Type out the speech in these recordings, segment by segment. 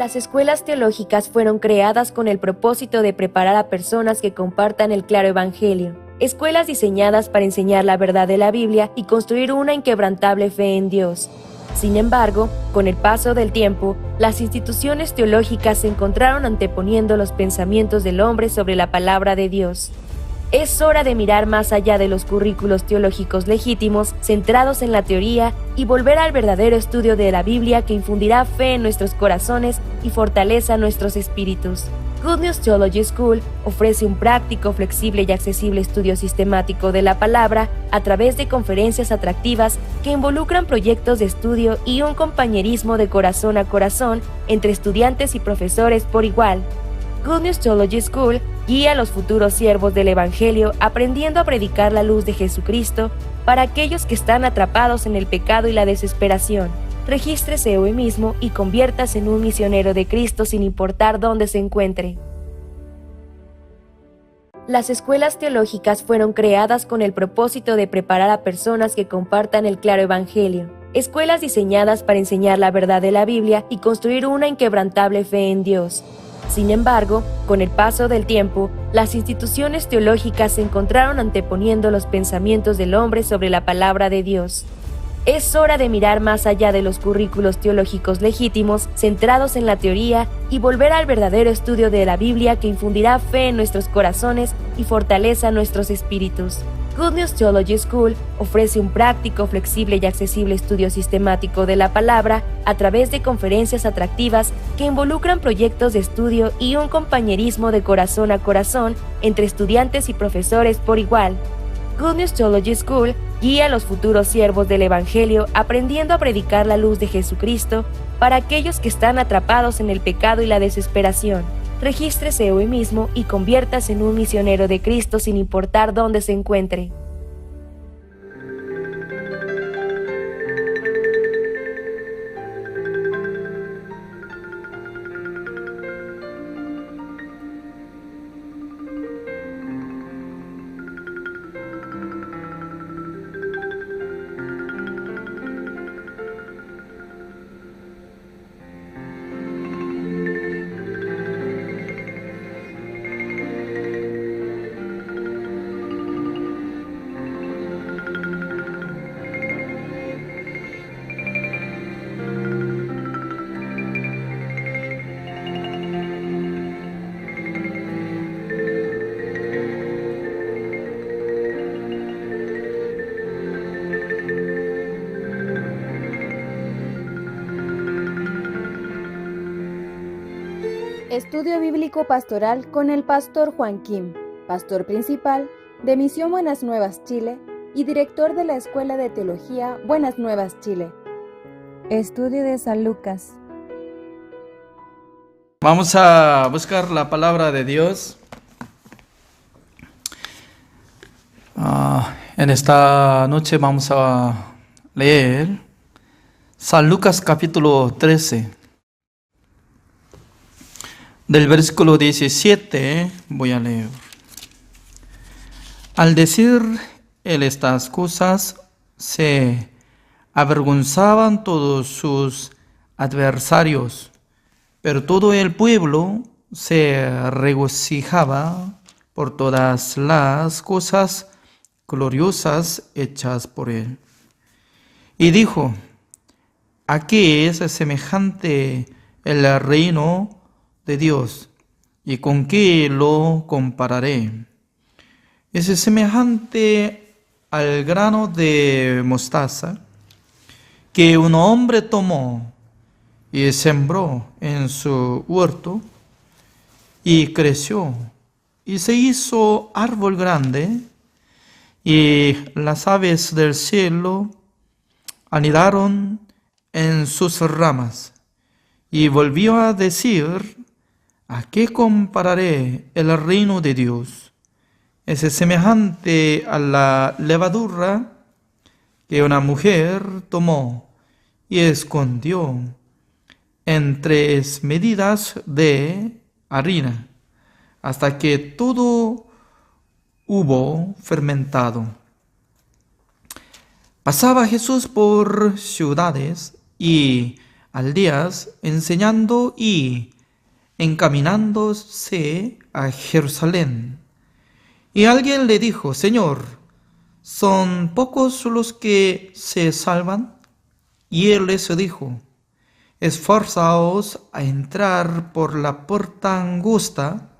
Las escuelas teológicas fueron creadas con el propósito de preparar a personas que compartan el claro evangelio. Escuelas diseñadas para enseñar la verdad de la Biblia y construir una inquebrantable fe en Dios. Sin embargo, con el paso del tiempo, las instituciones teológicas se encontraron anteponiendo los pensamientos del hombre sobre la palabra de Dios. Es hora de mirar más allá de los currículos teológicos legítimos, centrados en la teoría, y volver al verdadero estudio de la Biblia que infundirá fe en nuestros corazones y fortaleza nuestros espíritus. Good News Theology School ofrece un práctico, flexible y accesible estudio sistemático de la palabra a través de conferencias atractivas que involucran proyectos de estudio y un compañerismo de corazón a corazón entre estudiantes y profesores por igual. Good News Theology School guía a los futuros siervos del Evangelio aprendiendo a predicar la luz de Jesucristo para aquellos que están atrapados en el pecado y la desesperación. Regístrese hoy mismo y conviértase en un misionero de Cristo sin importar dónde se encuentre. Las escuelas teológicas fueron creadas con el propósito de preparar a personas que compartan el claro evangelio. Escuelas diseñadas para enseñar la verdad de la Biblia y construir una inquebrantable fe en Dios. Sin embargo, con el paso del tiempo, las instituciones teológicas se encontraron anteponiendo los pensamientos del hombre sobre la palabra de Dios. Es hora de mirar más allá de los currículos teológicos legítimos, centrados en la teoría, y volver al verdadero estudio de la Biblia que infundirá fe en nuestros corazones y fortaleza nuestros espíritus. Good News Theology School ofrece un práctico, flexible y accesible estudio sistemático de la palabra a través de conferencias atractivas que involucran proyectos de estudio y un compañerismo de corazón a corazón entre estudiantes y profesores por igual. Good News Theology School guía a los futuros siervos del Evangelio aprendiendo a predicar la luz de Jesucristo para aquellos que están atrapados en el pecado y la desesperación. Regístrese hoy mismo y conviértase en un misionero de Cristo sin importar dónde se encuentre. Estudio Bíblico Pastoral con el Pastor Juan Kim, Pastor Principal de Misión Buenas Nuevas Chile y Director de la Escuela de Teología Buenas Nuevas Chile. Estudio de San Lucas. Vamos a buscar la palabra de Dios. En esta noche vamos a leer San Lucas capítulo 13. Del versículo 17 voy a leer. Al decir él estas cosas, se avergonzaban todos sus adversarios, pero todo el pueblo se regocijaba por todas las cosas gloriosas hechas por él. Y dijo: ¿a qué es semejante el reino de Dios? ¿Y con qué lo compararé? Es semejante al grano de mostaza que un hombre tomó y sembró en su huerto, y creció, y se hizo árbol grande, y las aves del cielo anidaron en sus ramas. Y volvió a decir: ¿a qué compararé el reino de Dios? Es semejante a la levadura que una mujer tomó y escondió en 3 medidas de harina, hasta que todo hubo fermentado. Pasaba Jesús por ciudades y aldeas, enseñando y encaminándose a Jerusalén. Y alguien le dijo: Señor, ¿son pocos los que se salvan? Y él les dijo: esforzaos a entrar por la puerta angosta,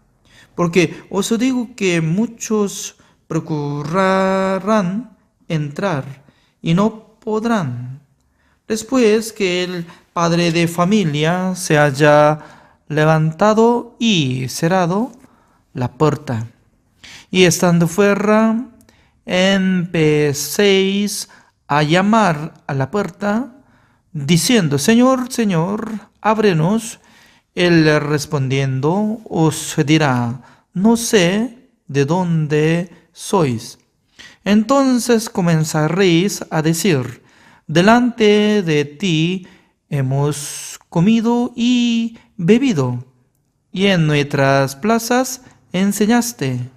porque os digo que muchos procurarán entrar y no podrán. Después que el padre de familia se haya levantado y cerrado la puerta, y estando fuera, empecéis a llamar a la puerta, diciendo: Señor, Señor, ábrenos. Él respondiendo os dirá: no sé de dónde sois. Entonces comenzaréis a decir: delante de ti hemos comido y bebido, y en nuestras plazas enseñaste.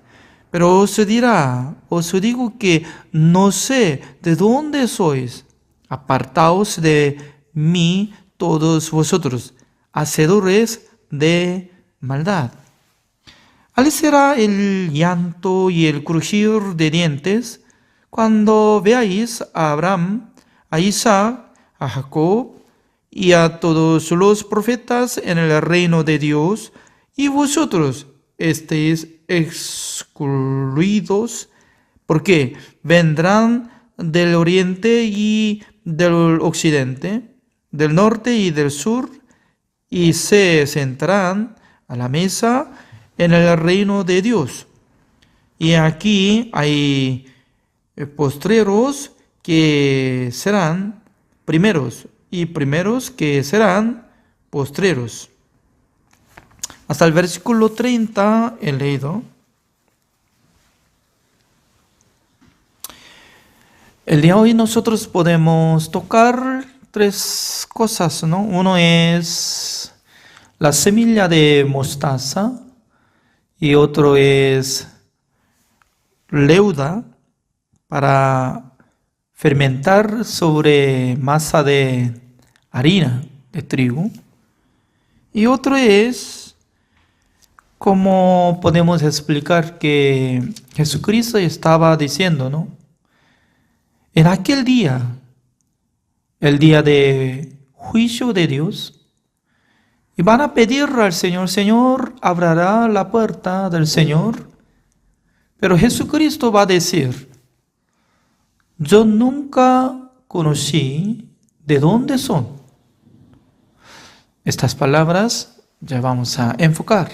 Pero os dirá: os digo que no sé de dónde sois. Apartaos de mí todos vosotros, hacedores de maldad. Al será el llanto y el crujir de dientes cuando veáis a Abraham, a Isaac, a Jacob y a todos los profetas en el reino de Dios, y vosotros estéis excluidos, porque vendrán del oriente y del occidente, del norte y del sur, y se sentarán a la mesa en el reino de Dios. Y aquí hay postreros que serán primeros, y primeros que serán postreros. Hasta el versículo 30 he leído. El día de hoy nosotros podemos tocar tres cosas, ¿no? Uno es la semilla de mostaza y otro es leuda para fermentar sobre masa de harina de trigo. Y otro es cómo podemos explicar que Jesucristo estaba diciendo, ¿no? En aquel día, el día de juicio de Dios, y van a pedir al Señor, Señor, abrirá la puerta del Señor. Pero Jesucristo va a decir, yo nunca conocí de dónde son. Estas palabras ya vamos a enfocar.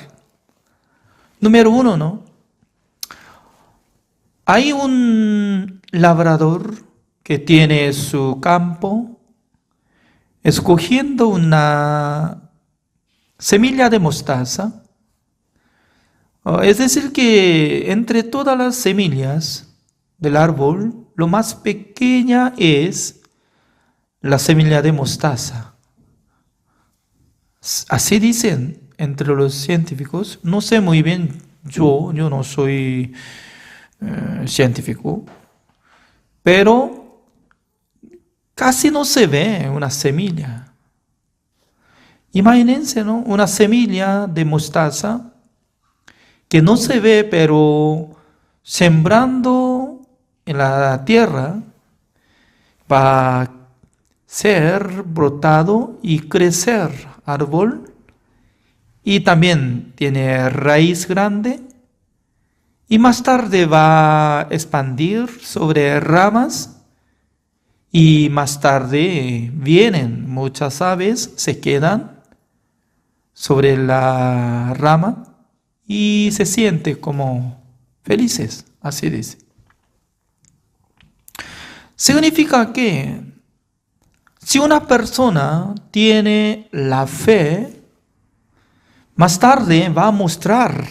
Número 1, ¿no? Hay un labrador que tiene su campo, escogiendo una semilla de mostaza. Es decir que entre todas las semillas del árbol, lo más pequeña es la semilla de mostaza. Así dicen entre los científicos. No sé muy bien, yo no soy científico, pero casi no se ve una semilla. Imagínense, ¿no? Una semilla de mostaza que no se ve, pero sembrando en la tierra va a ser brotado y crecer árbol, y también tiene raíz grande, y más tarde va a expandir sobre ramas, y más tarde vienen muchas aves, se quedan sobre la rama y se sienten como felices, así dice. Significa que si una persona tiene la fe, más tarde va a mostrar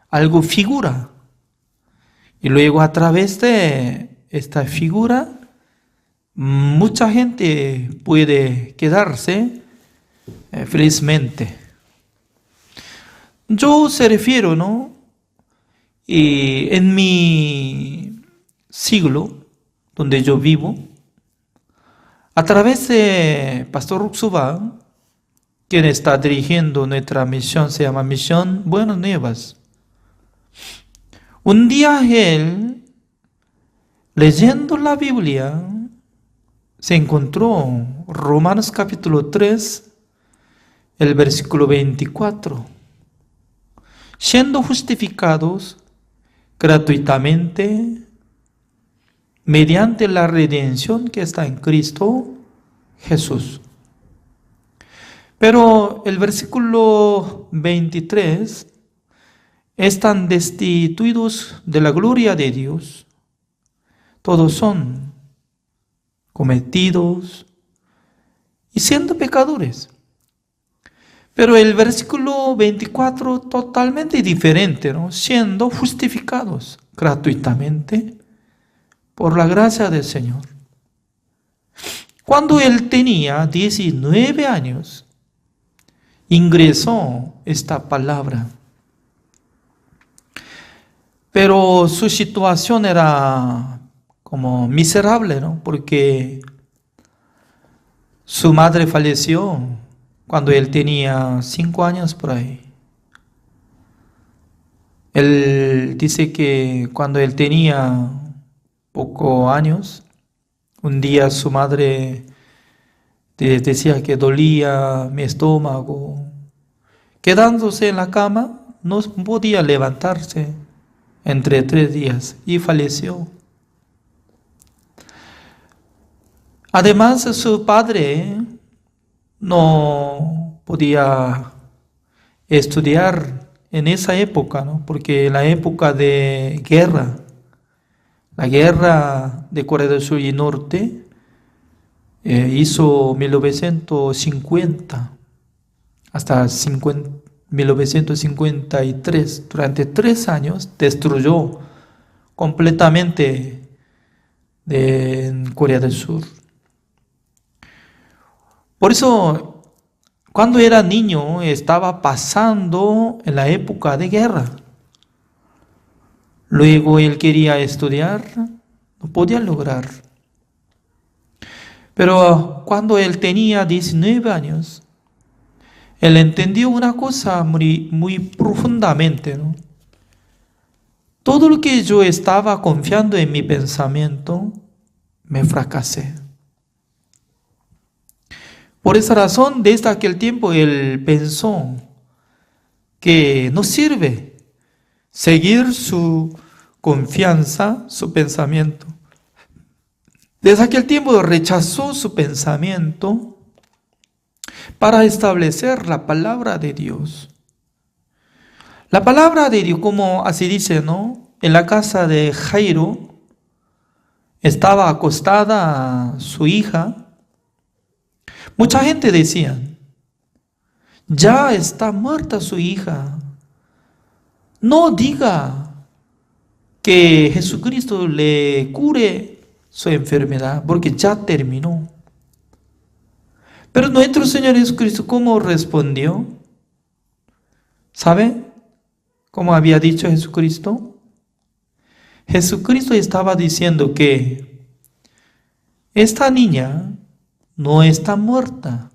algo figura, y luego a través de esta figura mucha gente puede quedarse felizmente. Yo se refiero, ¿no? Y en mi siglo, donde yo vivo, a través de Pastor Ruxuba, quien está dirigiendo nuestra misión, se llama Misión Buenas Nuevas. Un día él, leyendo la Biblia, se encontró Romanos capítulo 3, el versículo 24. Siendo justificados gratuitamente mediante la redención que está en Cristo Jesús. Pero el versículo 23, están destituidos de la gloria de Dios. Todos son cometidos y siendo pecadores. Pero el versículo 24 totalmente diferente, ¿no? Siendo justificados gratuitamente por la gracia del Señor. Cuando él tenía 19 años, ingresó esta palabra. Pero su situación era como miserable, ¿no? Porque su madre falleció cuando él tenía 5 años por ahí. Él dice que cuando él tenía pocos años, un día su madre decía que dolía mi estómago. Quedándose en la cama, no podía levantarse entre 3 días y falleció. Además, su padre no podía estudiar en esa época, ¿no? Porque en la época de guerra, la guerra de Corea del Sur y Norte, hizo 1950 hasta 1953, durante 3 años, destruyó completamente en Corea del Sur. Por eso, cuando era niño, estaba pasando en la época de guerra. Luego él quería estudiar, no podía lograr. Pero cuando él tenía 19 años, él entendió una cosa muy profundamente, ¿no? Todo lo que yo estaba confiando en mi pensamiento, me fracasé. Por esa razón, desde aquel tiempo, él pensó que no sirve seguir su confianza, su pensamiento. Desde aquel tiempo rechazó su pensamiento para establecer la palabra de Dios. La palabra de Dios, como así dice, ¿no? En la casa de Jairo estaba acostada su hija. Mucha gente decía, ya está muerta su hija. No diga que Jesucristo le cure su enfermedad, porque ya terminó. Pero nuestro Señor Jesucristo, ¿cómo respondió? ¿Sabe cómo había dicho Jesucristo? Jesucristo estaba diciendo que esta niña no está muerta,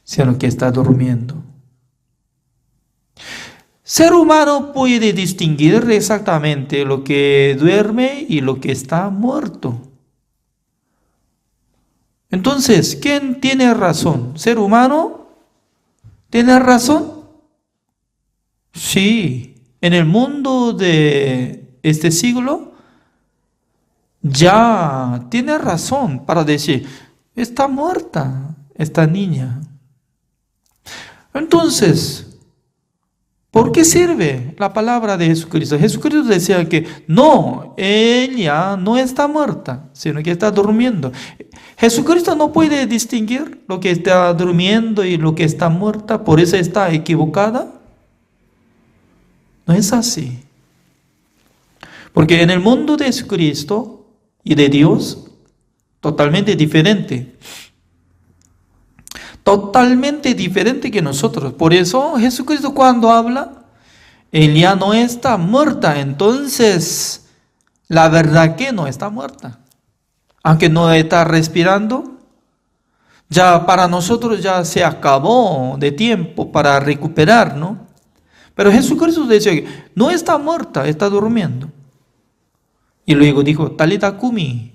sino que está durmiendo. Ser humano puede distinguir exactamente lo que duerme y lo que está muerto. Entonces, ¿quién tiene razón? ¿Ser humano tiene razón? Sí, en el mundo de este siglo ya tiene razón para decir, está muerta esta niña. Entonces, ¿por qué sirve la palabra de Jesucristo? Jesucristo decía que no, ella no está muerta, sino que está durmiendo. Jesucristo no puede distinguir lo que está durmiendo y lo que está muerta, por eso está equivocada. No es así. Porque en el mundo de Jesucristo y de Dios, totalmente diferente. Totalmente diferente que nosotros. Por eso Jesucristo cuando habla, Él ya no está muerta. Entonces, la verdad que no está muerta. Aunque no está respirando, ya para nosotros ya se acabó de tiempo para recuperar, ¿no? Pero Jesucristo decía que no está muerta, está durmiendo. Y luego dijo, Talita Kumi,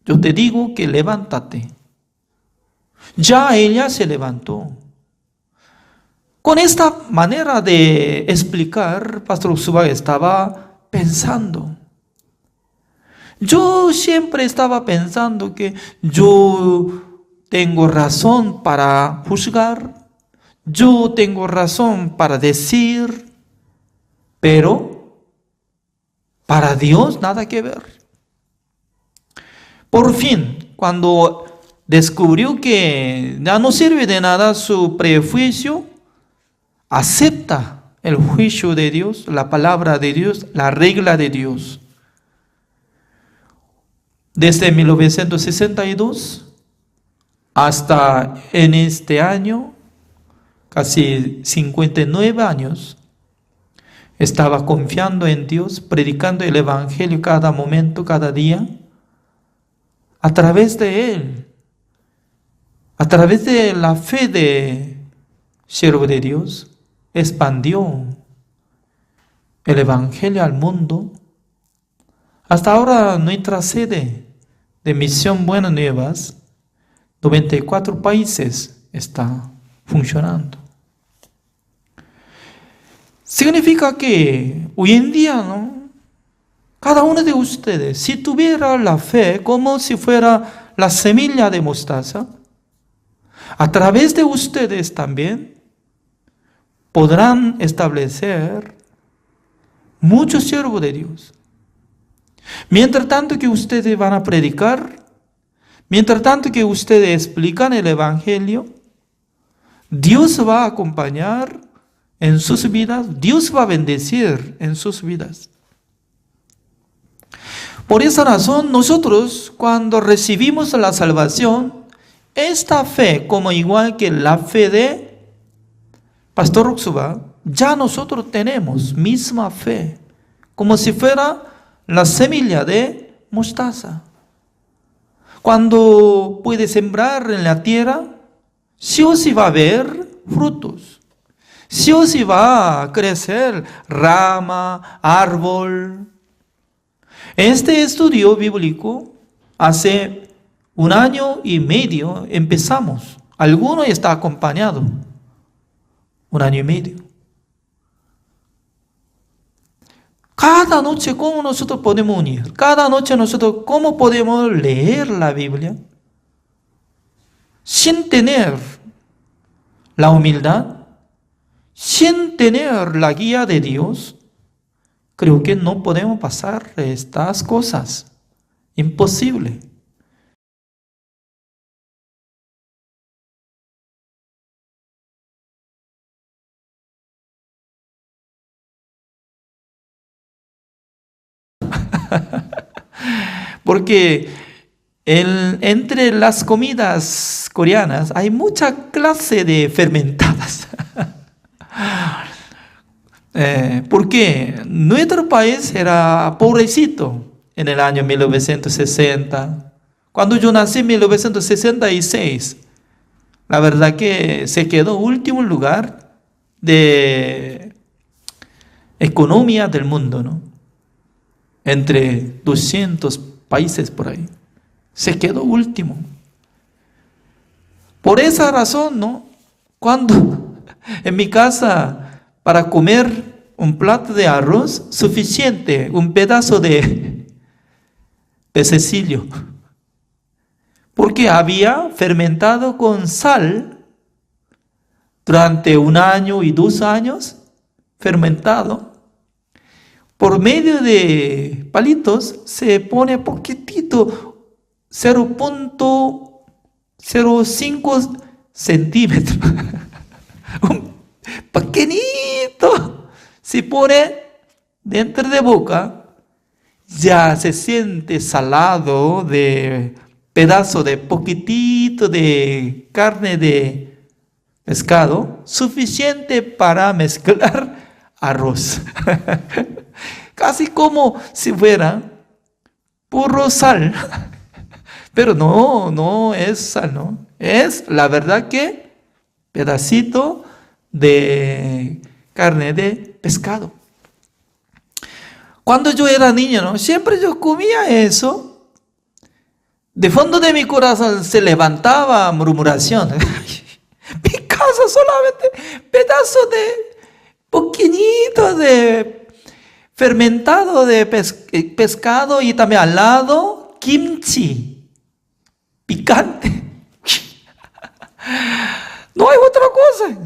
yo te digo que levántate. Ya ella se levantó. Con esta manera de explicar, Pastor Usuba estaba pensando. Yo siempre estaba pensando que yo tengo razón para juzgar, yo tengo razón para decir, pero para Dios nada que ver. Por fin, cuando descubrió que ya no sirve de nada su prejuicio, acepta el juicio de Dios, la palabra de Dios, la regla de Dios. Desde 1962 hasta en este año, casi 59 años, estaba confiando en Dios, predicando el Evangelio cada momento, cada día, a través de Él, a través de la fe de siervo de Dios, expandió el Evangelio al mundo. Hasta ahora nuestra sede de Misión Buenas Nuevas, 94 países está funcionando. Significa que hoy en día, ¿no? Cada uno de ustedes, si tuviera la fe como si fuera la semilla de mostaza, a través de ustedes también podrán establecer muchos siervos de Dios. Mientras tanto que ustedes van a predicar, mientras tanto que ustedes explican el Evangelio, Dios va a acompañar en sus vidas, Dios va a bendecir en sus vidas. Por esa razón, nosotros cuando recibimos la salvación, esta fe, como igual que la fe de Pastor Roxuba, ya nosotros tenemos misma fe, como si fuera la semilla de mostaza. Cuando puede sembrar en la tierra, sí o sí va a haber frutos. Sí o sí va a crecer rama, árbol. Este estudio bíblico hace 1 año y medio empezamos. Alguno está acompañado. 1 año y medio. Cada noche, ¿cómo nosotros podemos unir? Cada noche nosotros, ¿cómo podemos leer la Biblia? Sin tener la humildad, sin tener la guía de Dios, creo que no podemos pasar estas cosas. Imposible. Porque entre las comidas coreanas hay mucha clase de fermentadas. Porque nuestro país era pobrecito en el año 1960. Cuando yo nací en 1966, la verdad que se quedó último lugar de economía del mundo, ¿no? Entre 200 países por ahí. Se quedó último. Por esa razón, ¿no? Cuando en mi casa, para comer un plato de arroz, suficiente, un pedazo de pececillo. Porque había fermentado con sal durante 1 año y 2 años, fermentado. Por medio de palitos se pone poquitito, 0.05 centímetros. Un pequeñito se pone dentro de boca, ya se siente salado de pedazo de poquitito de carne de pescado, suficiente para mezclar arroz. Casi como si fuera puro sal. Pero no es sal, ¿no? Es la verdad que pedacito de carne de pescado. Cuando yo era niño, ¿no? Siempre yo comía eso. De fondo de mi corazón se levantaba murmuración. Mi casa solamente pedazo de poquitito de fermentado de pescado y también al lado kimchi, picante. No hay otra cosa.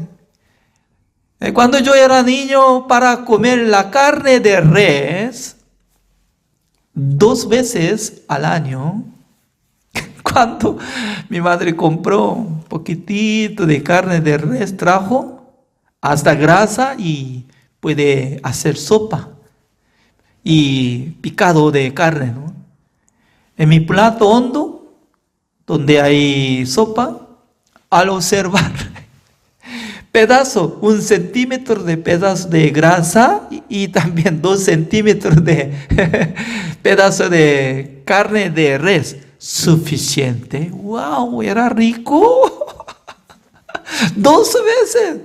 Cuando yo era niño, para comer la carne de res 2 veces al año, cuando mi madre compró un poquitito de carne de res, trajo hasta grasa y puede hacer sopa y picado de carne, ¿no? En mi plato hondo, donde hay sopa, al observar pedazo, 1 centímetro de pedazo de grasa y también 2 centímetros de pedazo de carne de res, suficiente. ¡Wow! Era rico. 2 veces.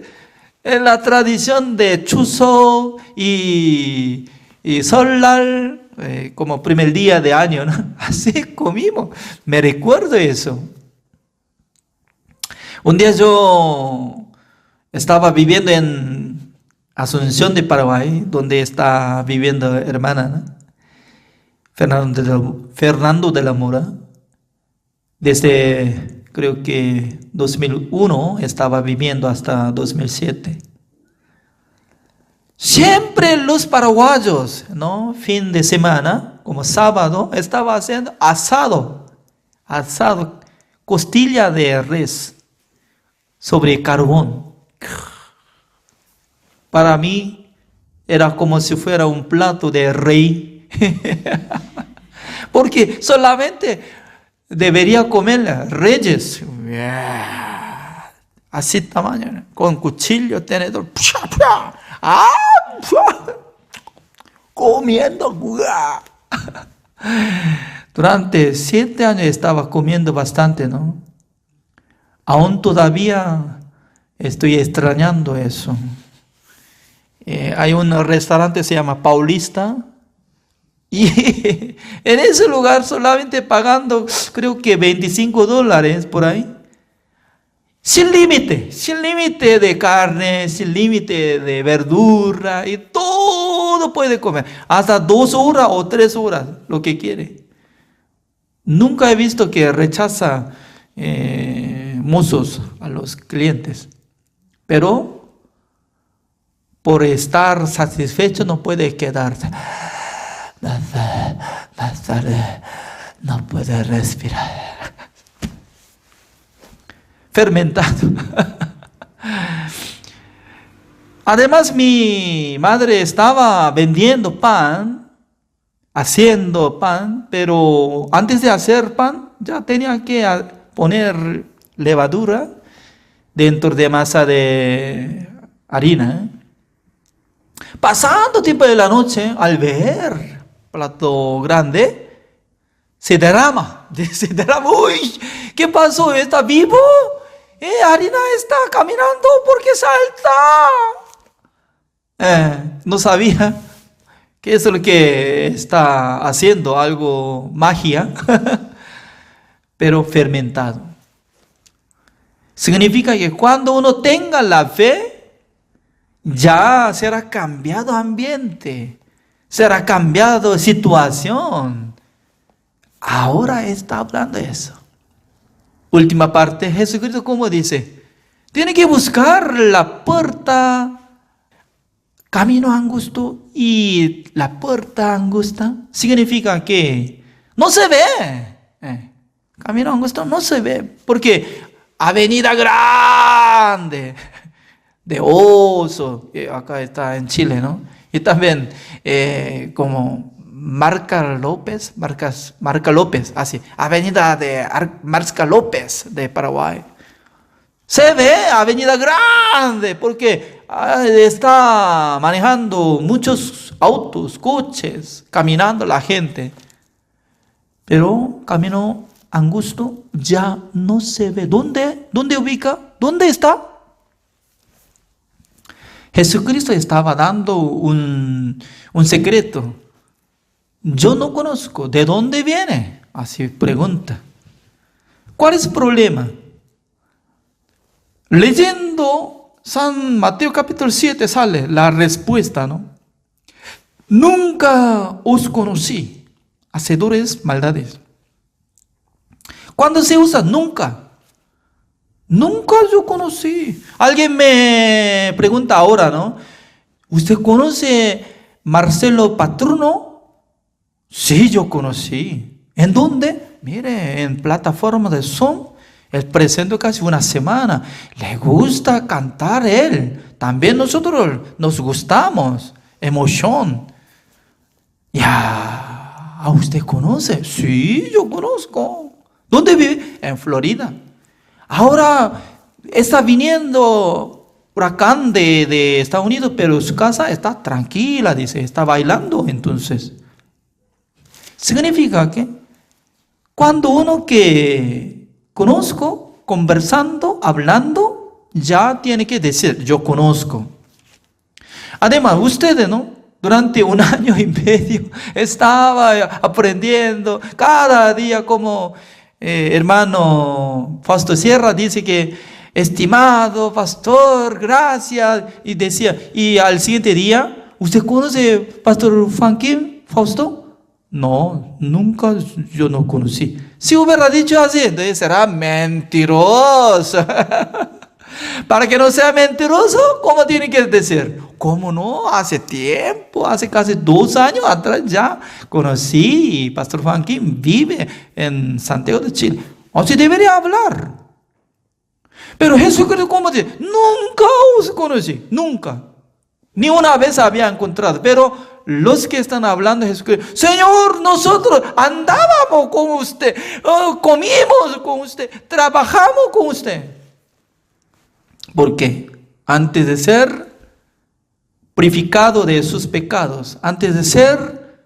En la tradición de Chuseok y Seollal, como primer día de año, ¿no? Así comimos. Me recuerdo eso. Un día yo estaba viviendo en Asunción de Paraguay, donde está viviendo hermana, ¿no? Fernando de la Mora. Desde creo que 2001 estaba viviendo hasta 2007. Siempre los paraguayos, ¿no? Fin de semana, como sábado, estaba haciendo asado, costilla de res sobre carbón. Para mí era como si fuera un plato de rey. Porque solamente debería comer reyes. Así tamaño, ¿no? Con cuchillo, tenedor. Comiendo. Durante 7 años estaba comiendo bastante, ¿no? Aún todavía estoy extrañando eso. Hay un restaurante que se llama Paulista. Y en ese lugar solamente pagando, creo que $25 por ahí. Sin límite de carne, sin límite de verdura, y todo puede comer. Hasta 2 horas o 3 horas, lo que quiere. Nunca he visto que rechaza mozos a los clientes. Pero por estar satisfecho no puede quedarse. Más tarde no puede respirar. Fermentado. Además, mi madre estaba vendiendo pan, haciendo pan, pero antes de hacer pan ya tenía que poner levadura dentro de masa de harina. Pasando tiempo de la noche, al ver plato grande, se derrama. Uy, ¿qué pasó? ¿Está vivo? Harina está caminando, ¿por qué salta? No sabía qué es lo que está haciendo, algo magia, pero fermentado. Significa que cuando uno tenga la fe, ya será cambiado ambiente, será cambiado situación. Ahora está hablando de eso. Última parte, Jesucristo, ¿cómo dice? Tiene que buscar la puerta, camino angosto, y la puerta angosta significa que no se ve. Camino angosto no se ve, porque avenida grande de Oso, acá está en Chile, ¿no? Y también como Marca López, así, avenida de Marca López de Paraguay. Se ve avenida grande porque está manejando muchos autos, coches, caminando la gente. Pero camino angosto ya no se ve. ¿Dónde ubica? ¿Dónde está? Jesucristo estaba dando un secreto. Yo no conozco. ¿De dónde viene? Así pregunta. ¿Cuál es el problema? Leyendo San Mateo capítulo 7 sale la respuesta, ¿no? Nunca os conocí, hacedores maldades. ¿Cuándo se usa? Nunca. Nunca yo conocí. Alguien me pregunta ahora, ¿no? ¿Usted conoce Marcelo Patrono? Sí, yo conocí. ¿En dónde? Mire, en plataforma de Zoom. Él presentó casi una semana. Le gusta cantar él. También nosotros nos gustamos. Emoción. Ya, ¿a usted conoce? Sí, yo conozco. ¿Dónde vive? En Florida. Ahora está viniendo huracán de Estados Unidos, pero su casa está tranquila, dice, está bailando. Entonces, significa que cuando uno que conozco, conversando, hablando, ya tiene que decir, yo conozco. Además, ustedes, ¿no? Durante 1 año y medio estaba aprendiendo cada día como hermano Fausto Sierra dice que, estimado pastor, gracias. Y decía, y al siguiente día, ¿usted conoce pastor Joaquín Fausto? No, nunca, yo no conocí. Si hubiera dicho así, entonces será mentiroso. Para que no sea mentiroso, ¿cómo tiene que decir? ¿Cómo no? Hace tiempo, hace casi 2 años atrás ya conocí. Pastor Joaquín vive en Santiago de Chile. Así debería hablar. Pero Jesucristo, ¿cómo dice? Nunca os conocí, nunca. Ni una vez había encontrado, pero los que están hablando de Jesucristo, Señor, nosotros andábamos con usted, comimos con usted, trabajamos con usted. ¿Por qué? Antes de ser purificado de sus pecados, antes de ser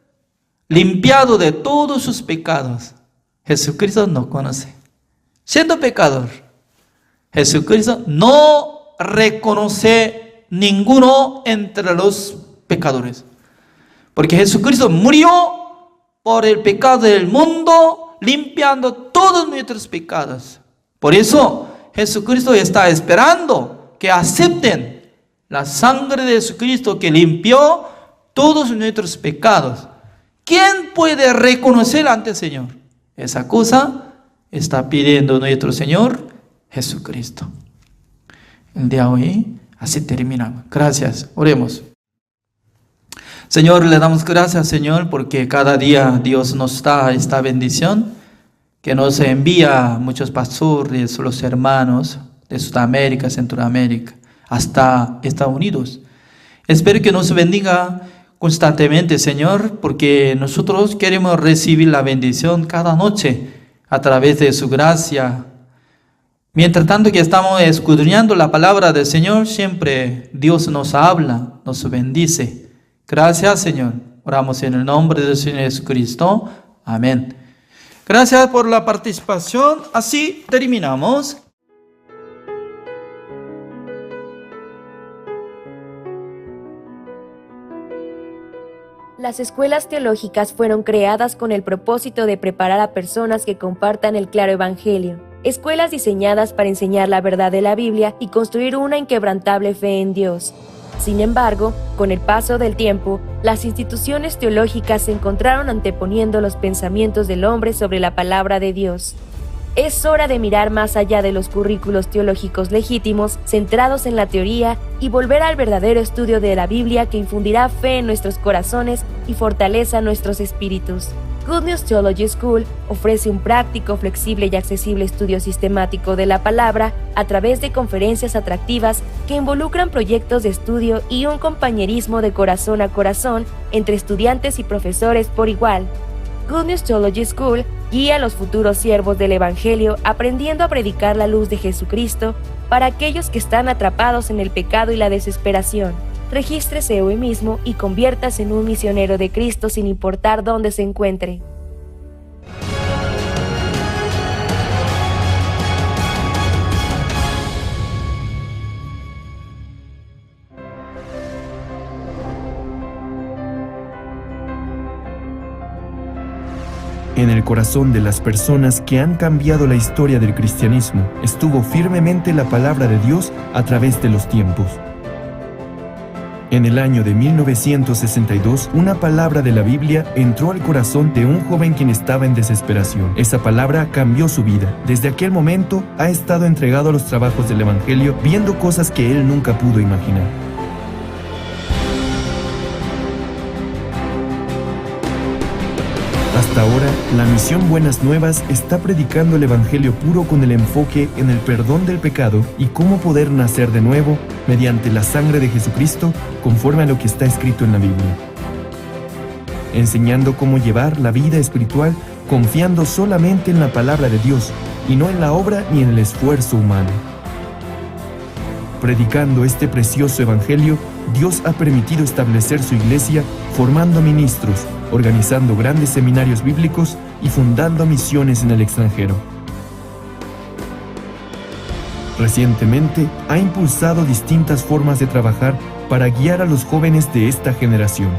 limpiado de todos sus pecados, Jesucristo nos conoce. Siendo pecador, Jesucristo no reconoce ninguno entre los pecadores. Porque Jesucristo murió por el pecado del mundo, limpiando todos nuestros pecados. Por eso Jesucristo está esperando que acepten la sangre de Jesucristo que limpió todos nuestros pecados. ¿Quién puede reconocer ante el Señor? Esa cosa está pidiendo nuestro Señor Jesucristo. El día de hoy así terminamos. Gracias. Oremos. Señor, le damos gracias, Señor, porque cada día Dios nos da esta bendición, que nos envía muchos pastores, los hermanos de Sudamérica, Centroamérica, hasta Estados Unidos. Espero que nos bendiga constantemente, Señor, porque nosotros queremos recibir la bendición cada noche a través de su gracia. Mientras tanto que estamos escudriñando la palabra del Señor, siempre Dios nos habla, nos bendice. Gracias, Señor. Oramos en el nombre del Señor Jesucristo. Amén. Gracias por la participación. Así terminamos. Las escuelas teológicas fueron creadas con el propósito de preparar a personas que compartan el claro evangelio. Escuelas diseñadas para enseñar la verdad de la Biblia y construir una inquebrantable fe en Dios. Sin embargo, con el paso del tiempo, las instituciones teológicas se encontraron anteponiendo los pensamientos del hombre sobre la palabra de Dios. Es hora de mirar más allá de los currículos teológicos legítimos, centrados en la teoría, y volver al verdadero estudio de la Biblia que infundirá fe en nuestros corazones y fortaleza nuestros espíritus. Good News Theology School ofrece un práctico, flexible y accesible estudio sistemático de la palabra a través de conferencias atractivas que involucran proyectos de estudio y un compañerismo de corazón a corazón entre estudiantes y profesores por igual. Good News Theology School guía a los futuros siervos del Evangelio aprendiendo a predicar la luz de Jesucristo para aquellos que están atrapados en el pecado y la desesperación. Regístrese hoy mismo y conviértase en un misionero de Cristo sin importar dónde se encuentre. En el corazón de las personas que han cambiado la historia del cristianismo estuvo firmemente la palabra de Dios a través de los tiempos. En el año de 1962, una palabra de la Biblia entró al corazón de un joven quien estaba en desesperación. Esa palabra cambió su vida. Desde aquel momento ha estado entregado a los trabajos del Evangelio, viendo cosas que él nunca pudo imaginar. Hasta ahora, la misión Buenas Nuevas está predicando el Evangelio puro con el enfoque en el perdón del pecado y cómo poder nacer de nuevo mediante la sangre de Jesucristo conforme a lo que está escrito en la Biblia. Enseñando cómo llevar la vida espiritual confiando solamente en la palabra de Dios y no en la obra ni en el esfuerzo humano. Predicando este precioso Evangelio, Dios ha permitido establecer su iglesia formando ministros, organizando grandes seminarios bíblicos y fundando misiones en el extranjero. Recientemente ha impulsado distintas formas de trabajar para guiar a los jóvenes de esta generación.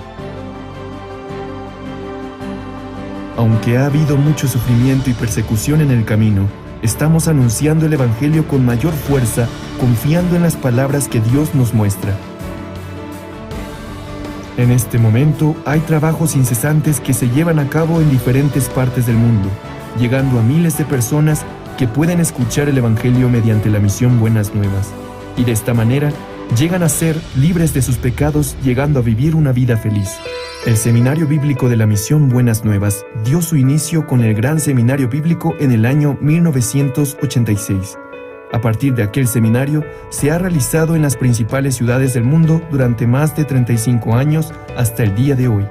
Aunque ha habido mucho sufrimiento y persecución en el camino, estamos anunciando el Evangelio con mayor fuerza, confiando en las palabras que Dios nos muestra. En este momento hay trabajos incesantes que se llevan a cabo en diferentes partes del mundo, llegando a miles de personas que pueden escuchar el Evangelio mediante la misión Buenas Nuevas, y de esta manera llegan a ser libres de sus pecados, llegando a vivir una vida feliz. El Seminario Bíblico de la Misión Buenas Nuevas dio su inicio con el Gran Seminario Bíblico en el año 1986. A partir de aquel seminario, se ha realizado en las principales ciudades del mundo durante más de 35 años hasta el día de hoy.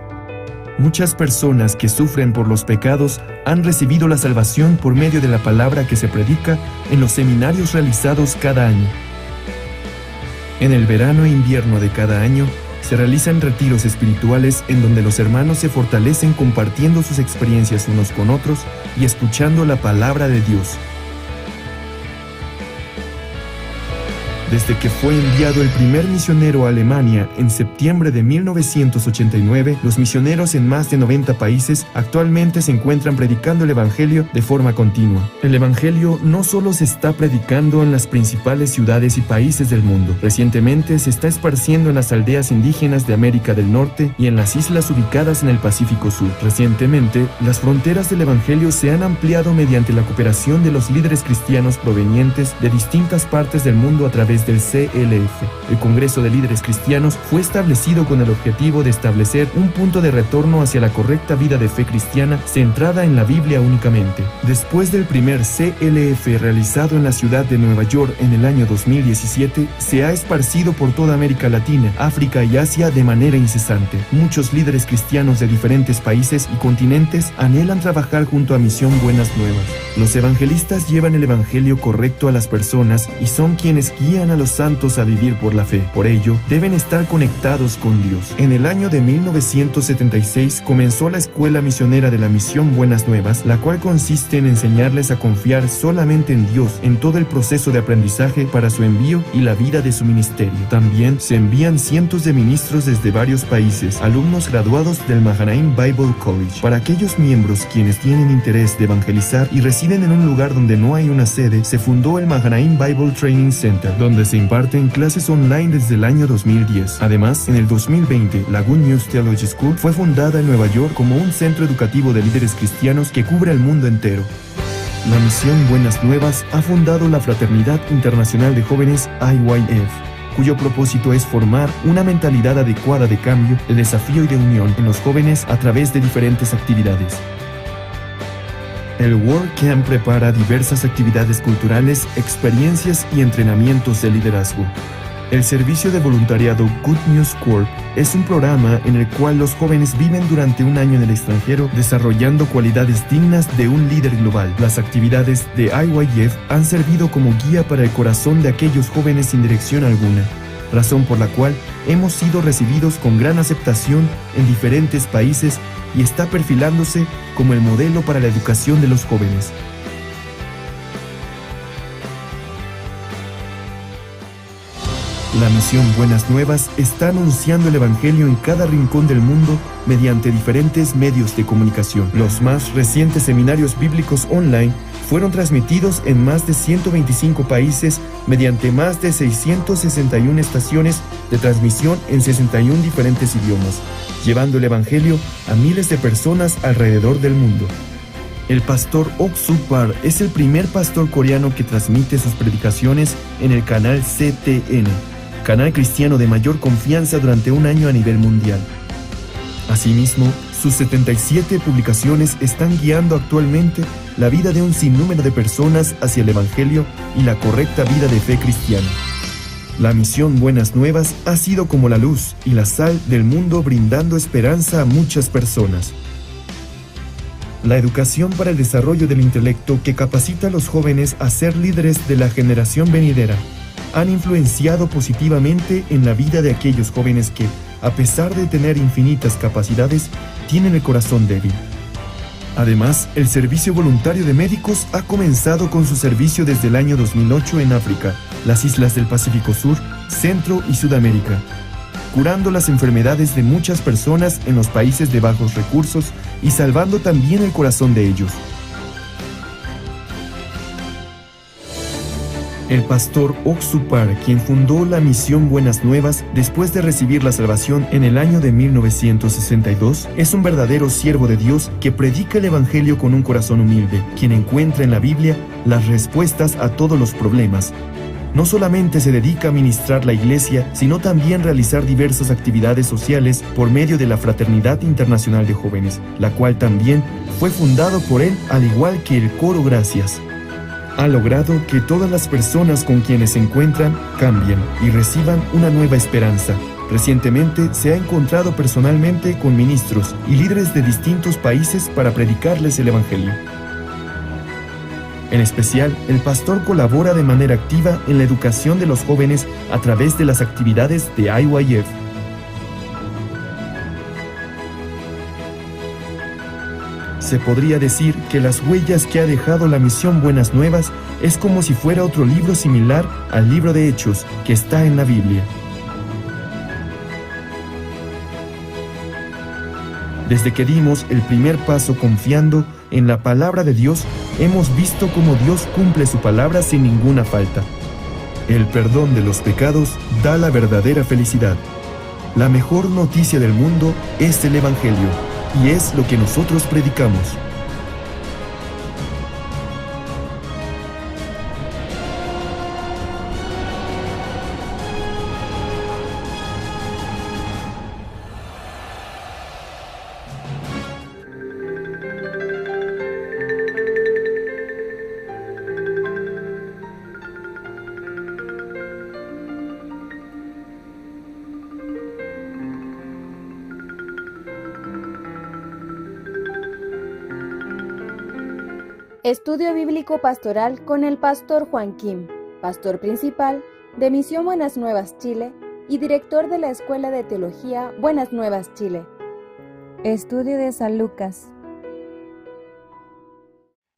Muchas personas que sufren por los pecados han recibido la salvación por medio de la palabra que se predica en los seminarios realizados cada año. En el verano e invierno de cada año, se realizan retiros espirituales en donde los hermanos se fortalecen compartiendo sus experiencias unos con otros y escuchando la palabra de Dios. Desde que fue enviado el primer misionero a Alemania en septiembre de 1989, los misioneros en más de 90 países actualmente se encuentran predicando el Evangelio de forma continua. El Evangelio no solo se está predicando en las principales ciudades y países del mundo. Recientemente se está esparciendo en las aldeas indígenas de América del Norte y en las islas ubicadas en el Pacífico Sur. Recientemente, las fronteras del Evangelio se han ampliado mediante la cooperación de los líderes cristianos provenientes de distintas partes del mundo a través del CLF. El Congreso de Líderes Cristianos fue establecido con el objetivo de establecer un punto de retorno hacia la correcta vida de fe cristiana centrada en la Biblia únicamente. Después del primer CLF realizado en la ciudad de Nueva York en el año 2017, se ha esparcido por toda América Latina, África y Asia de manera incesante. Muchos líderes cristianos de diferentes países y continentes anhelan trabajar junto a Misión Buenas Nuevas. Los evangelistas llevan el evangelio correcto a las personas y son quienes guían a los santos a vivir por la fe. Por ello, deben estar conectados con Dios. En el año de 1976 comenzó la escuela misionera de la Misión Buenas Nuevas, la cual consiste en enseñarles a confiar solamente en Dios en todo el proceso de aprendizaje para su envío y la vida de su ministerio. También se envían cientos de ministros desde varios países, alumnos graduados del Mahanaim Bible College. Para aquellos miembros quienes tienen interés de evangelizar y residen en un lugar donde no hay una sede, se fundó el Mahanaim Bible Training Center, donde se imparten clases online desde el año 2010. Además, en el 2020, la Good News Theology School fue fundada en Nueva York como un centro educativo de líderes cristianos que cubre el mundo entero. La Misión Buenas Nuevas ha fundado la Fraternidad Internacional de Jóvenes IYF, cuyo propósito es formar una mentalidad adecuada de cambio, de desafío y de unión en los jóvenes a través de diferentes actividades. El World Camp prepara diversas actividades culturales, experiencias y entrenamientos de liderazgo. El servicio de voluntariado Good News Corps es un programa en el cual los jóvenes viven durante un año en el extranjero desarrollando cualidades dignas de un líder global. Las actividades de IYF han servido como guía para el corazón de aquellos jóvenes sin dirección alguna, razón por la cual hemos sido recibidos con gran aceptación en diferentes países y está perfilándose como el modelo para la educación de los jóvenes. La Misión Buenas Nuevas está anunciando el Evangelio en cada rincón del mundo mediante diferentes medios de comunicación. Los más recientes seminarios bíblicos online fueron transmitidos en más de 125 países mediante más de 661 estaciones de transmisión en 61 diferentes idiomas, llevando el Evangelio a miles de personas alrededor del mundo. El pastor Ok Suk-Par es el primer pastor coreano que transmite sus predicaciones en el canal CTN, canal cristiano de mayor confianza durante un año a nivel mundial. Asimismo, sus 77 publicaciones están guiando actualmente la vida de un sinnúmero de personas hacia el Evangelio y la correcta vida de fe cristiana. La Misión Buenas Nuevas ha sido como la luz y la sal del mundo, brindando esperanza a muchas personas. La educación para el desarrollo del intelecto que capacita a los jóvenes a ser líderes de la generación venidera han influenciado positivamente en la vida de aquellos jóvenes que, a pesar de tener infinitas capacidades, tienen el corazón débil. Además, el Servicio Voluntario de Médicos ha comenzado con su servicio desde el año 2008 en África, las islas del Pacífico Sur, Centro y Sudamérica, curando las enfermedades de muchas personas en los países de bajos recursos y salvando también el corazón de ellos. El pastor Ok Suk-Par, quien fundó la Misión Buenas Nuevas después de recibir la salvación en el año de 1962, es un verdadero siervo de Dios que predica el Evangelio con un corazón humilde, quien encuentra en la Biblia las respuestas a todos los problemas. No solamente se dedica a ministrar la iglesia, sino también realizar diversas actividades sociales por medio de la Fraternidad Internacional de Jóvenes, la cual también fue fundado por él, al igual que el Coro Gracias. ha logrado que todas las personas con quienes se encuentran cambien y reciban una nueva esperanza. Recientemente se ha encontrado personalmente con ministros y líderes de distintos países para predicarles el Evangelio. En especial, el pastor colabora de manera activa en la educación de los jóvenes a través de las actividades de IYF. Se podría decir que las huellas que ha dejado la misión Buenas Nuevas es como si fuera otro libro similar al libro de Hechos que está en la Biblia. Desde que dimos el primer paso confiando en la palabra de Dios, hemos visto cómo Dios cumple su palabra sin ninguna falta. El perdón de los pecados da la verdadera felicidad. La mejor noticia del mundo es el Evangelio, y es lo que nosotros predicamos. Estudio Bíblico Pastoral con el Pastor Juan Kim, Pastor Principal de Misión Buenas Nuevas Chile y Director de la Escuela de Teología Buenas Nuevas Chile. Estudio de San Lucas.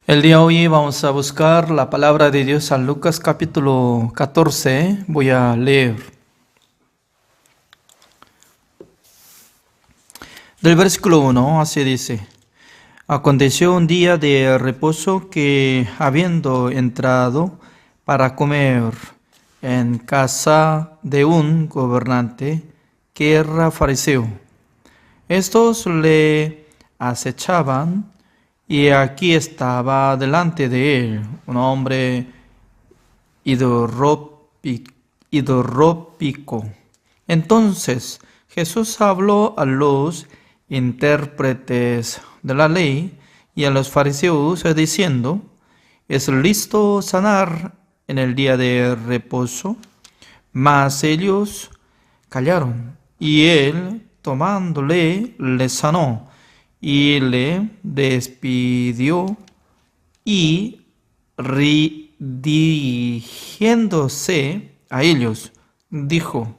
El día de hoy vamos a buscar la palabra de Dios, San Lucas capítulo 14. Voy a leer. Del versículo 1, así dice: Aconteció un día de reposo que, habiendo entrado para comer en casa de un gobernante que era fariseo, estos le acechaban, y aquí estaba delante de él un hombre hidrópico. Entonces Jesús habló a los intérpretes de la ley y a los fariseos diciendo: ¿Es lícito sanar en el día de reposo? Mas ellos callaron, y él, tomándole, le sanó y le despidió, y dirigiéndose a ellos dijo: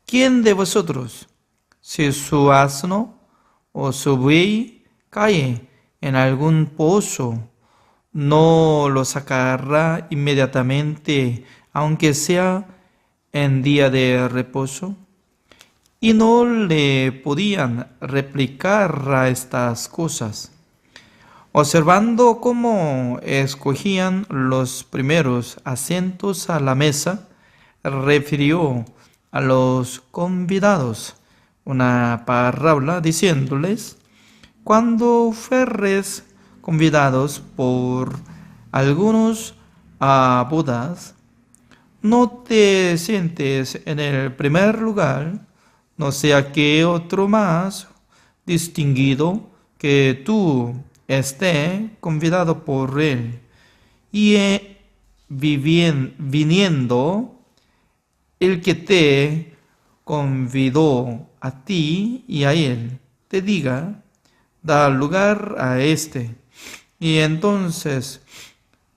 ¿Quién de vosotros, si su asno o su buey cae en algún pozo, no lo sacará inmediatamente, aunque sea en día de reposo? Y no le podían replicar a estas cosas. Observando cómo escogían los primeros asientos a la mesa, refirió a los convidados una parábola diciéndoles: Cuando fueres convidados por algunos a bodas, no te sientes en el primer lugar, no sea que otro más distinguido que tú esté convidado por él, y viniendo el que te convidó a ti y a él, te diga: da lugar a este, y entonces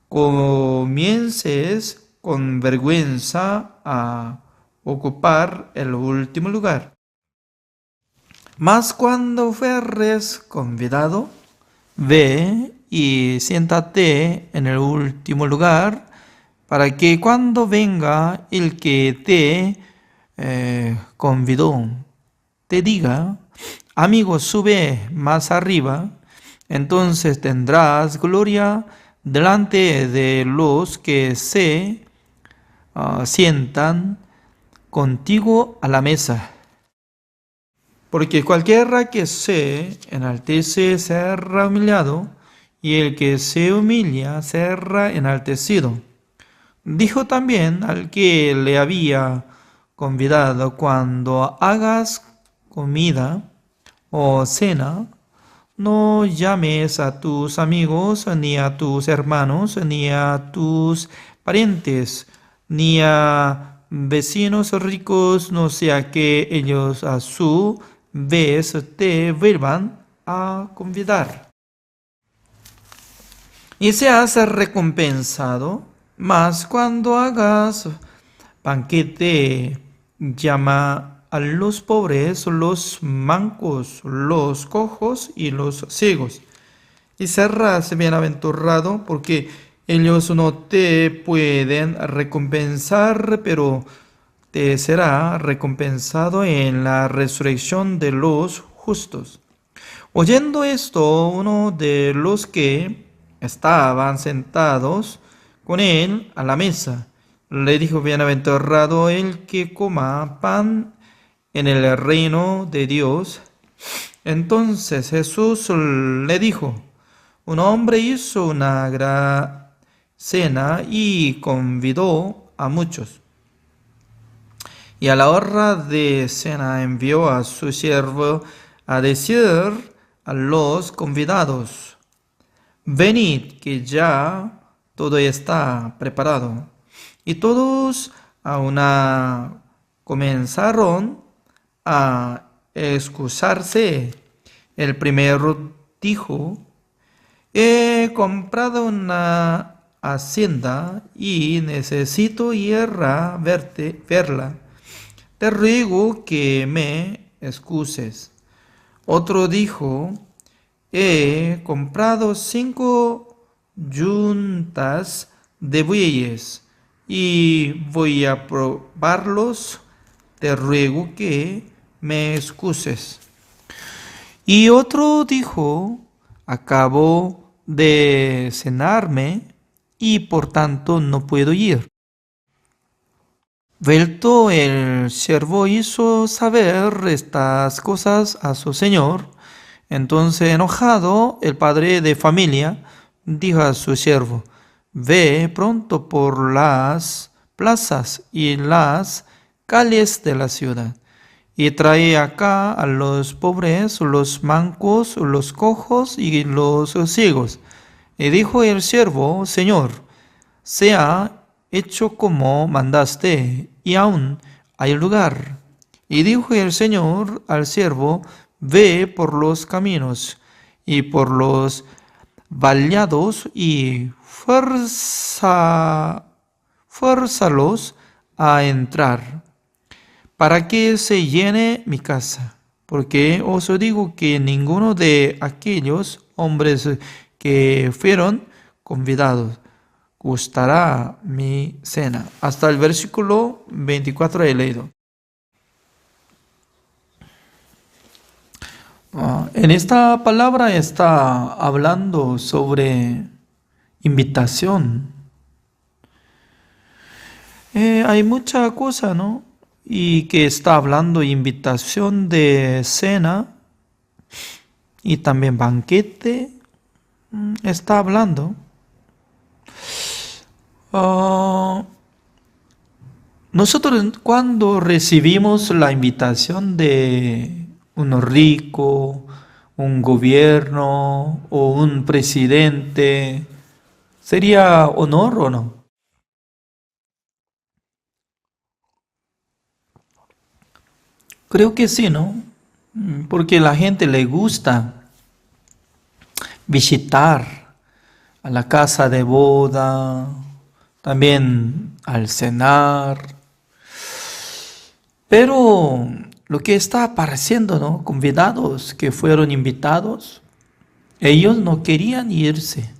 comiences con vergüenza a ocupar el último lugar. Mas cuando fueres convidado, ve y siéntate en el último lugar, para que cuando venga el que te convidó, te diga: amigo, sube más arriba. Entonces tendrás gloria delante de los que se sientan contigo a la mesa. Porque cualquiera que se enaltece será humillado, y el que se humilla será enaltecido. Dijo también al que le había convidado: cuando hagas comida o cena, no llames a tus amigos, ni a tus hermanos, ni a tus parientes, ni a vecinos ricos, no sea que ellos a su vez te vuelvan a convidar. Y seas recompensado, mas cuando hagas banquete, llama a los pobres, los mancos, los cojos y los ciegos. Y serás bienaventurado, porque ellos no te pueden recompensar, pero te será recompensado en la resurrección de los justos. Oyendo esto, uno de los que estaban sentados con él a la mesa le dijo: bienaventurado el que coma pan en el reino de Dios. Entonces Jesús le dijo: un hombre hizo una gran cena y convidó a muchos. Y a la hora de cena envió a su siervo a decir a los convidados: venid, que ya todo está preparado. Y todos a una comenzaron a excusarse. El primero dijo: he comprado una hacienda y necesito ir a verla. Te ruego que me excuses. Otro dijo: he comprado 5 yuntas de bueyes y voy a probarlos. Te ruego que me excuses. Y otro dijo: acabo de cenarme y por tanto no puedo ir. Vuelto el siervo hizo saber estas cosas a su señor. Entonces, enojado, el padre de familia dijo a su siervo: ve pronto por las plazas y las calles de la ciudad, y trae acá a los pobres, los mancos, los cojos y los ciegos. Y dijo el siervo: Señor, sea hecho como mandaste, y aún hay lugar. Y dijo el Señor al siervo: ve por los caminos y por los vallados y fuérzalos a entrar, para que se llene mi casa. Porque os digo que ninguno de aquellos hombres que fueron convidados gustará mi cena. Hasta el versículo 24 he leído. En esta palabra está hablando sobre invitación. Hay mucha cosa, ¿no? Y que está hablando invitación de cena y también banquete. Está hablando. Nosotros cuando recibimos la invitación de un rico, un gobierno o un presidente, ¿sería honor o no? Creo que sí, ¿no? Porque a la gente le gusta visitar a la casa de boda, también al cenar. Pero lo que está apareciendo, ¿no? Convidados que fueron invitados, ellos no querían irse.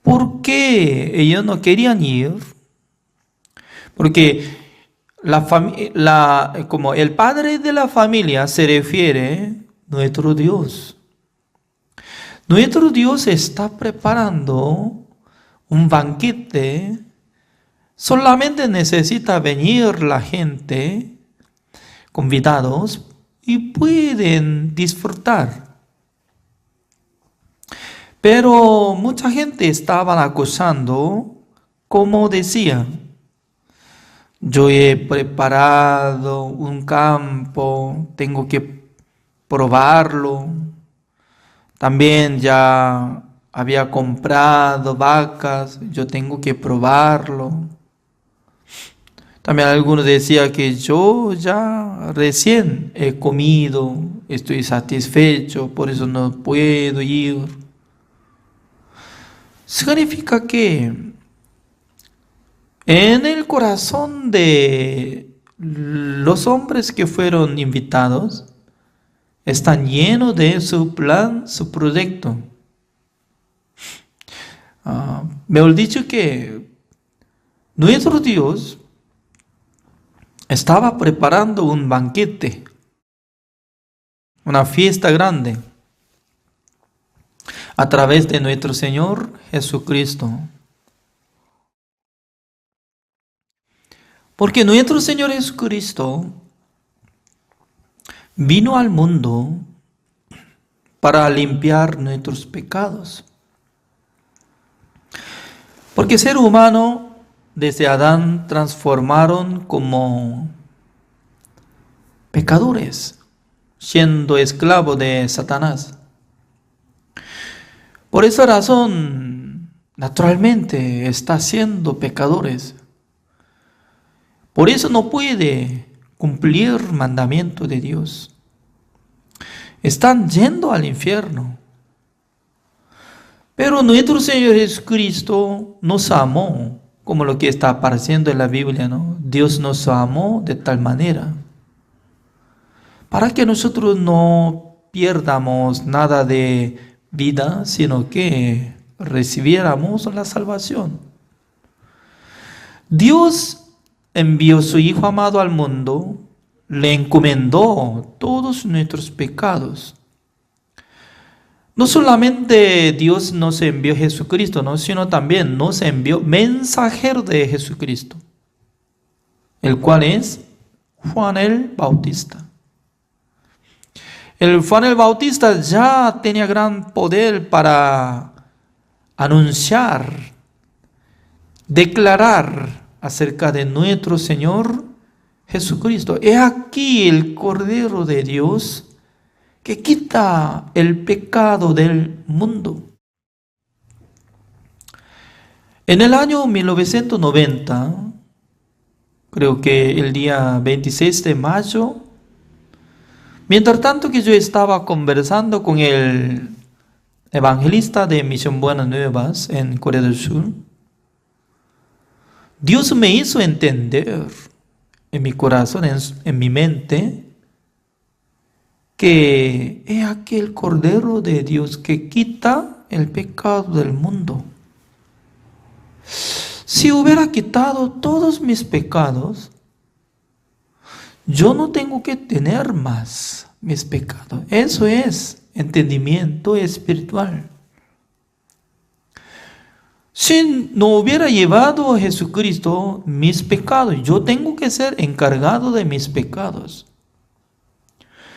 ¿Por qué ellos no querían ir? Porque como el padre de la familia se refiere nuestro Dios. Nuestro Dios está preparando un banquete. Solamente necesita venir la gente, convidados, y pueden disfrutar. Pero mucha gente estaba acusando, como decía: yo he preparado un campo, tengo que probarlo, También ya había comprado vacas, yo tengo que probarlo. También algunos decían que yo ya recién he comido, estoy satisfecho, por eso no puedo ir. Significa que en el corazón de los hombres que fueron invitados están llenos de su plan, su proyecto. Mejor dicho que nuestro Dios estaba preparando un banquete, una fiesta grande, a través de nuestro Señor Jesucristo. Porque nuestro Señor Jesucristo vino al mundo para limpiar nuestros pecados. Porque ser humano desde Adán transformaron como pecadores, siendo esclavos de Satanás. Por esa razón, naturalmente está siendo pecadores. Por eso no puede cumplir mandamiento de Dios. Están yendo al infierno. Pero nuestro Señor Jesucristo nos amó, como lo que está apareciendo en la Biblia, ¿no? Dios nos amó de tal manera para que nosotros no pierdamos nada de vida, sino que recibiéramos la salvación. Dios envió a su Hijo amado al mundo, le encomendó todos nuestros pecados. No solamente Dios nos envió a Jesucristo, ¿no? Sino también nos envió mensajero de Jesucristo, el cual es Juan el Bautista. El Juan el Bautista ya tenía gran poder para anunciar, declarar acerca de nuestro Señor Jesucristo. He aquí el Cordero de Dios que quita el pecado del mundo. En el año 1990, creo que el día 26 de mayo, mientras tanto que yo estaba conversando con el evangelista de Misión Buenas Nuevas en Corea del Sur, Dios me hizo entender en mi corazón, en mi mente, que es aquel Cordero de Dios que quita el pecado del mundo. Si hubiera quitado todos mis pecados, yo no tengo que tener más mis pecados. Eso es entendimiento espiritual. Si no hubiera llevado a Jesucristo mis pecados, yo tengo que ser encargado de mis pecados.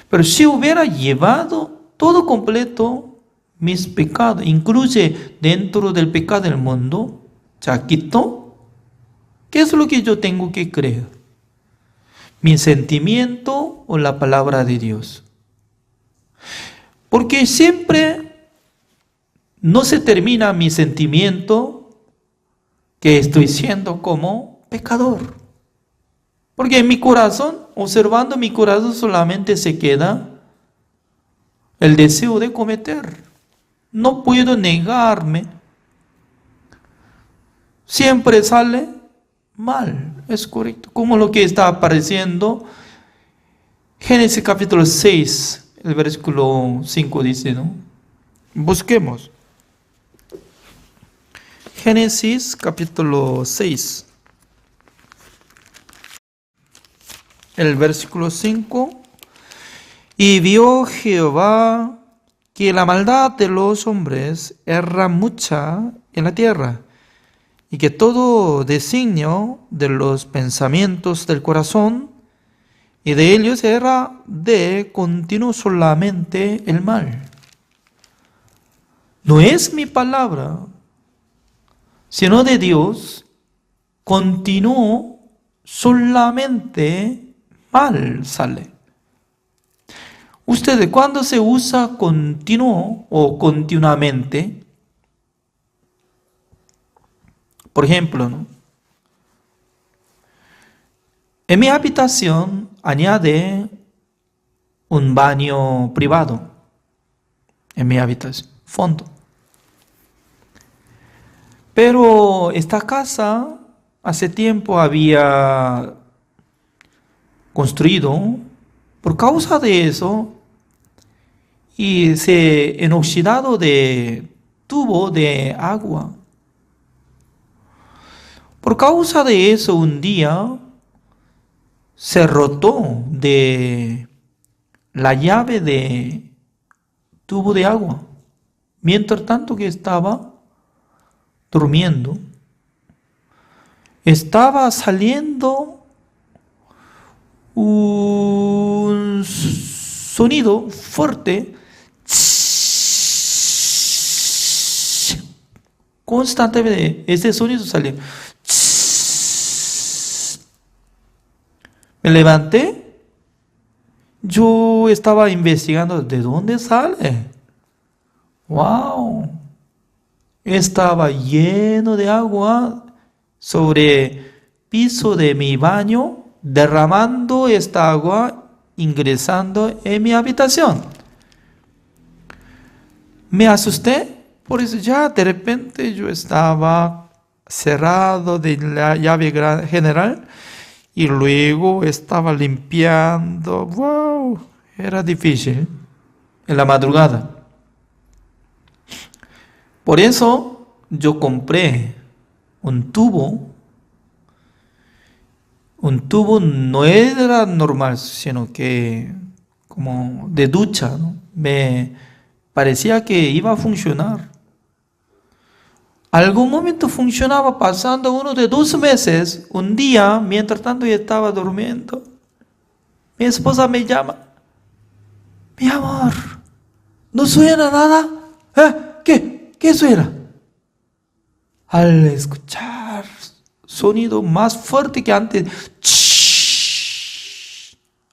Pero si hubiera llevado todo completo mis pecados, incluye dentro del pecado del mundo, ya quitó, ¿qué es lo que yo tengo que creer? ¿Mi sentimiento o la palabra de Dios? Porque siempre no se termina mi sentimiento que estoy siendo como pecador. Porque en mi corazón, observando mi corazón, solamente se queda el deseo de cometer. No puedo negarme. Siempre sale mal, es correcto. Como lo que está apareciendo. Génesis capítulo 6, el versículo 5 dice, ¿no? Busquemos. Génesis capítulo 6. El versículo 5, y vio Jehová que la maldad de los hombres era mucha en la tierra, y que todo designio de los pensamientos del corazón y de ellos era de continuo solamente el mal. No es mi palabra, sino de Dios, continuo solamente mal sale. Ustedes, cuando se usa continuo o continuamente, por ejemplo, ¿no? En mi habitación añade un baño privado. En mi habitación, fondo. Pero esta casa hace tiempo había construido, por causa de eso, y se enoxidado de tubo de agua. Por causa de eso, un día se rotó de la llave de tubo de agua. Mientras tanto que estaba durmiendo, estaba saliendo un sonido fuerte, constantemente. Ese sonido salió. Me levanté. Yo estaba investigando de dónde sale. ¡Wow! Estaba lleno de agua sobre piso de mi baño, derramando esta agua, ingresando en mi habitación. Me asusté, por eso ya de repente yo estaba cerrado de la llave general y luego estaba limpiando. ¡Wow! Era difícil en la madrugada. Por eso yo compré un tubo. Un tubo no era normal, sino que como de ducha, ¿no? Me parecía que iba a funcionar. Algún momento funcionaba, pasando uno de 2 meses. Un día, mientras tanto yo estaba durmiendo, mi esposa me llama. Mi amor, ¿no suena nada? ¿Qué suena? Al escuchar sonido más fuerte que antes,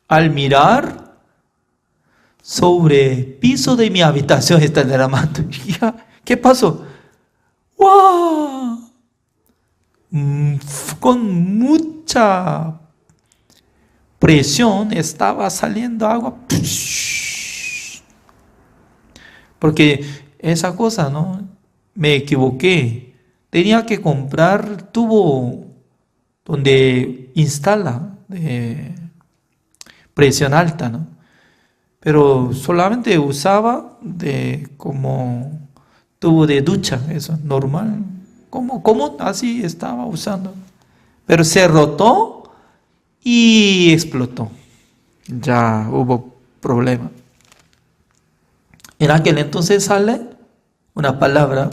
al mirar, sobre el piso de mi habitación está derramando. ¿Qué pasó? ¡Wow! Con mucha presión estaba saliendo agua. Porque esa cosa, ¿no? Me equivoqué. Tenía que comprar tubo donde instala de presión alta, ¿no? Pero solamente usaba de como tubo de ducha, eso, normal. Como así estaba usando. Pero se rotó y explotó. Ya hubo problema. En aquel entonces sale una palabra,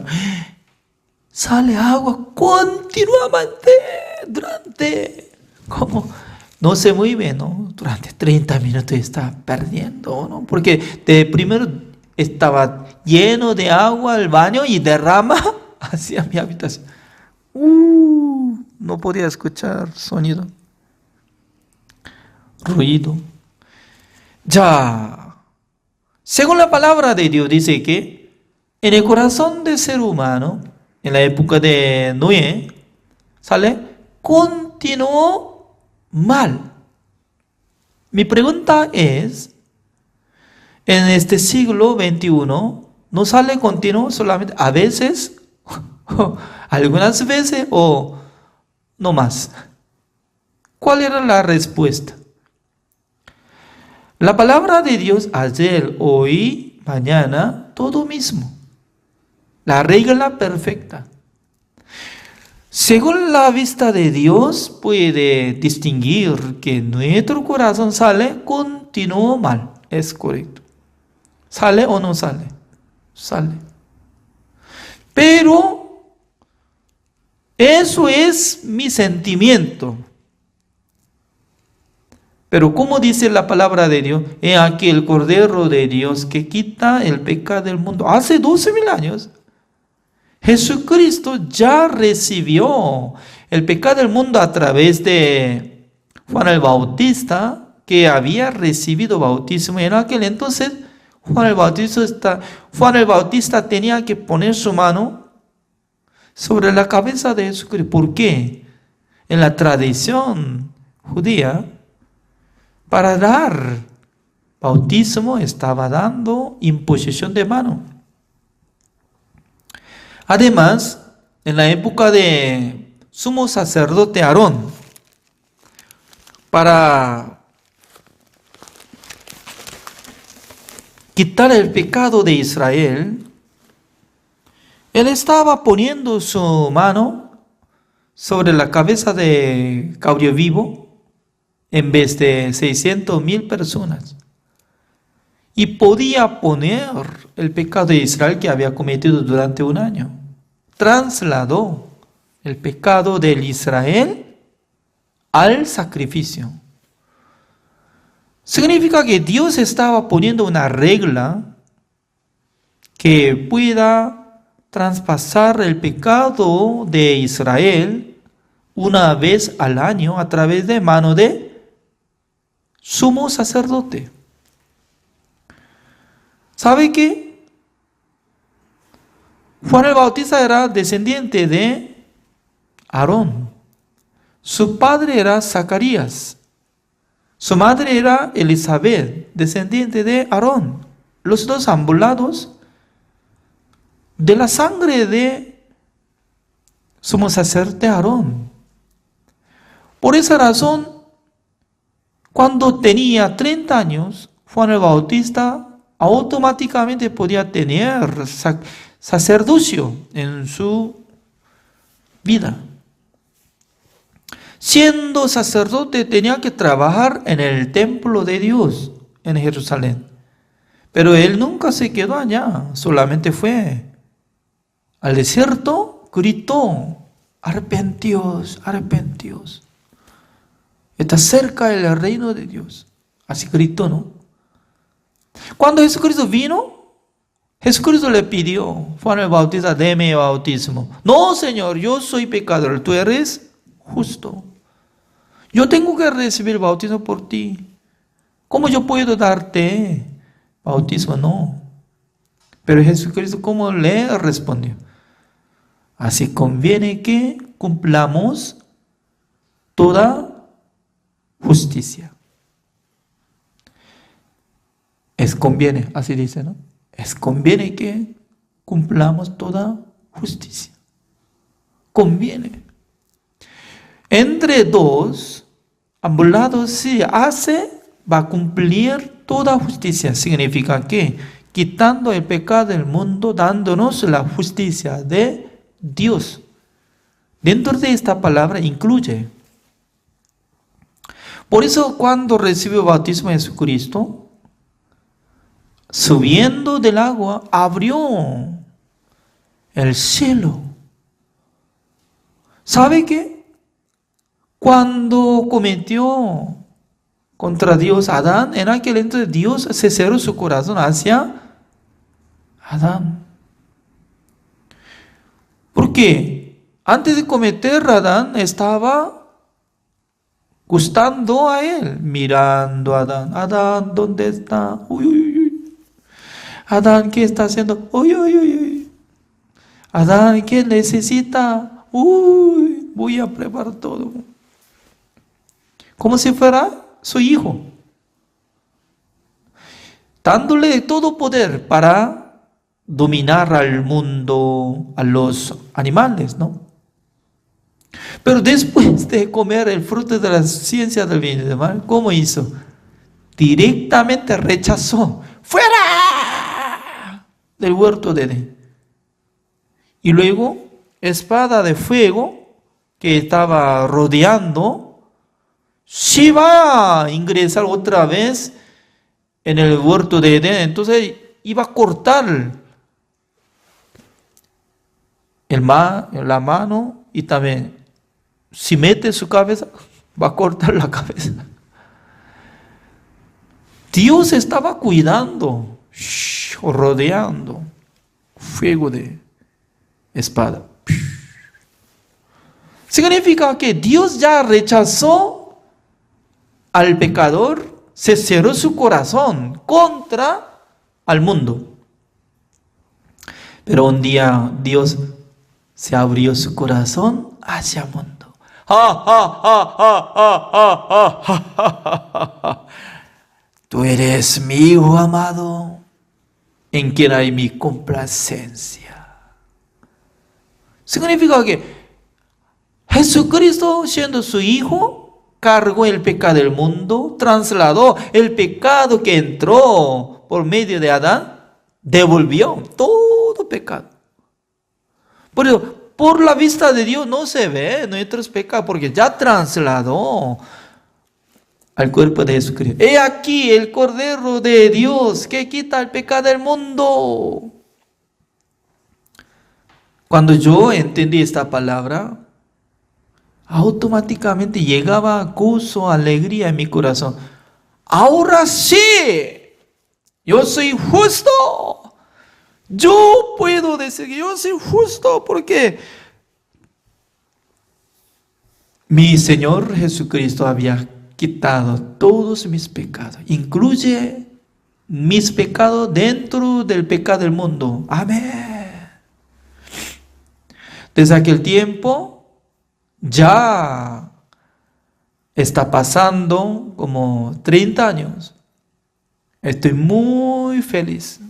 sale agua continuamente durante, como, no se mueve, ¿no? Durante 30 minutos está perdiendo, ¿no? Porque de primero estaba lleno de agua el baño y derrama hacia mi habitación. No podía escuchar sonido, ruido. Ya. Según la palabra de Dios dice que en el corazón del ser humano, en la época de Noé, continuó mal. Mi pregunta es, en este siglo XXI, ¿no sale continuo solamente a veces, algunas veces o no más? ¿Cuál era la respuesta? La palabra de Dios ayer, hoy, mañana, todo mismo. La regla perfecta. Según la vista de Dios, puede distinguir que nuestro corazón sale continuo mal. Es correcto. ¿Sale o no sale? Sale. Pero eso es mi sentimiento. Pero como dice la palabra de Dios, he aquí el Cordero de Dios que quita el pecado del mundo. Hace 12,000 años, Jesucristo ya recibió el pecado del mundo a través de Juan el Bautista, que había recibido bautismo. En aquel entonces, Juan el Bautista tenía que poner su mano sobre la cabeza de Jesucristo. ¿Por qué? En la tradición judía, para dar bautismo estaba dando imposición de mano. Además, en la época de sumo sacerdote Aarón, para quitar el pecado de Israel, él estaba poniendo su mano sobre la cabeza de cabrio vivo en vez de 600,000 personas. Y podía poner el pecado de Israel que había cometido durante un año. Trasladó el pecado del Israel al sacrificio. Significa que Dios estaba poniendo una regla que pueda traspasar el pecado de Israel una vez al año a través de mano de sumo sacerdote. ¿Sabe qué? Juan el Bautista era descendiente de Aarón. Su padre era Zacarías. Su madre era Elizabeth, descendiente de Aarón. Los dos ambulados de la sangre de sumo sacerdote Aarón. Por esa razón, cuando tenía 30 años, Juan el Bautista automáticamente podía tener sacerdocio en su vida. Siendo sacerdote tenía que trabajar en el templo de Dios en Jerusalén. Pero él nunca se quedó allá, solamente fue al desierto, gritó, arrepentíos, arrepentíos. Está cerca el reino de Dios. Así gritó, ¿no? Cuando Jesucristo vino, Jesucristo le pidió, Juan el Bautista, deme bautismo. No, Señor, yo soy pecador, tú eres justo. Yo tengo que recibir bautismo por ti. ¿Cómo yo puedo darte bautismo? No. Pero Jesucristo, ¿cómo le respondió? Así conviene que cumplamos toda justicia. Es conviene, así dice, ¿no? Es conviene que cumplamos toda justicia. Conviene. Entre dos, ambos lados si hace, va a cumplir toda justicia. Significa que quitando el pecado del mundo, dándonos la justicia de Dios. Dentro de esta palabra incluye. Por eso cuando recibió bautismo de Jesucristo, subiendo del agua, abrió el cielo. ¿Sabe qué? Cuando cometió contra Dios Adán, en aquel entonces Dios se cerró su corazón hacia Adán. ¿Por qué? Antes de cometer, Adán estaba gustando a él, mirando a Adán. Adán, ¿dónde está? Uy, uy, uy. Adán, ¿qué está haciendo? Uy, uy, uy, uy. Adán, ¿qué necesita? Uy, voy a preparar todo. Como si fuera su hijo. Dándole todo poder para dominar al mundo, a los animales, ¿no? Pero después de comer el fruto de la ciencia del bien y del mal, ¿cómo hizo? Directamente rechazó. ¡Fuera! Del huerto de Edén. Y luego, espada de fuego que estaba rodeando, sí va a ingresar otra vez en el huerto de Edén. Entonces iba a cortar la mano y también, si mete su cabeza, va a cortar la cabeza. Dios estaba cuidando, rodeando, fuego de espada. Significa que Dios ya rechazó al pecador se cerró su corazón contra al mundo. Pero un día Dios se abrió su corazón hacia el mundo. Tú eres mi hijo amado, en quien hay mi complacencia. Significa que Jesucristo, siendo su hijo, cargó el pecado del mundo, trasladó el pecado que entró por medio de Adán, devolvió todo pecado. Por eso, por la vista de Dios no se ve nuestros pecados, porque ya trasladó al cuerpo de Jesucristo. He aquí el Cordero de Dios que quita el pecado del mundo. Cuando yo entendí esta palabra, automáticamente llegaba gozo, alegría en mi corazón. Ahora sí, yo soy justo. Yo puedo decir que yo soy justo porque mi Señor Jesucristo había quitado todos mis pecados. Incluye mis pecados dentro del pecado del mundo. Amén. Desde aquel tiempo ya está pasando como 30 años. Estoy muy feliz,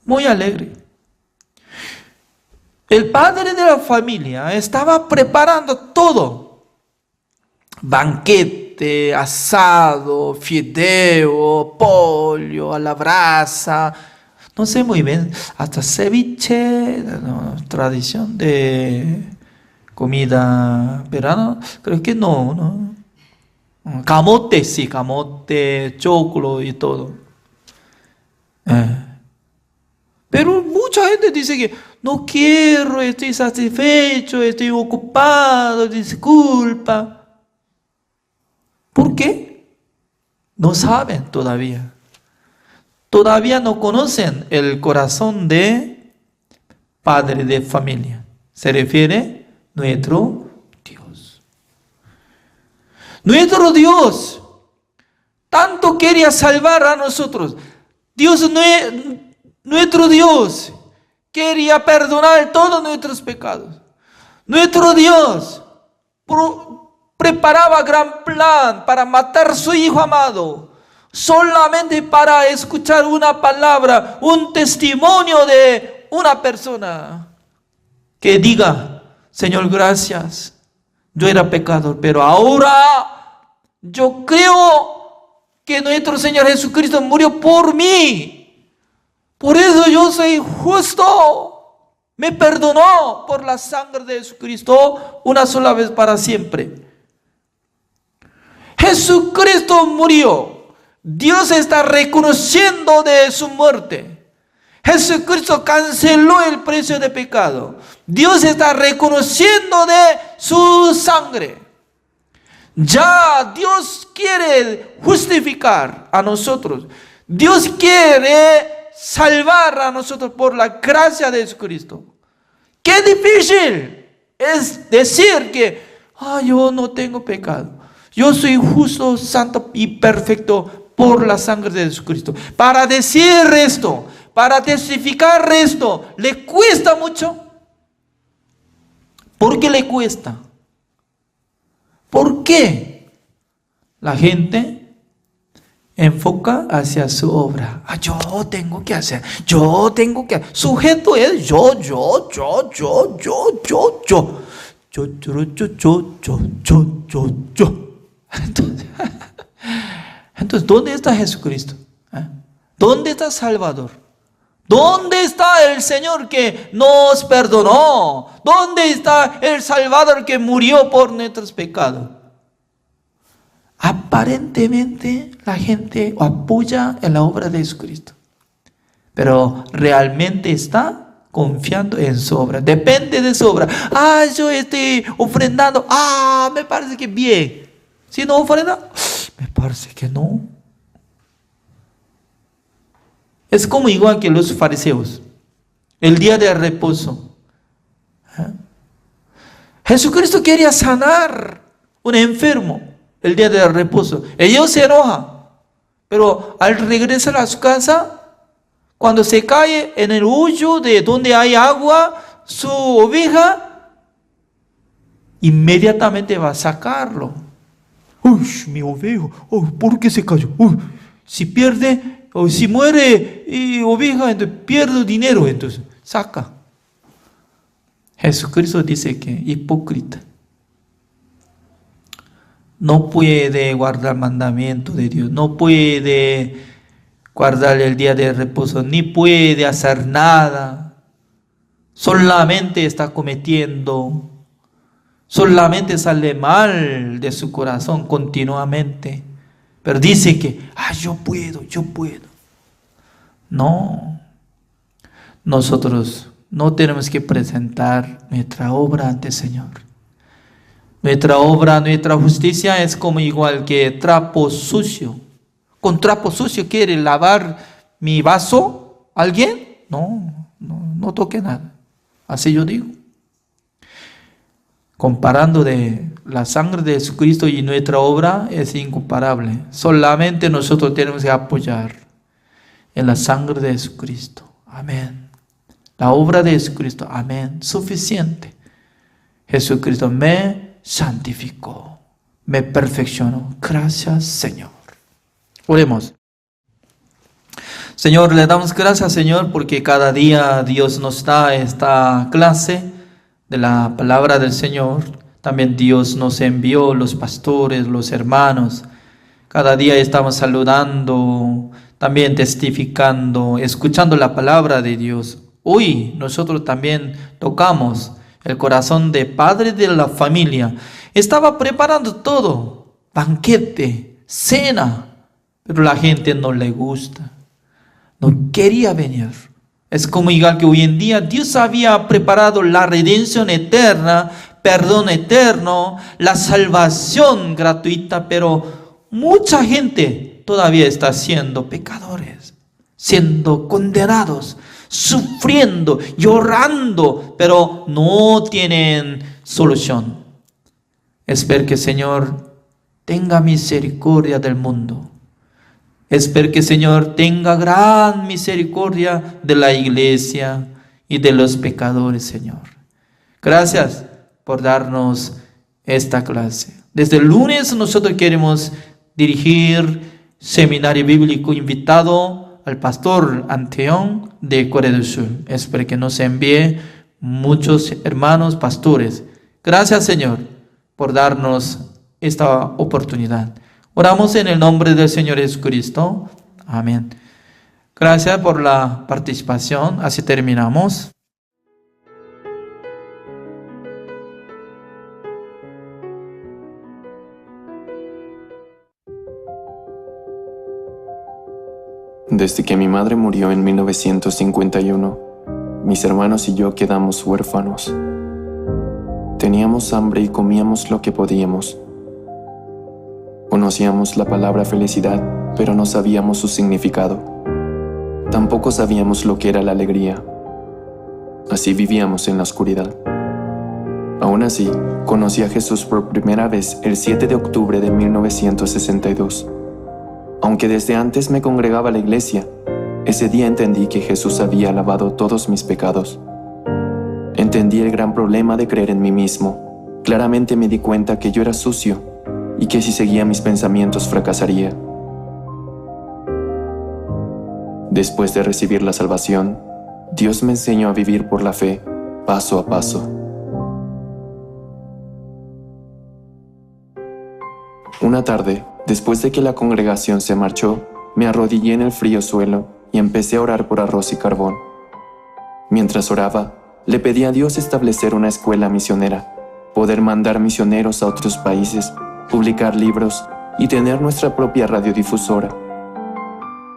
muy alegre. El padre de la familia estaba preparando todo. Banquete, asado, fideo, pollo a la brasa. No sé muy bien, hasta ceviche, no, tradición de comida peruana. Creo que no. Camote, sí, camote, choclo y todo. Pero mucha gente dice que no quiero, estoy satisfecho, estoy ocupado, disculpa. ¿Por qué? No saben todavía. Todavía no conocen el corazón de padre de familia. Se refiere a nuestro Dios. Nuestro Dios tanto quería salvar a nosotros. Nuestro Dios quería perdonar todos nuestros pecados. Nuestro Dios preparaba gran plan para matar a su hijo amado, solamente para escuchar una palabra, un testimonio de una persona que diga: Señor, gracias, yo era pecador, pero ahora yo creo que nuestro Señor Jesucristo murió por mí. Por eso yo soy justo. Me perdonó por la sangre de Jesucristo una sola vez para siempre. Jesucristo murió. Dios está reconociendo de su muerte. Jesucristo canceló el precio de pecado. Dios está reconociendo de su sangre. Ya Dios quiere justificar a nosotros. Dios quiere salvar a nosotros por la gracia de Jesucristo. Qué difícil es decir que yo no tengo pecado. Yo soy justo, santo y perfecto por la sangre de Jesucristo. Para decir esto, para testificar esto, ¿le cuesta mucho? ¿Por qué le cuesta? ¿Por qué la gente enfoca hacia su obra? Yo tengo que hacer, sujeto es yo. Entonces, ¿dónde está Jesucristo? ¿Dónde está Salvador? ¿Dónde está el Señor que nos perdonó? ¿Dónde está el Salvador que murió por nuestros pecados? Aparentemente la gente apoya en la obra de Jesucristo, pero realmente está confiando en su obra, depende de su obra. Yo estoy ofrendando, me parece que bien. Si no ofrenda, me parece que no. Es como igual que los fariseos, el día de reposo. Jesucristo quería sanar un enfermo el día de reposo. Ellos se enojan. Pero al regresar a su casa, cuando se cae en el hoyo de donde hay agua, su oveja inmediatamente va a sacarlo. Uy, mi oveja, ¿por qué se cayó? Si pierde o si muere oveja, entonces pierdo dinero, entonces saca. Jesucristo dice que hipócrita. No puede guardar mandamiento de Dios, no puede guardar el día de reposo, ni puede hacer nada. Solamente está cometiendo, solamente sale mal de su corazón continuamente. Pero dice que, yo puedo. No, nosotros no tenemos que presentar nuestra obra ante el Señor. Nuestra obra, nuestra justicia es como igual que trapo sucio. ¿Con trapo sucio quiere lavar mi vaso alguien? No toque nada. Así yo digo. Comparando de la sangre de Jesucristo y nuestra obra es incomparable. Solamente nosotros tenemos que apoyar en la sangre de Jesucristo. Amén. La obra de Jesucristo. Amén. Suficiente. Jesucristo me santificó, me perfeccionó. Gracias, Señor. Oremos. Señor, le damos gracias, Señor, porque cada día Dios nos da esta clase de la palabra del Señor. También Dios nos envió los pastores, los hermanos. Cada día estamos saludando, también testificando, escuchando la palabra de Dios. Hoy nosotros también tocamos el corazón de padre de la familia. Estaba preparando todo, banquete, cena, pero la gente no le gusta, no quería venir. Es como igual que hoy en día Dios había preparado la redención eterna, perdón eterno, la salvación gratuita, pero mucha gente todavía está siendo pecadores, siendo condenados, sufriendo, llorando, pero no tienen solución. Espero que el Señor tenga misericordia del mundo. Espero que el Señor tenga gran misericordia de la iglesia y de los pecadores, Señor. Gracias por darnos esta clase. Desde el lunes nosotros queremos dirigir seminario bíblico invitado al pastor Anteón de Corea del Sur. Espero que nos envíe muchos hermanos pastores. Gracias, Señor, por darnos esta oportunidad. Oramos en el nombre del Señor Jesucristo. Amén. Gracias por la participación. Así terminamos. Desde que mi madre murió en 1951, mis hermanos y yo quedamos huérfanos. Teníamos hambre y comíamos lo que podíamos. Conocíamos la palabra felicidad, pero no sabíamos su significado. Tampoco sabíamos lo que era la alegría. Así vivíamos en la oscuridad. Aún así, conocí a Jesús por primera vez el 7 de octubre de 1962. Aunque desde antes me congregaba a la iglesia, ese día entendí que Jesús había lavado todos mis pecados. Entendí el gran problema de creer en mí mismo. Claramente me di cuenta que yo era sucio y que si seguía mis pensamientos fracasaría. Después de recibir la salvación, Dios me enseñó a vivir por la fe, paso a paso. Una tarde, después de que la congregación se marchó, me arrodillé en el frío suelo y empecé a orar por arroz y carbón. Mientras oraba, le pedí a Dios establecer una escuela misionera, poder mandar misioneros a otros países, publicar libros y tener nuestra propia radiodifusora.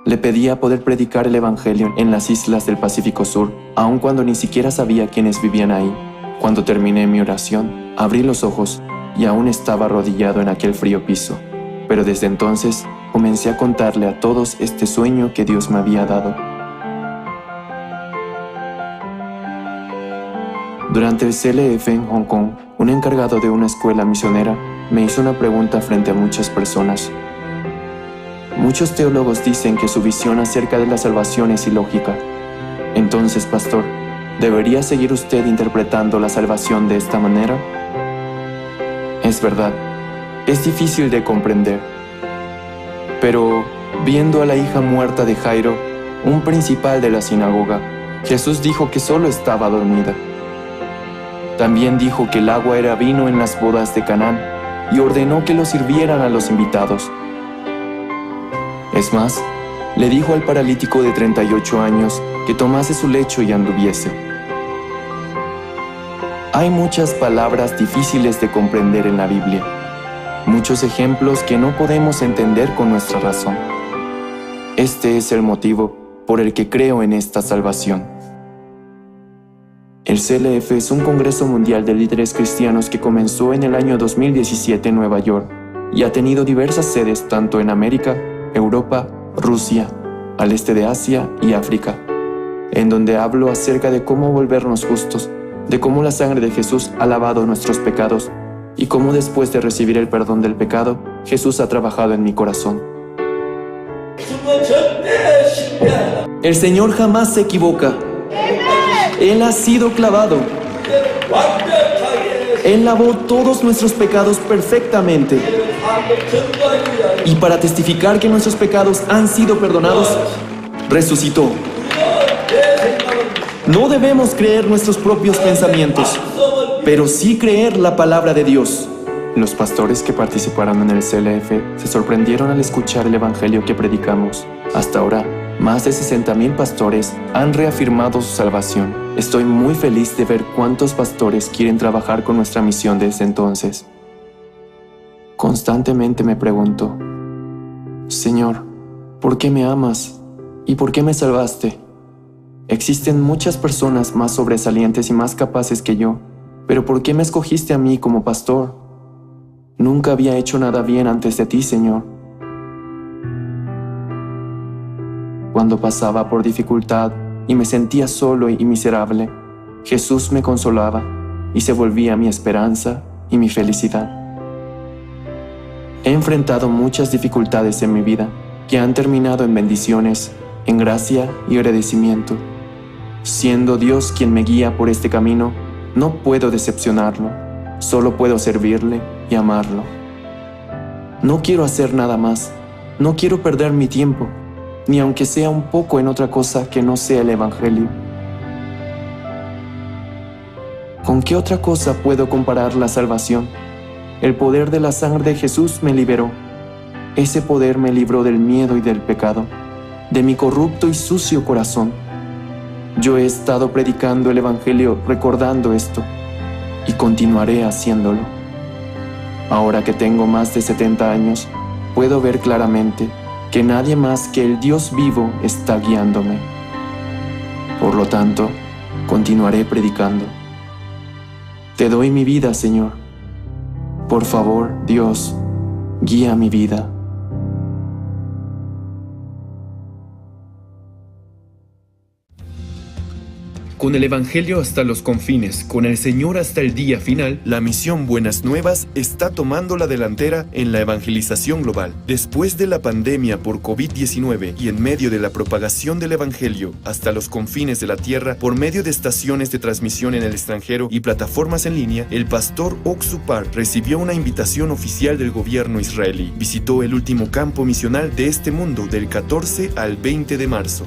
Le pedía poder predicar el Evangelio en las islas del Pacífico Sur, aun cuando ni siquiera sabía quiénes vivían ahí. Cuando terminé mi oración, abrí los ojos y aún estaba arrodillado en aquel frío piso. Pero desde entonces comencé a contarle a todos este sueño que Dios me había dado. Durante el CLF en Hong Kong, un encargado de una escuela misionera me hizo una pregunta frente a muchas personas. Muchos teólogos dicen que su visión acerca de la salvación es ilógica. Entonces, pastor, ¿debería seguir usted interpretando la salvación de esta manera? Es verdad, es difícil de comprender. Pero, viendo a la hija muerta de Jairo, un principal de la sinagoga, Jesús dijo que solo estaba dormida. También dijo que el agua era vino en las bodas de Canaán y ordenó que lo sirvieran a los invitados. Es más, le dijo al paralítico de 38 años que tomase su lecho y anduviese. Hay muchas palabras difíciles de comprender en la Biblia, muchos ejemplos que no podemos entender con nuestra razón. Este es el motivo por el que creo en esta salvación. El CLF es un congreso mundial de líderes cristianos que comenzó en el año 2017 en Nueva York y ha tenido diversas sedes tanto en América, Europa, Rusia, al este de Asia y África, en donde hablo acerca de cómo volvernos justos, de cómo la sangre de Jesús ha lavado nuestros pecados y cómo después de recibir el perdón del pecado, Jesús ha trabajado en mi corazón. El Señor jamás se equivoca. Él ha sido clavado. Él lavó todos nuestros pecados perfectamente. Y para testificar que nuestros pecados han sido perdonados, resucitó. No debemos creer nuestros propios pensamientos, pero sí creer la palabra de Dios. Los pastores que participaron en el CLF se sorprendieron al escuchar el evangelio que predicamos. Hasta ahora, más de 60,000 pastores han reafirmado su salvación. Estoy muy feliz de ver cuántos pastores quieren trabajar con nuestra misión desde entonces. Constantemente me pregunto, Señor, ¿por qué me amas? ¿Y por qué me salvaste? Existen muchas personas más sobresalientes y más capaces que yo, pero ¿por qué me escogiste a mí como pastor? Nunca había hecho nada bien antes de ti, Señor. Cuando pasaba por dificultad y me sentía solo y miserable, Jesús me consolaba y se volvía mi esperanza y mi felicidad. He enfrentado muchas dificultades en mi vida que han terminado en bendiciones, en gracia y agradecimiento. Siendo Dios quien me guía por este camino, no puedo decepcionarlo, solo puedo servirle y amarlo. No quiero hacer nada más, no quiero perder mi tiempo, ni aunque sea un poco en otra cosa que no sea el Evangelio. ¿Con qué otra cosa puedo comparar la salvación? El poder de la sangre de Jesús me liberó. Ese poder me libró del miedo y del pecado, de mi corrupto y sucio corazón. Yo he estado predicando el Evangelio recordando esto, y continuaré haciéndolo. Ahora que tengo más de 70 años, puedo ver claramente que nadie más que el Dios vivo está guiándome. Por lo tanto, continuaré predicando. Te doy mi vida, Señor. Por favor, Dios, guía mi vida. Con el Evangelio hasta los confines, con el Señor hasta el día final, la misión Buenas Nuevas está tomando la delantera en la evangelización global. Después de la pandemia por COVID-19 y en medio de la propagación del Evangelio hasta los confines de la tierra por medio de estaciones de transmisión en el extranjero y plataformas en línea, el pastor Oxupar recibió una invitación oficial del gobierno israelí. Visitó el último campo misional de este mundo del 14 al 20 de marzo.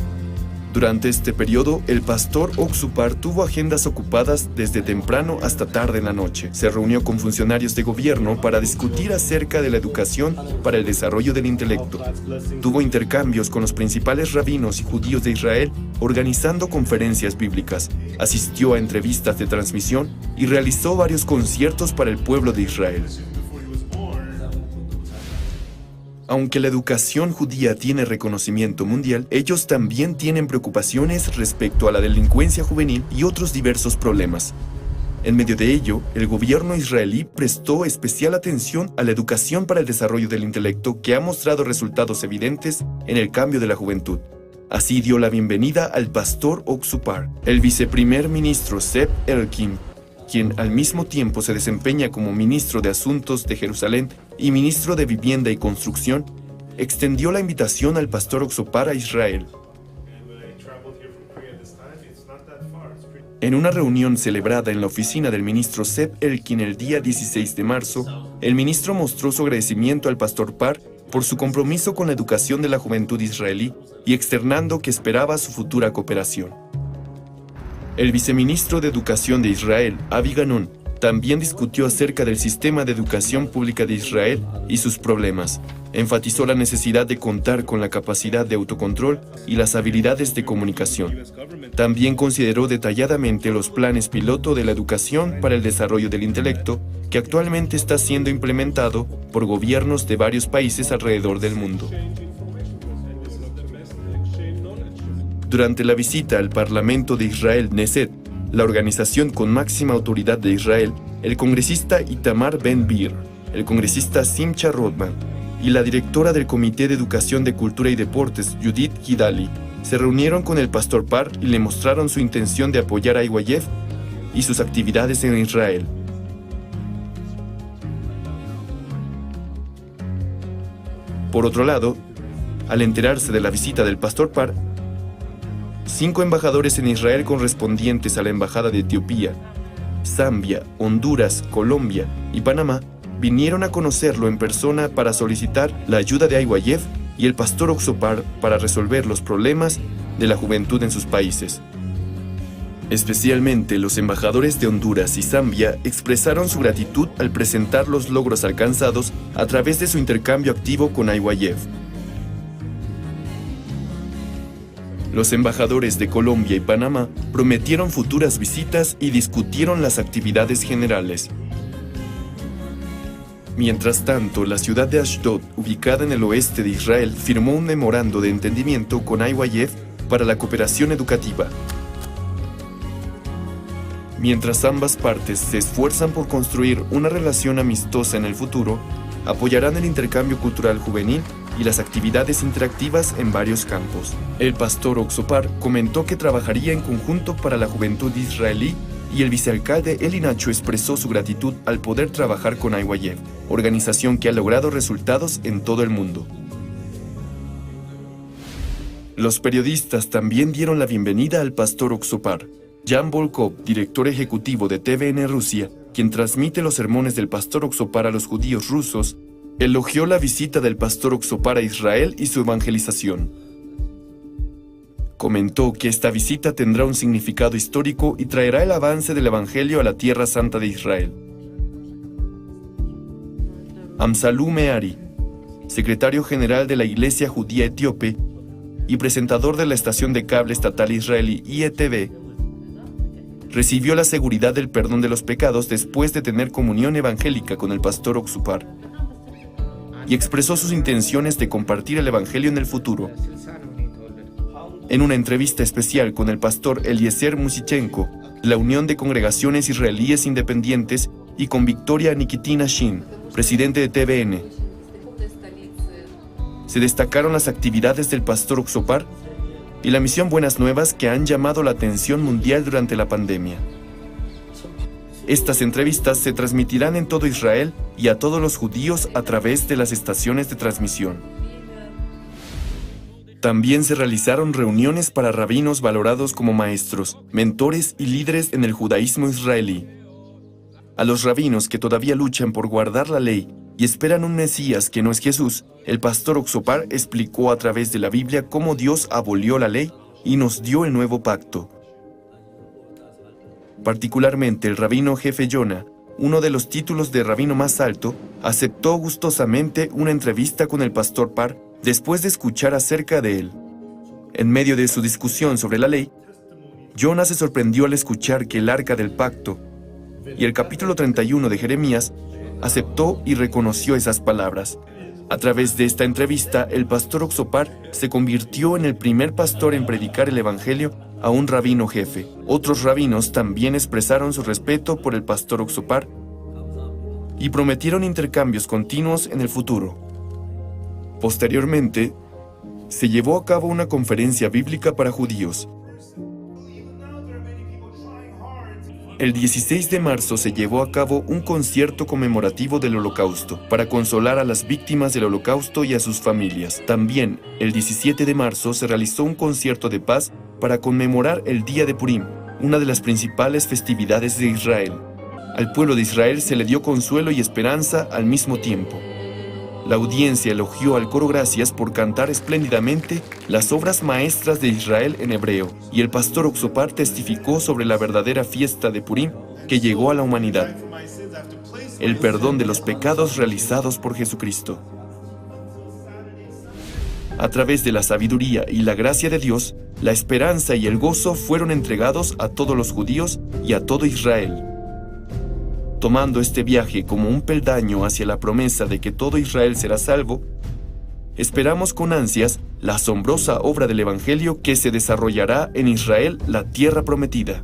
Durante este periodo, el pastor Oxupar tuvo agendas ocupadas desde temprano hasta tarde en la noche. Se reunió con funcionarios de gobierno para discutir acerca de la educación para el desarrollo del intelecto. Tuvo intercambios con los principales rabinos y judíos de Israel, organizando conferencias bíblicas. Asistió a entrevistas de transmisión y realizó varios conciertos para el pueblo de Israel. Aunque la educación judía tiene reconocimiento mundial, ellos también tienen preocupaciones respecto a la delincuencia juvenil y otros diversos problemas. En medio de ello, el gobierno israelí prestó especial atención a la educación para el desarrollo del intelecto, que ha mostrado resultados evidentes en el cambio de la juventud. Así dio la bienvenida al pastor Oxupar. El viceprimer ministro Zeev Elkin, quien al mismo tiempo se desempeña como ministro de Asuntos de Jerusalén y ministro de Vivienda y Construcción, extendió la invitación al pastor Oxopar a Israel. En una reunión celebrada en la oficina del ministro Zev Elkin el día 16 de marzo, el ministro mostró su agradecimiento al pastor Parr por su compromiso con la educación de la juventud israelí y externando que esperaba su futura cooperación. El viceministro de Educación de Israel, Avi Ganon, también discutió acerca del sistema de educación pública de Israel y sus problemas. Enfatizó la necesidad de contar con la capacidad de autocontrol y las habilidades de comunicación. También consideró detalladamente los planes piloto de la educación para el desarrollo del intelecto, que actualmente está siendo implementado por gobiernos de varios países alrededor del mundo. Durante la visita al Parlamento de Israel, Knesset, la organización con máxima autoridad de Israel, el congresista Itamar Ben-Gvir, el congresista Simcha Rodman y la directora del Comité de Educación de Cultura y Deportes, Judith Gidali, se reunieron con el pastor Parr y le mostraron su intención de apoyar a IYF y sus actividades en Israel. Por otro lado, al enterarse de la visita del pastor Parr, 5 embajadores en Israel correspondientes a la Embajada de Etiopía, Zambia, Honduras, Colombia y Panamá vinieron a conocerlo en persona para solicitar la ayuda de IYF y el pastor Oxopar para resolver los problemas de la juventud en sus países. Especialmente los embajadores de Honduras y Zambia expresaron su gratitud al presentar los logros alcanzados a través de su intercambio activo con IYF. Los embajadores de Colombia y Panamá prometieron futuras visitas y discutieron las actividades generales. Mientras tanto, la ciudad de Ashdod, ubicada en el oeste de Israel, firmó un memorando de entendimiento con IYF para la cooperación educativa. Mientras ambas partes se esfuerzan por construir una relación amistosa en el futuro, apoyarán el intercambio cultural juvenil y las actividades interactivas en varios campos. El pastor Oxopar comentó que trabajaría en conjunto para la juventud israelí y el vicealcalde Eli Nacho expresó su gratitud al poder trabajar con IYF, organización que ha logrado resultados en todo el mundo. Los periodistas también dieron la bienvenida al pastor Oxopar. Jan Volkov, director ejecutivo de TVN Rusia, quien transmite los sermones del pastor Oxopar a los judíos rusos, elogió la visita del pastor Oxopar a Israel y su evangelización. Comentó que esta visita tendrá un significado histórico y traerá el avance del Evangelio a la Tierra Santa de Israel. Amsalú Meari, secretario general de la Iglesia Judía Etíope y presentador de la estación de cable estatal israelí IETV, recibió la seguridad del perdón de los pecados después de tener comunión evangélica con el pastor Oxopar y expresó sus intenciones de compartir el Evangelio en el futuro. En una entrevista especial con el pastor Eliezer Musichenko, de la Unión de Congregaciones Israelíes Independientes, y con Victoria Nikitina Shin, presidente de TVN, se destacaron las actividades del pastor Oxopar y la misión Buenas Nuevas que han llamado la atención mundial durante la pandemia. Estas entrevistas se transmitirán en todo Israel y a todos los judíos a través de las estaciones de transmisión. También se realizaron reuniones para rabinos valorados como maestros, mentores y líderes en el judaísmo israelí. A los rabinos que todavía luchan por guardar la ley y esperan un Mesías que no es Jesús, el pastor Oxopar explicó a través de la Biblia cómo Dios abolió la ley y nos dio el nuevo pacto. Particularmente el rabino jefe Yonah, uno de los títulos de rabino más alto, aceptó gustosamente una entrevista con el pastor Parr después de escuchar acerca de él. En medio de su discusión sobre la ley, Yonah se sorprendió al escuchar que el arca del pacto y el capítulo 31 de Jeremías aceptó y reconoció esas palabras. A través de esta entrevista, el pastor Oxopar se convirtió en el primer pastor en predicar el Evangelio a un rabino jefe. Otros rabinos también expresaron su respeto por el pastor Oxopar y prometieron intercambios continuos en el futuro. Posteriormente, se llevó a cabo una conferencia bíblica para judíos. El 16 de marzo se llevó a cabo un concierto conmemorativo del Holocausto para consolar a las víctimas del Holocausto y a sus familias. También, el 17 de marzo se realizó un concierto de paz para conmemorar el Día de Purim, una de las principales festividades de Israel. Al pueblo de Israel se le dio consuelo y esperanza al mismo tiempo. La audiencia elogió al coro Gracias por cantar espléndidamente las obras maestras de Israel en hebreo, y el pastor Oxopar testificó sobre la verdadera fiesta de Purim que llegó a la humanidad, el perdón de los pecados realizados por Jesucristo. A través de la sabiduría y la gracia de Dios, la esperanza y el gozo fueron entregados a todos los judíos y a todo Israel. Tomando este viaje como un peldaño hacia la promesa de que todo Israel será salvo, esperamos con ansias la asombrosa obra del Evangelio que se desarrollará en Israel, la tierra prometida.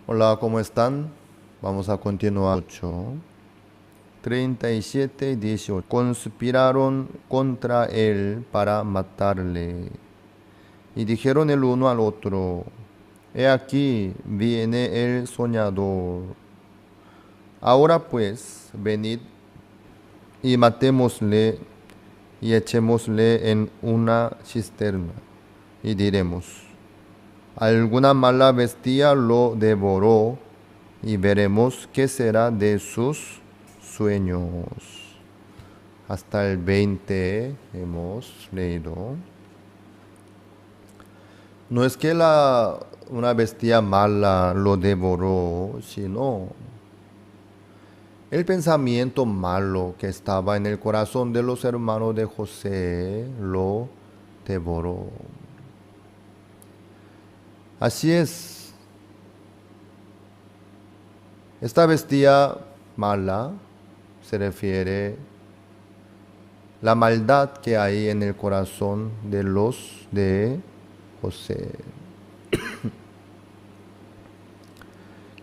Hola, ¿cómo están? Vamos a continuar. 37 y 18. Conspiraron contra él para matarle. Y dijeron el uno al otro: He aquí, viene el soñador. Ahora pues, venid y matémosle y echémosle en una cisterna. Y diremos: alguna mala bestia lo devoró, y veremos qué será de sus sueños. Hasta el 20 hemos leído. No es que una bestia mala lo devoró, sino el pensamiento malo que estaba en el corazón de los hermanos de José lo devoró. Así es. Esta bestia mala se refiere a la maldad que hay en el corazón de los de José.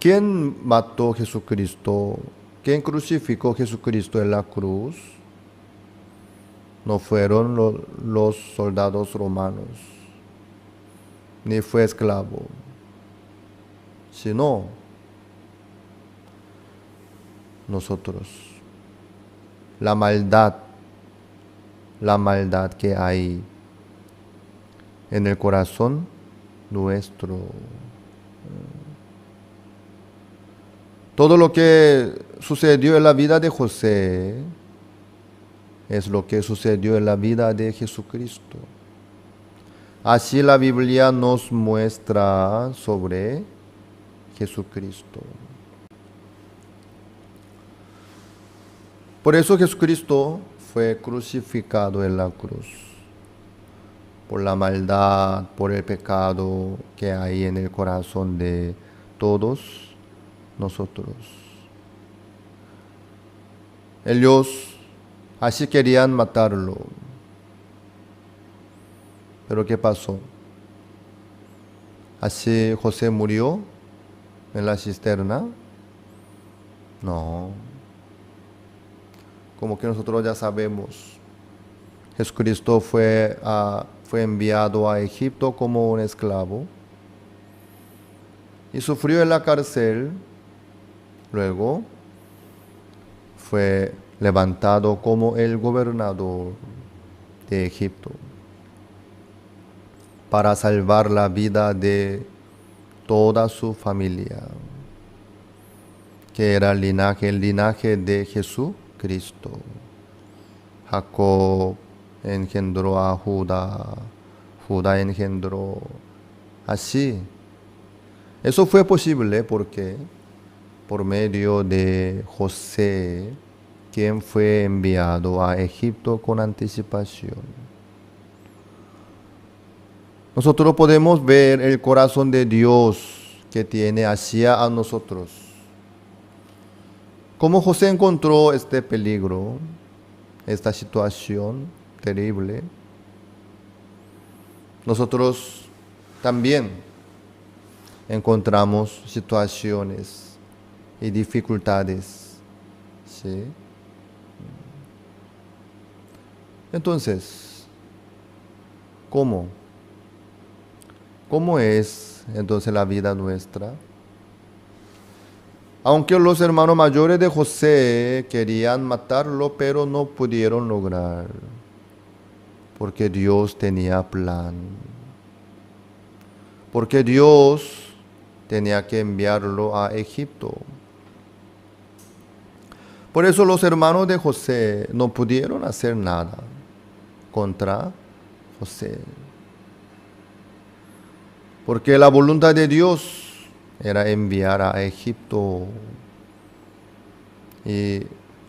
¿Quién mató a Jesucristo? ¿Quién crucificó a Jesucristo en la cruz? No fueron los soldados romanos, ni fue esclavo, sino nosotros. La maldad que hay en el corazón nuestro. Todo lo que sucedió en la vida de José es lo que sucedió en la vida de Jesucristo. Así la Biblia nos muestra sobre Jesucristo. Por eso Jesucristo fue crucificado en la cruz, por la maldad, por el pecado que hay en el corazón de todos nosotros. Ellos así querían matarlo. Pero ¿qué pasó? ¿Así José murió en la cisterna? No. Como que nosotros ya sabemos, Jesucristo fue enviado a Egipto como un esclavo y sufrió en la cárcel. Luego fue levantado como el gobernador de Egipto para salvar la vida de toda su familia, que era el linaje de Jesucristo. Jacob engendró a Judá, Judá engendró así. Eso fue posible porque por medio de José, quien fue enviado a Egipto con anticipación. Nosotros podemos ver el corazón de Dios que tiene hacia a nosotros. Cómo José encontró este peligro, esta situación terrible. Nosotros también encontramos situaciones y dificultades, ¿sí? Entonces, ¿Cómo? ¿Cómo es entonces la vida nuestra? Aunque los hermanos mayores de José querían matarlo, pero no pudieron lograr, porque Dios tenía plan. Porque Dios tenía que enviarlo a Egipto. Por eso los hermanos de José no pudieron hacer nada contra José. Porque la voluntad de Dios era enviar a Egipto y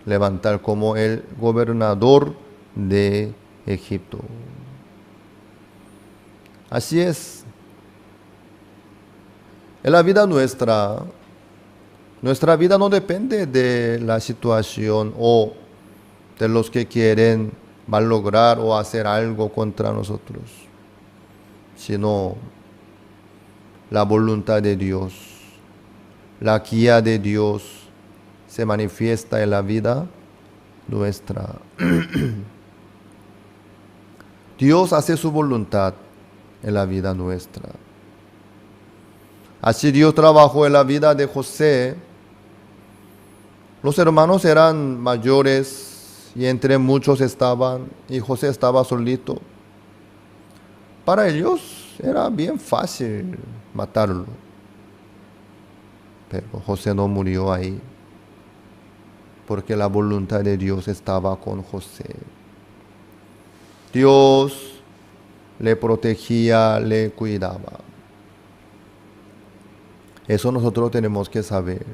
levantar como el gobernador de Egipto. Así es. En la vida nuestra vida no depende de la situación o de los que quieren malograr o hacer algo contra nosotros, sino la voluntad de Dios, la guía de Dios se manifiesta en la vida nuestra. Dios hace su voluntad en la vida nuestra. Así Dios trabajó en la vida de José. Los hermanos eran mayores y entre muchos estaban, y José estaba solito. Para ellos era bien fácil matarlo. Pero José no murió ahí, porque la voluntad de Dios estaba con José. Dios le protegía, le cuidaba. Eso nosotros tenemos que saber.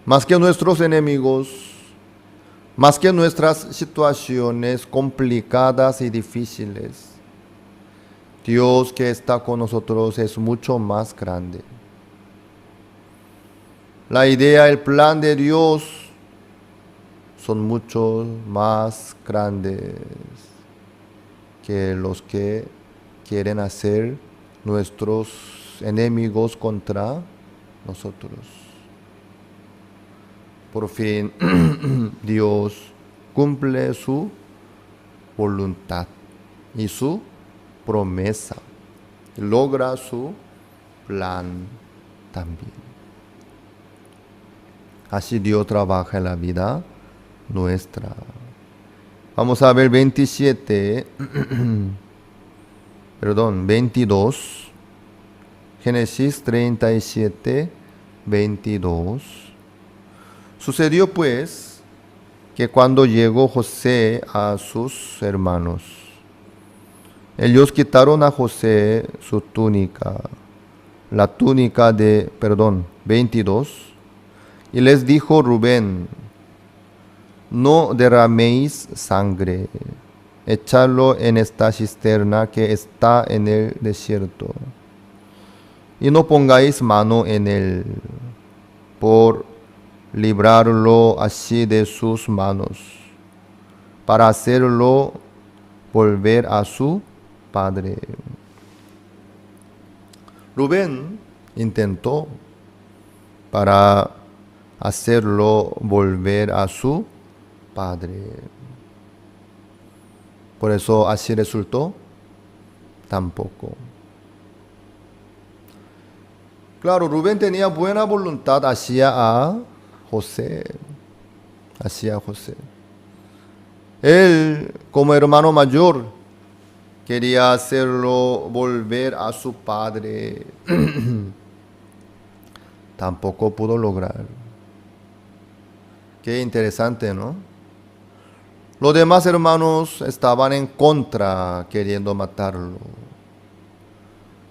Más que nuestros enemigos, más que nuestras situaciones complicadas y difíciles, Dios que está con nosotros es mucho más grande. La idea, el plan de Dios son mucho más grandes que los que quieren hacer nuestros enemigos contra nosotros. Por fin, Dios cumple su voluntad y su promesa, logra su plan también. Así Dios trabaja en la vida nuestra. Vamos a ver 22. Génesis 37, 22. Sucedió pues que cuando llegó José a sus hermanos, ellos quitaron a José su túnica, la túnica de, 22, y les dijo Rubén: no derraméis sangre, echadlo en esta cisterna que está en el desierto, y no pongáis mano en él, por librarlo así de sus manos, para hacerlo volver a su padre. Rubén intentó para hacerlo volver a su padre. Por eso así resultó tampoco. Claro, Rubén tenía buena voluntad hacia José. Él, como hermano mayor, quería hacerlo volver a su padre. Tampoco pudo lograr. Qué interesante, ¿no? Los demás hermanos estaban en contra, queriendo matarlo.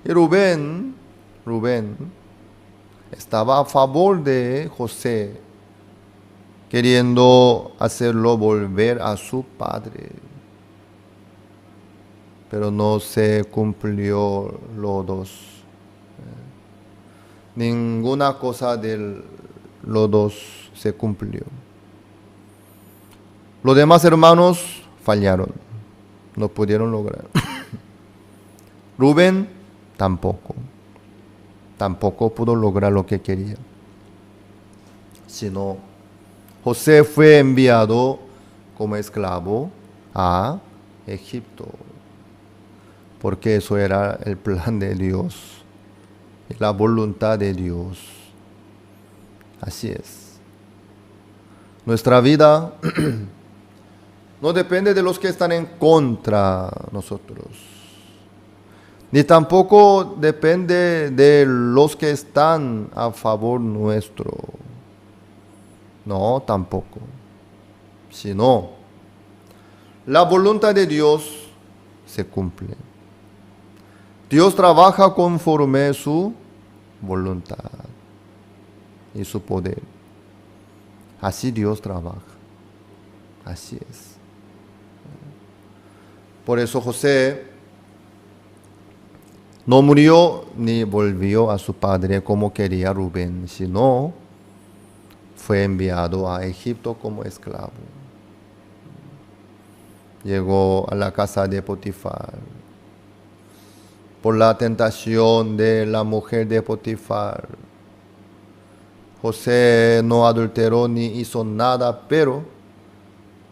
Y Rubén estaba a favor de José, queriendo hacerlo volver a su padre. Pero no se cumplió los dos. Ninguna cosa de los dos se cumplió. Los demás hermanos fallaron, no pudieron lograr. Rubén tampoco pudo lograr lo que quería. Sino José fue enviado como esclavo a Egipto. porque eso era el plan de Dios y la voluntad de Dios. Así es. Nuestra vida no depende de los que están en contra de nosotros, ni tampoco depende de los que están a favor nuestro. No, tampoco. Sino, la voluntad de Dios se cumple. Dios trabaja conforme a su voluntad y su poder. Así Dios trabaja. Así es. Por eso José no murió ni volvió a su padre como quería Rubén, sino fue enviado a Egipto como esclavo. Llegó a la casa de Potifar. Por la tentación de la mujer de Potifar, José no adulteró ni hizo nada, pero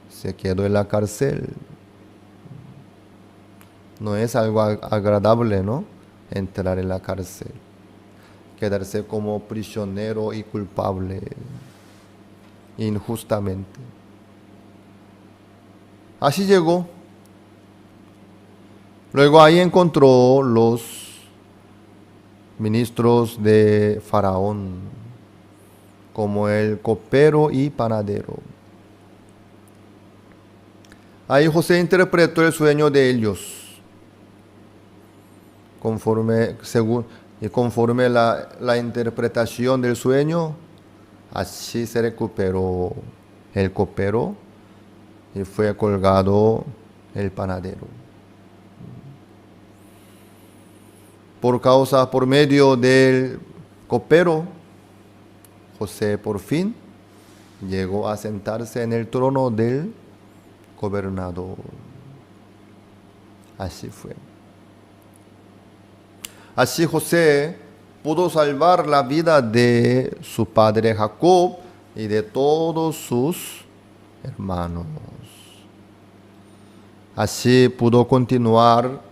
se quedó en la cárcel. No es algo agradable, ¿no? Entrar en la cárcel, quedarse como prisionero y culpable injustamente. Así llegó. Luego ahí encontró los ministros de Faraón, como el copero y panadero. Ahí José interpretó el sueño de ellos. Conforme la interpretación del sueño, así se recuperó el copero y fue colgado el panadero. Por medio del copero, José por fin llegó a sentarse en el trono del gobernador. Así fue. Así José pudo salvar la vida de su padre Jacob y de todos sus hermanos. Así pudo continuar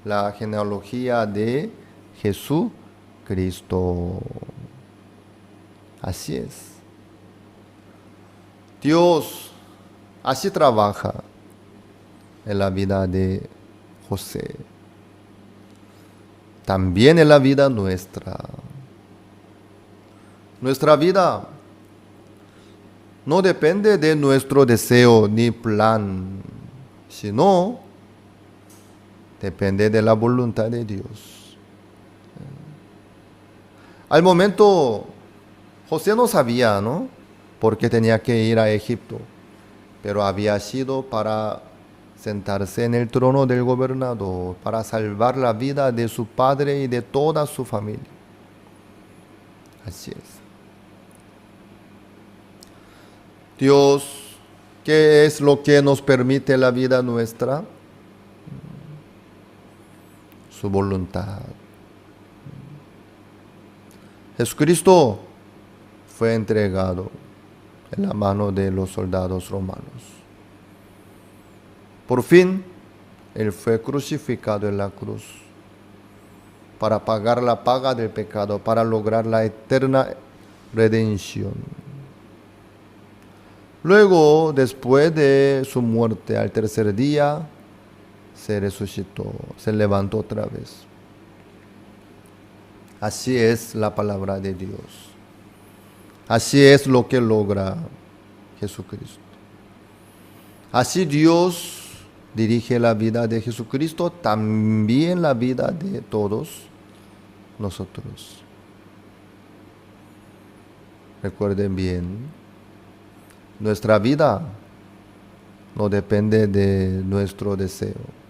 la genealogía de Jesucristo. Así es. Dios así trabaja en la vida de José. También en la vida nuestra. Nuestra vida no depende de nuestro deseo ni plan, sino depende de la voluntad de Dios. Al momento, José no sabía, ¿no?, por qué tenía que ir a Egipto, pero había sido para sentarse en el trono del gobernador, para salvar la vida de su padre y de toda su familia. Así es. Dios, ¿qué es lo que nos permite la vida nuestra? Su voluntad. Jesucristo fue entregado en la mano de los soldados romanos. Por fin, Él fue crucificado en la cruz para pagar la paga del pecado, para lograr la eterna redención. Luego, después de su muerte, al tercer día, se resucitó, se levantó otra vez. Así es la palabra de Dios. Así es lo que logra Jesucristo. Así Dios dirige la vida de Jesucristo, también la vida de todos nosotros. Recuerden bien, nuestra vida no depende de nuestro deseo.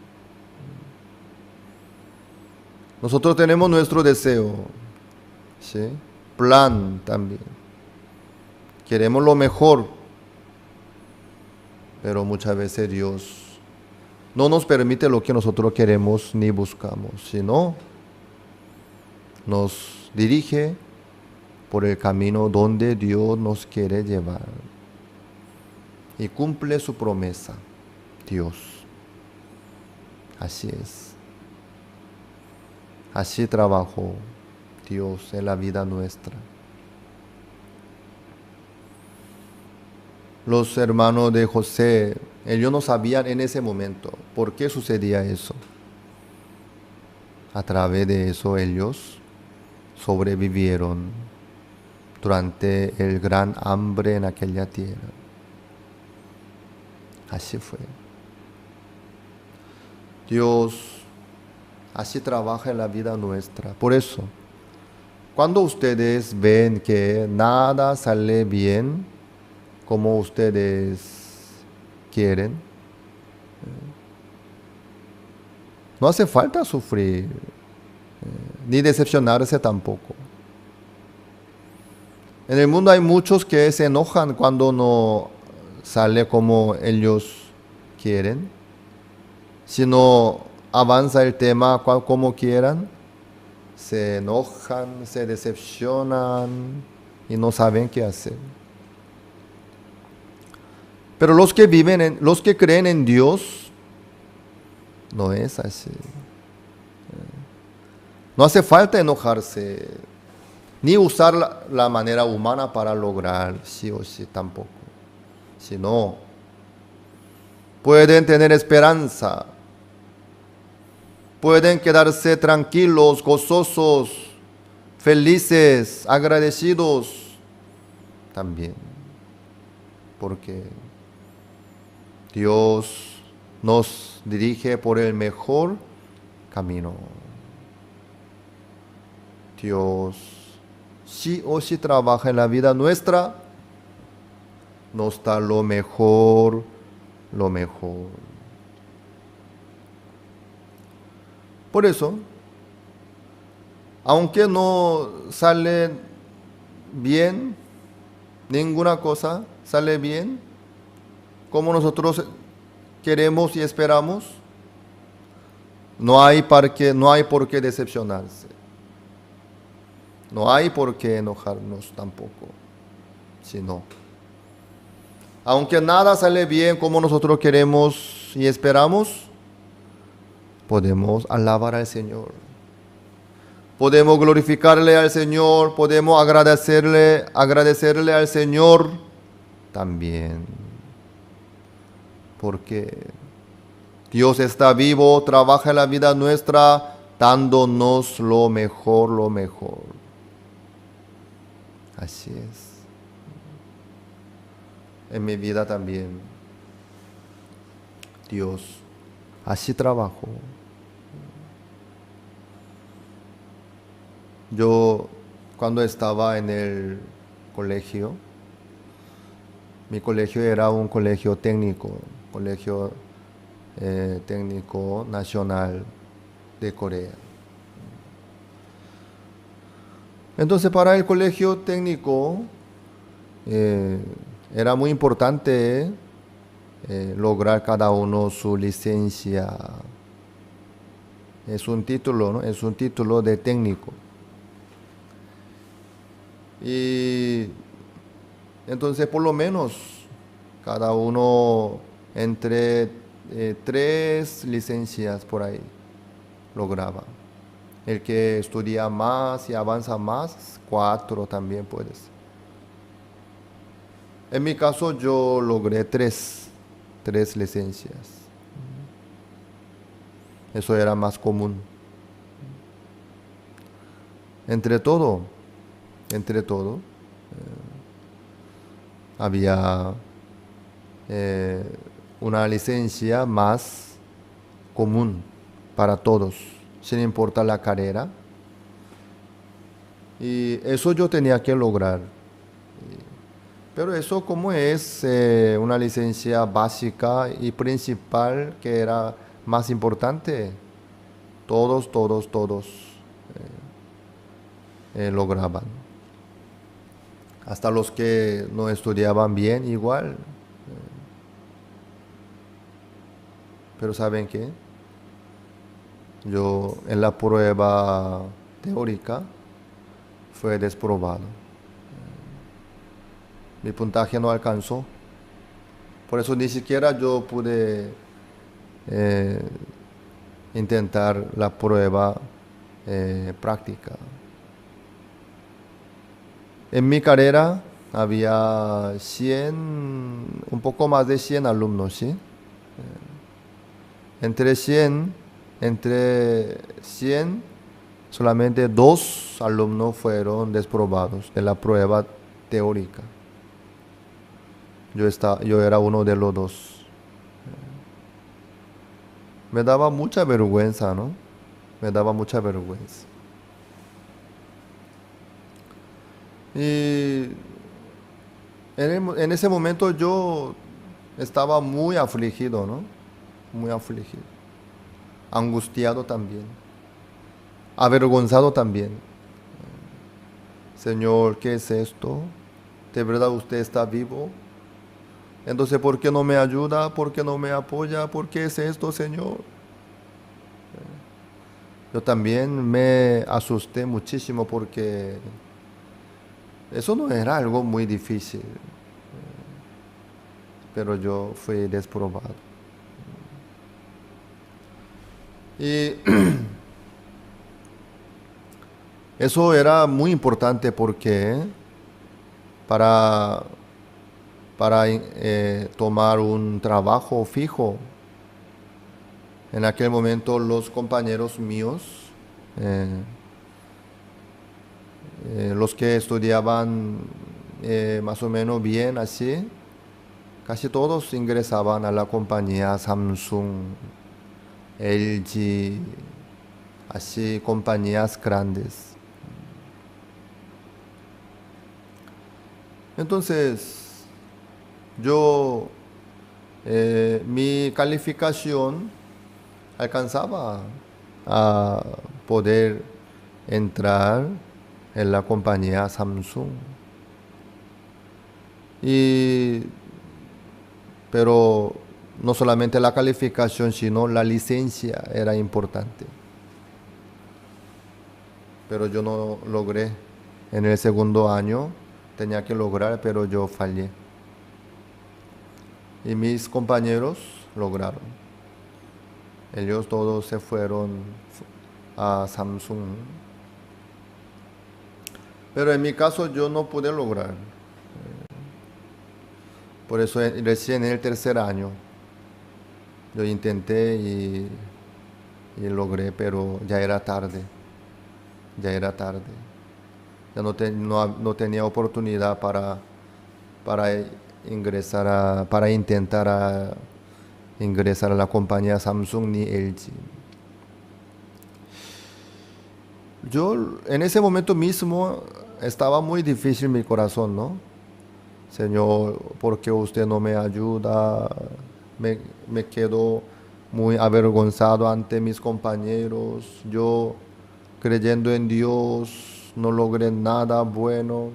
Nosotros tenemos nuestro deseo, ¿sí?, plan también. Queremos lo mejor, pero muchas veces Dios no nos permite lo que nosotros queremos ni buscamos, sino nos dirige por el camino donde Dios nos quiere llevar. Y cumple su promesa, Dios. Así es. Así trabajó Dios en la vida nuestra. Los hermanos de José, ellos no sabían en ese momento por qué sucedía eso. A través de eso ellos sobrevivieron durante el gran hambre en aquella tierra. Así fue. Dios así trabaja en la vida nuestra. Por eso, cuando ustedes ven que nada sale bien como ustedes quieren, no hace falta sufrir, ni decepcionarse tampoco. En el mundo hay muchos que se enojan cuando no sale como ellos quieren. Si no avanza el tema como quieran, se enojan, se decepcionan y no saben qué hacer. Pero los que creen en Dios, no es así. No hace falta enojarse, ni usar la manera humana para lograr sí o sí tampoco. Sino, pueden tener esperanza, pueden quedarse tranquilos, gozosos, felices, agradecidos también. Porque Dios nos dirige por el mejor camino. Dios sí o sí trabaja en la vida nuestra, nos da lo mejor, lo mejor. Por eso, aunque no sale bien, ninguna cosa sale bien como nosotros queremos y esperamos, no hay por qué decepcionarse. No hay por qué enojarnos tampoco, sino, aunque nada sale bien como nosotros queremos y esperamos, podemos alabar al Señor. Podemos glorificarle al Señor, podemos agradecerle al Señor también. Porque Dios está vivo, trabaja en la vida nuestra, dándonos lo mejor, lo mejor. Así es. En mi vida también, Dios así trabajó. Yo, cuando estaba en el colegio, mi colegio era un colegio técnico, técnico nacional de Corea. Entonces, para el colegio técnico era muy importante lograr cada uno su licencia. Es un título, ¿no? Es un título de técnico. Y entonces, por lo menos, cada uno entre 3 licencias por ahí lograba. El que estudia más y avanza más, 4 también puedes. En mi caso yo logré 3 licencias. Eso era más común. Entre todo, había una licencia más común para todos, sin importar la carrera. Y eso yo tenía que lograr. Pero eso, como es una licencia básica y principal, que era más importante, todos lograban. Hasta los que no estudiaban bien, igual. Pero ¿saben qué? Yo en la prueba teórica fue desprobado. Mi puntaje no alcanzó. Por eso ni siquiera yo pude intentar la prueba práctica. En mi carrera había 100, un poco más de 100 alumnos, ¿sí? Entre 100, solamente 2 alumnos fueron desaprobados de la prueba teórica. Yo era uno de los 2. Me daba mucha vergüenza, ¿no? Me daba mucha vergüenza. Y en ese momento yo estaba muy afligido, ¿no? Muy afligido. Angustiado también. Avergonzado también. Señor, ¿qué es esto? ¿De verdad usted está vivo? Entonces, ¿por qué no me ayuda? ¿Por qué no me apoya? ¿Por qué es esto, Señor? Yo también me asusté muchísimo porque eso no era algo muy difícil, pero yo fui desaprobado. Y eso era muy importante porque para tomar un trabajo fijo, en aquel momento los compañeros míos, los que estudiaban más o menos bien así, casi todos ingresaban a la compañía Samsung, LG, así compañías grandes. Entonces, mi calificación alcanzaba a poder entrar en la compañía Samsung. Pero no solamente la calificación, sino la licencia era importante. Pero yo no logré. En el segundo año tenía que lograr, pero yo fallé. Y mis compañeros lograron. Ellos todos se fueron a Samsung. Pero en mi caso yo no pude lograr. Por eso recién en el tercer año yo intenté y logré, pero ya era tarde. Ya era tarde. Ya no tenía oportunidad para intentar ingresar a la compañía Samsung ni LG. Yo en ese momento mismo estaba muy difícil mi corazón, ¿no? Señor, ¿por qué usted no me ayuda? Me quedo muy avergonzado ante mis compañeros. Yo, creyendo en Dios, no logré nada bueno.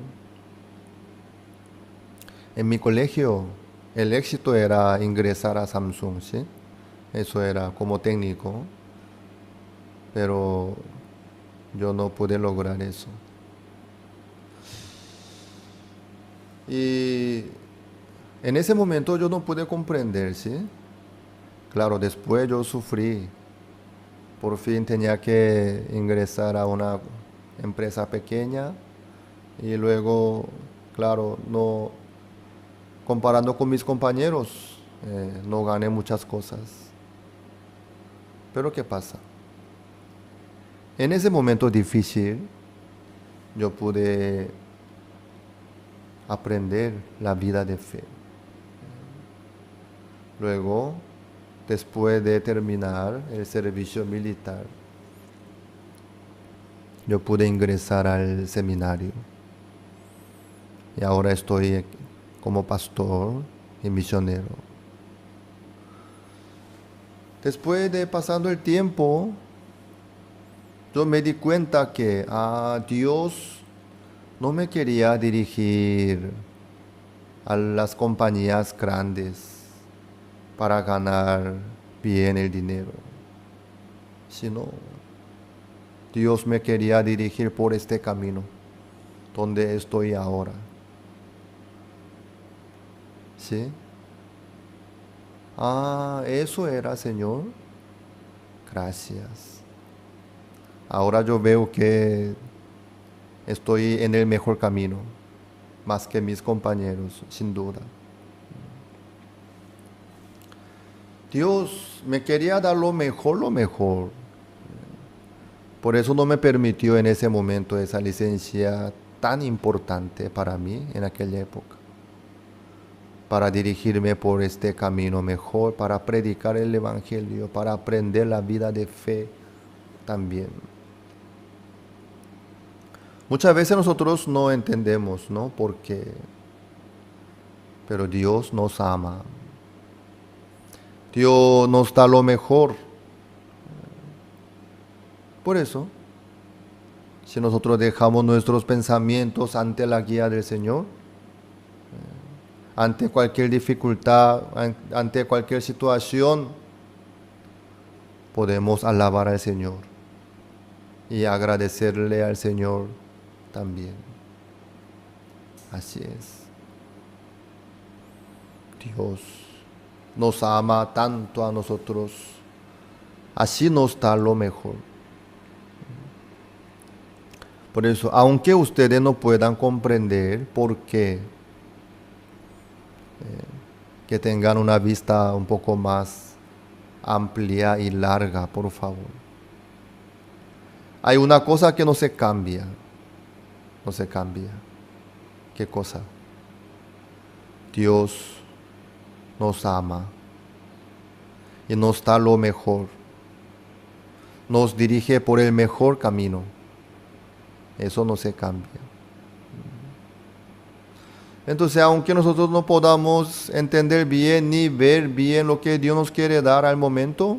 En mi colegio, el éxito era ingresar a Samsung, ¿sí? Eso era como técnico. Pero yo no pude lograr eso. Y en ese momento yo no pude comprender, ¿sí? Claro, después yo sufrí. Por fin tenía que ingresar a una empresa pequeña y luego, claro, no, comparando con mis compañeros, no gané muchas cosas. Pero ¿qué pasa? En ese momento difícil, yo pude aprender la vida de fe. Luego, después de terminar el servicio militar, yo pude ingresar al seminario. Y ahora estoy como pastor y misionero. Después de pasando el tiempo, yo me di cuenta que Dios no me quería dirigir a las compañías grandes para ganar bien el dinero, sino Dios me quería dirigir por este camino donde estoy ahora. ¿Sí? Eso era, Señor. Gracias. Ahora yo veo que estoy en el mejor camino, más que mis compañeros, sin duda. Dios me quería dar lo mejor, lo mejor. Por eso no me permitió en ese momento esa licencia tan importante para mí en aquella época, para dirigirme por este camino mejor, para predicar el Evangelio, para aprender la vida de fe también. Muchas veces nosotros no entendemos, ¿no? ¿Por qué? Pero Dios nos ama. Dios nos da lo mejor. Por eso, si nosotros dejamos nuestros pensamientos ante la guía del Señor, ante cualquier dificultad, ante cualquier situación, podemos alabar al Señor y agradecerle al Señor también. Así es. Dios nos ama tanto a nosotros, así nos da lo mejor. Por eso, aunque ustedes no puedan comprender por qué, que tengan una vista un poco más amplia y larga, por favor. Hay una cosa que no se cambia. No se cambia. ¿Qué cosa? Dios nos ama y nos da lo mejor. Nos dirige por el mejor camino. Eso no se cambia. Entonces, aunque nosotros no podamos entender bien ni ver bien lo que Dios nos quiere dar al momento,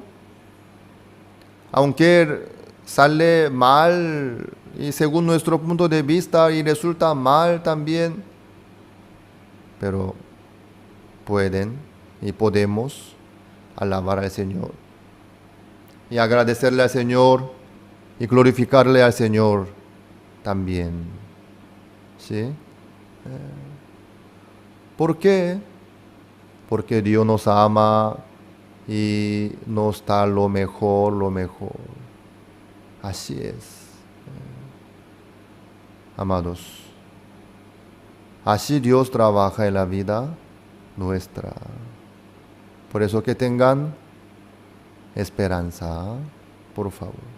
aunque sale mal y según nuestro punto de vista y resulta mal también, pero pueden y podemos alabar al Señor y agradecerle al Señor y glorificarle al Señor también. ¿Sí? ¿Por qué? Porque Dios nos ama y nos da lo mejor, lo mejor. Así es. Amados, así Dios trabaja en la vida nuestra. Por eso que tengan esperanza, por favor.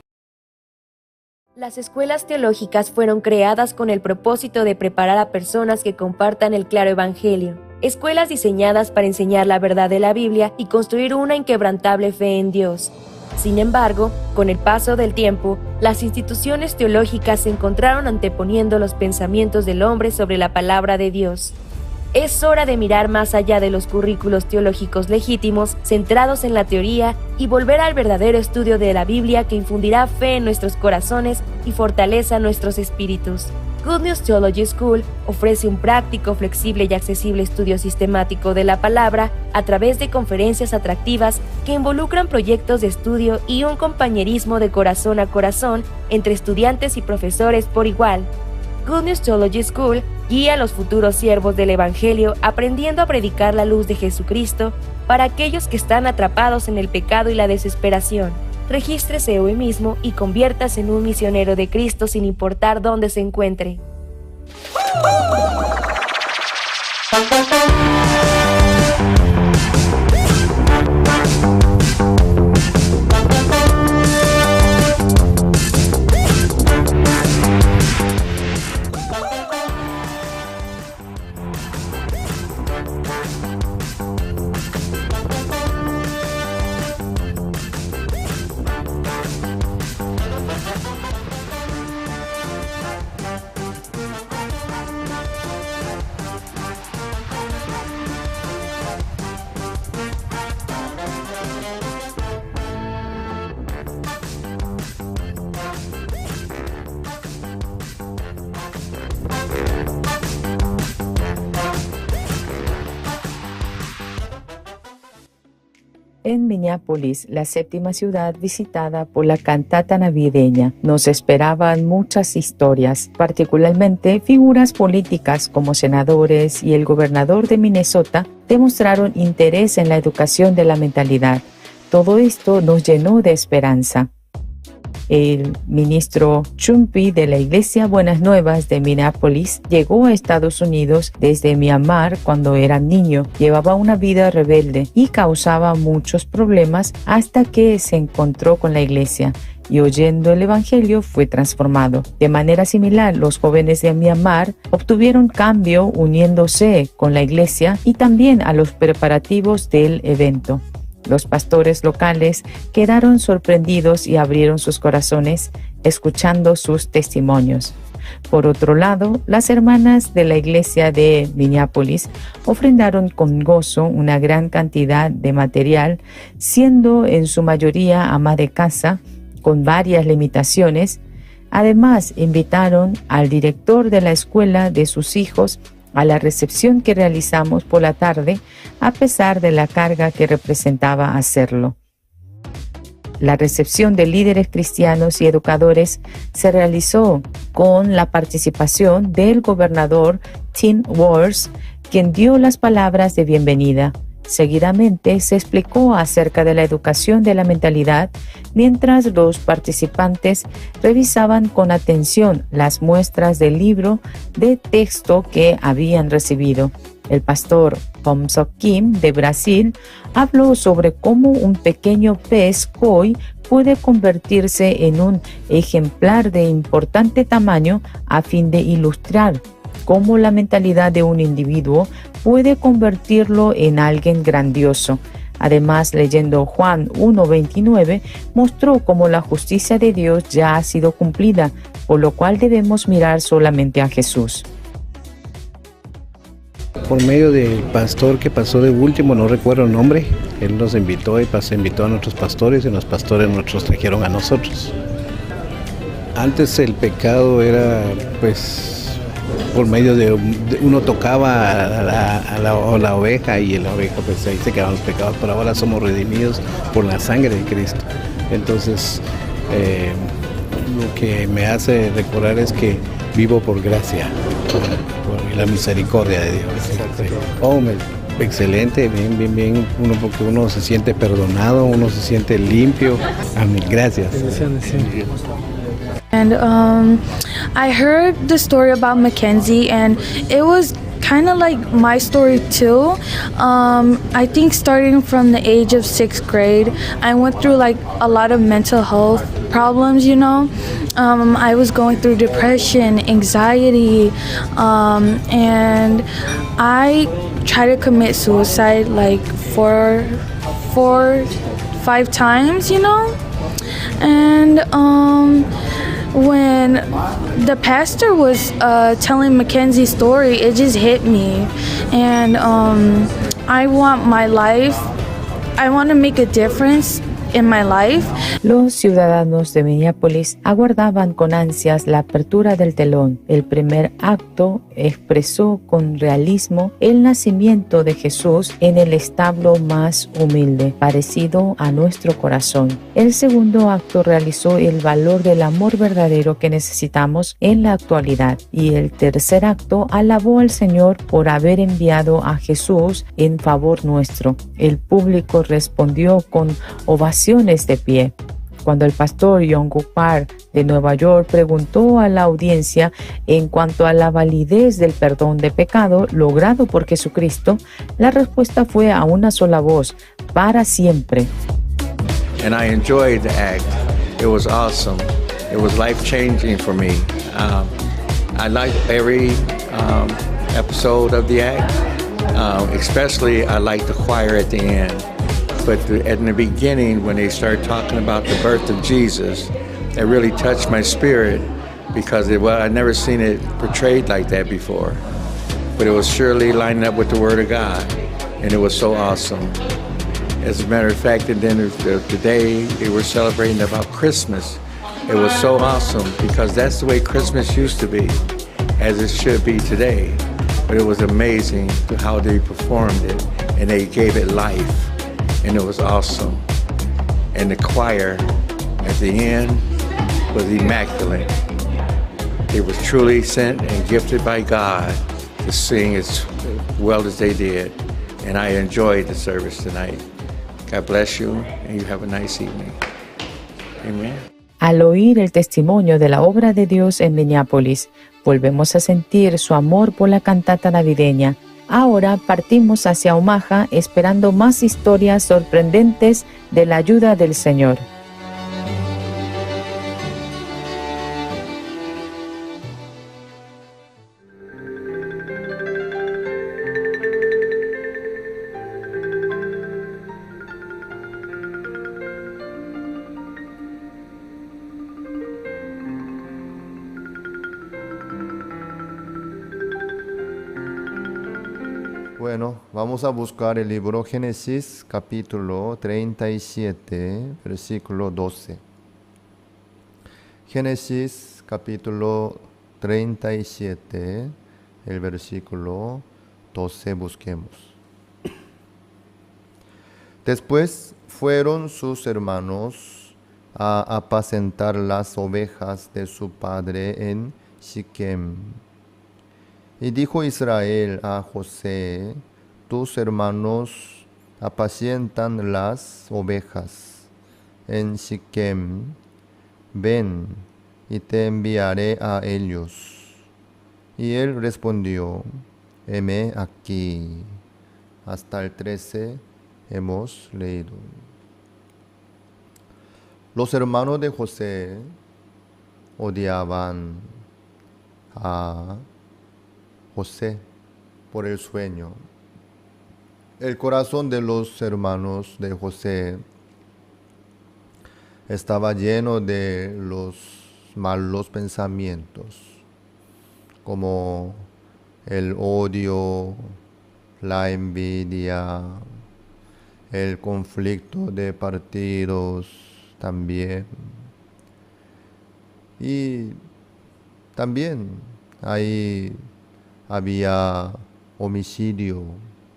Las escuelas teológicas fueron creadas con el propósito de preparar a personas que compartan el claro evangelio. Escuelas diseñadas para enseñar la verdad de la Biblia y construir una inquebrantable fe en Dios. Sin embargo, con el paso del tiempo, las instituciones teológicas se encontraron anteponiendo los pensamientos del hombre sobre la palabra de Dios. Es hora de mirar más allá de los currículos teológicos legítimos, centrados en la teoría, y volver al verdadero estudio de la Biblia que infundirá fe en nuestros corazones y fortaleza nuestros espíritus. Good News Theology School ofrece un práctico, flexible y accesible estudio sistemático de la palabra a través de conferencias atractivas que involucran proyectos de estudio y un compañerismo de corazón a corazón entre estudiantes y profesores por igual. Good News Theology School guía a los futuros siervos del Evangelio aprendiendo a predicar la luz de Jesucristo para aquellos que están atrapados en el pecado y la desesperación. Regístrese hoy mismo y conviértase en un misionero de Cristo sin importar dónde se encuentre. En Minneapolis, la séptima ciudad visitada por la cantata navideña, nos esperaban muchas historias, particularmente figuras políticas como senadores y el gobernador de Minnesota demostraron interés en la educación de la mentalidad. Todo esto nos llenó de esperanza. El ministro Chumpi de la Iglesia Buenas Nuevas de Minneapolis llegó a Estados Unidos desde Myanmar cuando era niño. Llevaba una vida rebelde y causaba muchos problemas hasta que se encontró con la iglesia y oyendo el evangelio fue transformado. De manera similar, los jóvenes de Myanmar obtuvieron cambio uniéndose con la iglesia y también a los preparativos del evento. Los pastores locales quedaron sorprendidos y abrieron sus corazones escuchando sus testimonios. Por otro lado, las hermanas de la iglesia de Minneapolis ofrendaron con gozo una gran cantidad de material, siendo en su mayoría ama de casa, con varias limitaciones. Además, invitaron al director de la escuela de sus hijos a la recepción que realizamos por la tarde, a pesar de la carga que representaba hacerlo. La recepción de líderes cristianos y educadores se realizó con la participación del gobernador Tim Walz, quien dio las palabras de bienvenida. Seguidamente se explicó acerca de la educación de la mentalidad, mientras los participantes revisaban con atención las muestras del libro de texto que habían recibido. El pastor Phom Sok Kim de Brasil habló sobre cómo un pequeño pez koi puede convertirse en un ejemplar de importante tamaño a fin de ilustrar cómo la mentalidad de un individuo puede convertirlo en alguien grandioso. Además, leyendo Juan 1:29, mostró cómo la justicia de Dios ya ha sido cumplida, por lo cual debemos mirar solamente a Jesús. Por medio del pastor que pasó de último, no recuerdo el nombre, él nos invitó y invitó a nuestros pastores y los pastores nos trajeron a nosotros. Antes el pecado era por medio de uno tocaba a la oveja y la oveja ahí se quedaban los pecados, pero ahora somos redimidos por la sangre de Cristo. Entonces lo que me hace recordar es que vivo por gracia, por la misericordia de Dios. Excelente, bien, porque uno se siente perdonado, uno se siente limpio. Amén, gracias. And I heard the story about Mackenzie, and it was kind of like my story too. I think starting from the age of 6th grade, I went through like a lot of mental health problems, you know. I was going through depression, anxiety, and I tried to commit suicide like four, 5 times, you know. And when the pastor was telling Mackenzie's story, it just hit me. And I want to make a difference in my life. Los ciudadanos de Minneapolis aguardaban con ansias la apertura del telón. El primer acto expresó con realismo el nacimiento de Jesús en el establo más humilde, parecido a nuestro corazón. El segundo acto realizó el valor del amor verdadero que necesitamos en la actualidad. Y el tercer acto alabó al Señor por haber enviado a Jesús en favor nuestro. El público respondió con ovaciones de pie. Cuando el pastor Yong-Guk Park de Nueva York preguntó a la audiencia en cuanto a la validez del perdón de pecado logrado por Jesucristo, la respuesta fue a una sola voz: para siempre. And I enjoyed the act. It was awesome. It was life-changing for me. I liked every episode of the act. Especially I liked the choir at the end. But in the beginning, when they started talking about the birth of Jesus, it really touched my spirit because I'd never seen it portrayed like that before. But it was surely lining up with the Word of God, and it was so awesome. As a matter of fact, and then the day they were celebrating about Christmas, it was so awesome because that's the way Christmas used to be, as it should be today. But it was amazing how they performed it, and they gave it life. And it was awesome. And the choir at the end was immaculate. It was truly sent and gifted by God to sing as well as they did. And I enjoyed the service tonight. God bless you, and you have a nice evening. Amen. Al oír el testimonio de la obra de Dios en Minneapolis, volvemos a sentir su amor por la cantata navideña. Ahora partimos hacia Omaha esperando más historias sorprendentes de la ayuda del Señor. Bueno, vamos a buscar el libro Génesis, capítulo 37, versículo 12. Génesis, capítulo 37, el versículo 12, busquemos. Después fueron sus hermanos a apacentar las ovejas de su padre en Siquem. Y dijo Israel a José: tus hermanos apacientan las ovejas en Siquem. Ven, y te enviaré a ellos. Y él respondió: heme aquí. Hasta el 13 hemos leído. Los hermanos de José odiaban a José por el sueño. El corazón de los hermanos de José estaba lleno de los malos pensamientos, como el odio, la envidia, el conflicto de partidos también. Y también había homicidio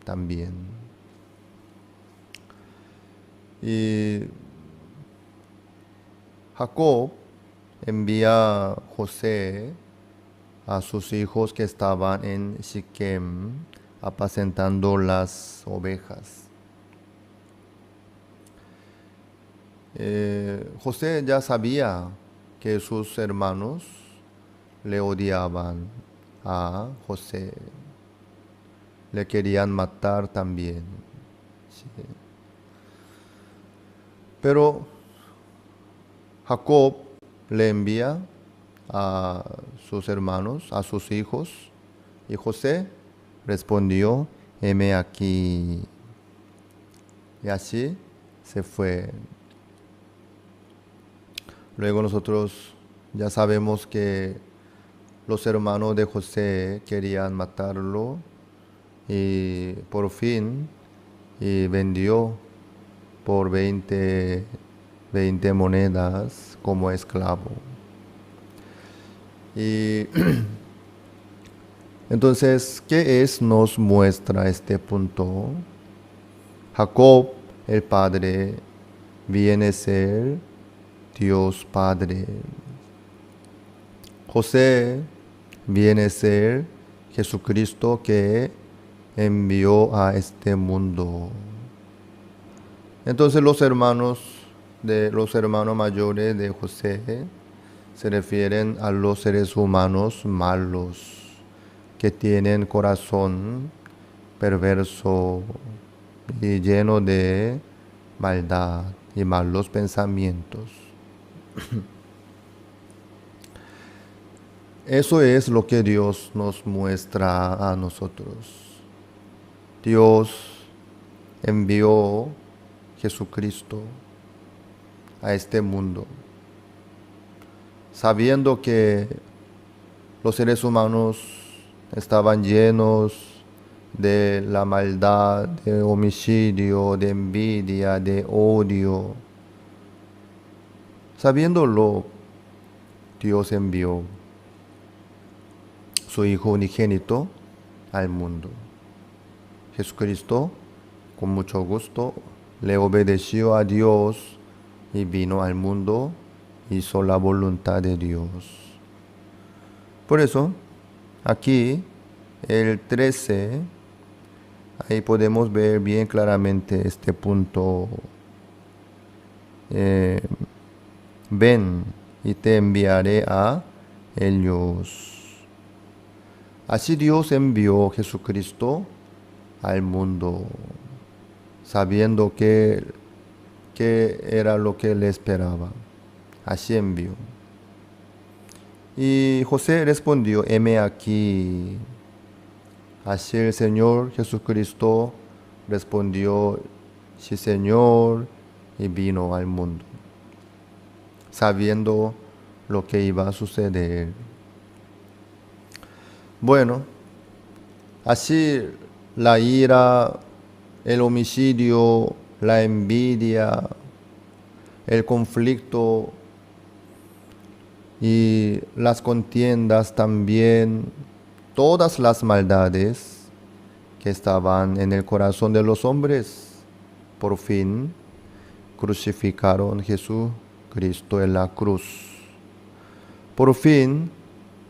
también. Y Jacob envía a José a sus hijos que estaban en Siquem apacentando las ovejas. José ya sabía que sus hermanos le odiaban a José, le querían matar también. Sí. Pero Jacob le envía a sus hermanos, a sus hijos, y José respondió: heme aquí. Y así se fue. Luego nosotros ya sabemos que los hermanos de José querían matarlo y por fin vendió por 20 monedas como esclavo. Y entonces, ¿qué nos muestra este punto? Jacob, el padre, viene a ser Dios Padre. José viene a ser Jesucristo que envió a este mundo. Entonces los hermanos mayores de José se refieren a los seres humanos malos que tienen corazón perverso y lleno de maldad y malos pensamientos. Eso es lo que Dios nos muestra a nosotros. Dios envió Jesucristo a este mundo, sabiendo que los seres humanos estaban llenos de la maldad, de homicidio, de envidia, de odio. Sabiéndolo, Dios envió su Hijo unigénito al mundo. Jesucristo, con mucho gusto, le obedeció a Dios y vino al mundo, hizo la voluntad de Dios. Por eso, aquí, el 13, ahí podemos ver bien claramente este punto. ven y te enviaré a ellos. Así Dios envió a Jesucristo al mundo, sabiendo que era lo que le esperaba. Así envió. Y José respondió, heme aquí. Así el Señor Jesucristo respondió, sí Señor, y vino al mundo, sabiendo lo que iba a suceder. Bueno, así la ira, el homicidio, la envidia, el conflicto y las contiendas también, todas las maldades que estaban en el corazón de los hombres, por fin crucificaron a Jesucristo en la cruz. Por fin,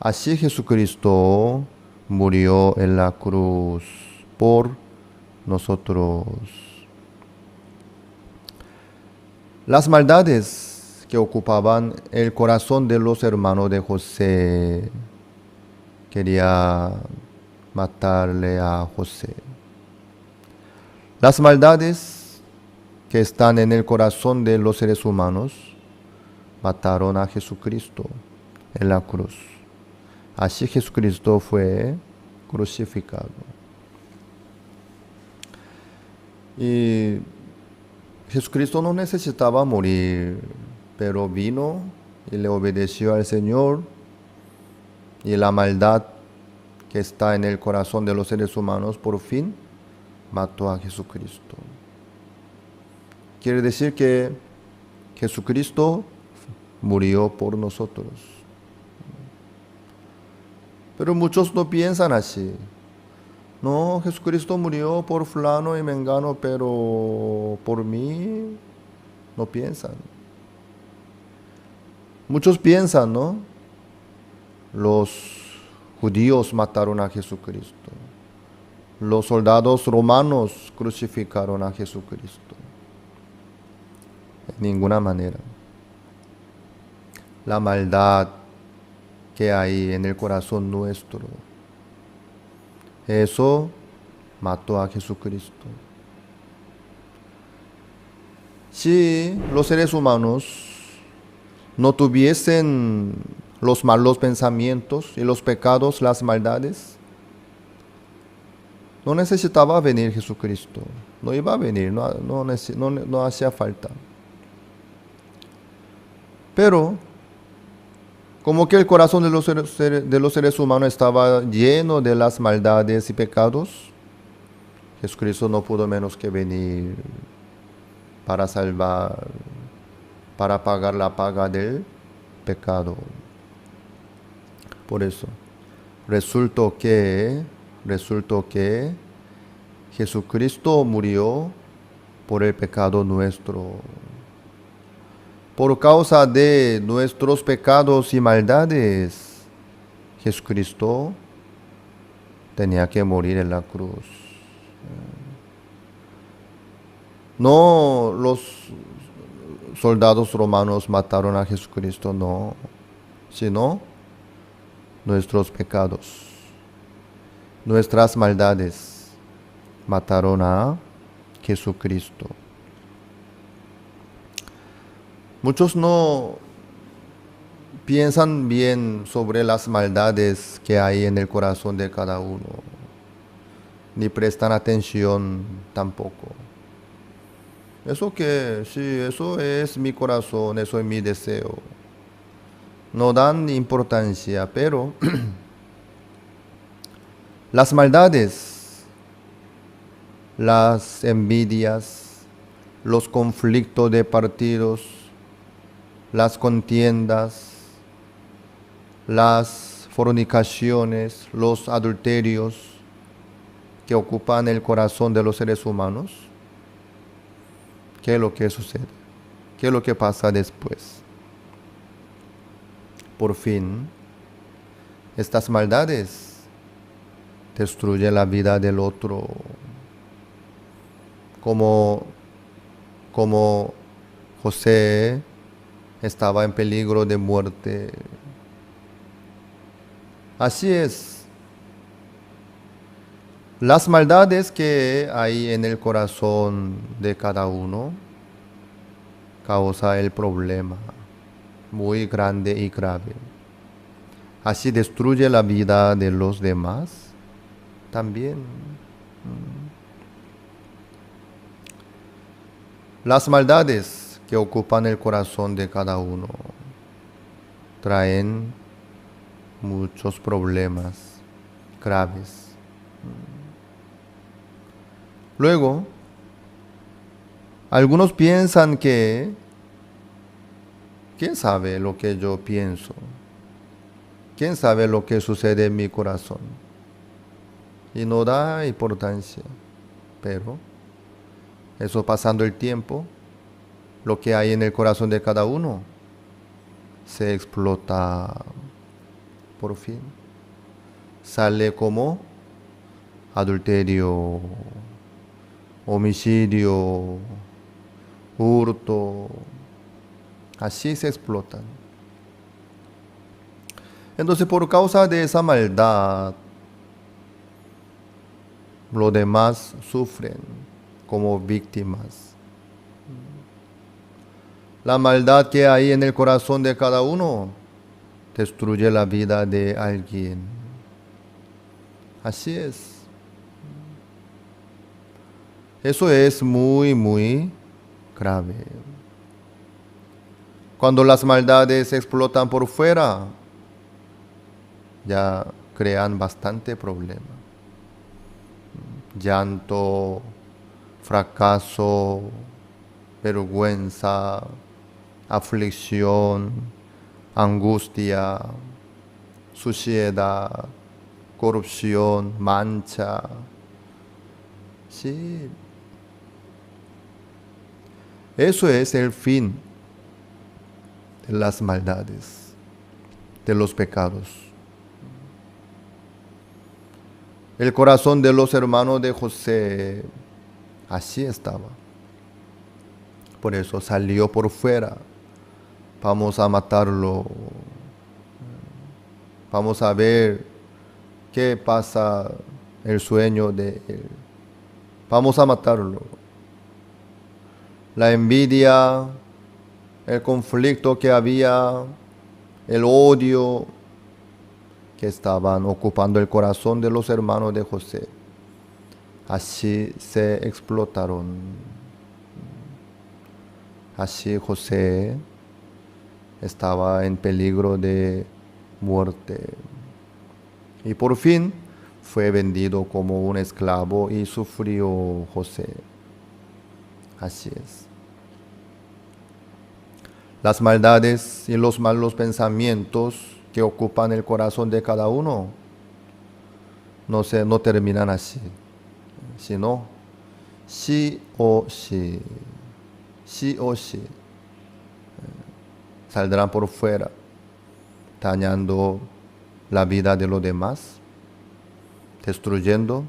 así Jesucristo murió en la cruz por nosotros. Las maldades que ocupaban el corazón de los hermanos de José, quería matarle a José. Las maldades que están en el corazón de los seres humanos mataron a Jesucristo en la cruz. Así Jesucristo fue crucificado. Y Jesucristo no necesitaba morir, pero vino y le obedeció al Señor, y la maldad que está en el corazón de los seres humanos por fin mató a Jesucristo. Quiere decir que Jesucristo murió por nosotros. Pero muchos no piensan así. No, Jesucristo murió por fulano y mengano, pero por mí no piensan. Muchos piensan, ¿no? Los judíos mataron a Jesucristo. Los soldados romanos crucificaron a Jesucristo. De ninguna manera. La maldad que hay en el corazón nuestro, eso mató a Jesucristo. Si los seres humanos no tuviesen los malos pensamientos y los pecados, las maldades, no necesitaba venir Jesucristo. No iba a venir, no hacía falta. Pero como que el corazón de los seres humanos estaba lleno de las maldades y pecados, Jesucristo no pudo menos que venir para salvar, para pagar la paga del pecado. Por eso, resultó que Jesucristo murió por el pecado nuestro. Por causa de nuestros pecados y maldades, Jesucristo tenía que morir en la cruz. No los soldados romanos mataron a Jesucristo, no, sino nuestros pecados, nuestras maldades mataron a Jesucristo. Muchos no piensan bien sobre las maldades que hay en el corazón de cada uno, ni prestan atención tampoco. Eso es mi corazón, eso es mi deseo. No dan importancia, pero las maldades, las envidias, los conflictos de partidos, las contiendas, las fornicaciones, los adulterios que ocupan el corazón de los seres humanos, ¿qué es lo que sucede? ¿Qué es lo que pasa después? Por fin, estas maldades destruyen la vida del otro, como José estaba en peligro de muerte. Así es. Las maldades que hay en el corazón de cada uno causa el problema muy grande y grave. Así destruye la vida de los demás también. Las maldades que ocupan el corazón de cada uno traen muchos problemas graves. Luego, algunos piensan que, ¿quién sabe lo que yo pienso? ¿Quién sabe lo que sucede en mi corazón? Y no da importancia. Pero, eso pasando el tiempo, lo que hay en el corazón de cada uno se explota por fin. Sale como adulterio, homicidio, hurto. Así se explotan. Entonces, por causa de esa maldad, los demás sufren como víctimas. La maldad que hay en el corazón de cada uno destruye la vida de alguien. Así es. Eso es muy, muy grave. Cuando las maldades explotan por fuera, ya crean bastante problema. Llanto, fracaso, vergüenza, aflicción, angustia, suciedad, corrupción, mancha. Sí. Eso es el fin de las maldades, de los pecados. El corazón de los hermanos de José así estaba. Por eso salió por fuera. Vamos a matarlo. Vamos a ver qué pasa el sueño de él. Vamos a matarlo. La envidia, el conflicto que había, el odio que estaban ocupando el corazón de los hermanos de José. Así se explotaron. Así José estaba en peligro de muerte. Y por fin fue vendido como un esclavo y sufrió José. Así es. Las maldades y los malos pensamientos que ocupan el corazón de cada uno no terminan así, sino sí o sí, saldrán por fuera, dañando la vida de los demás, destruyendo,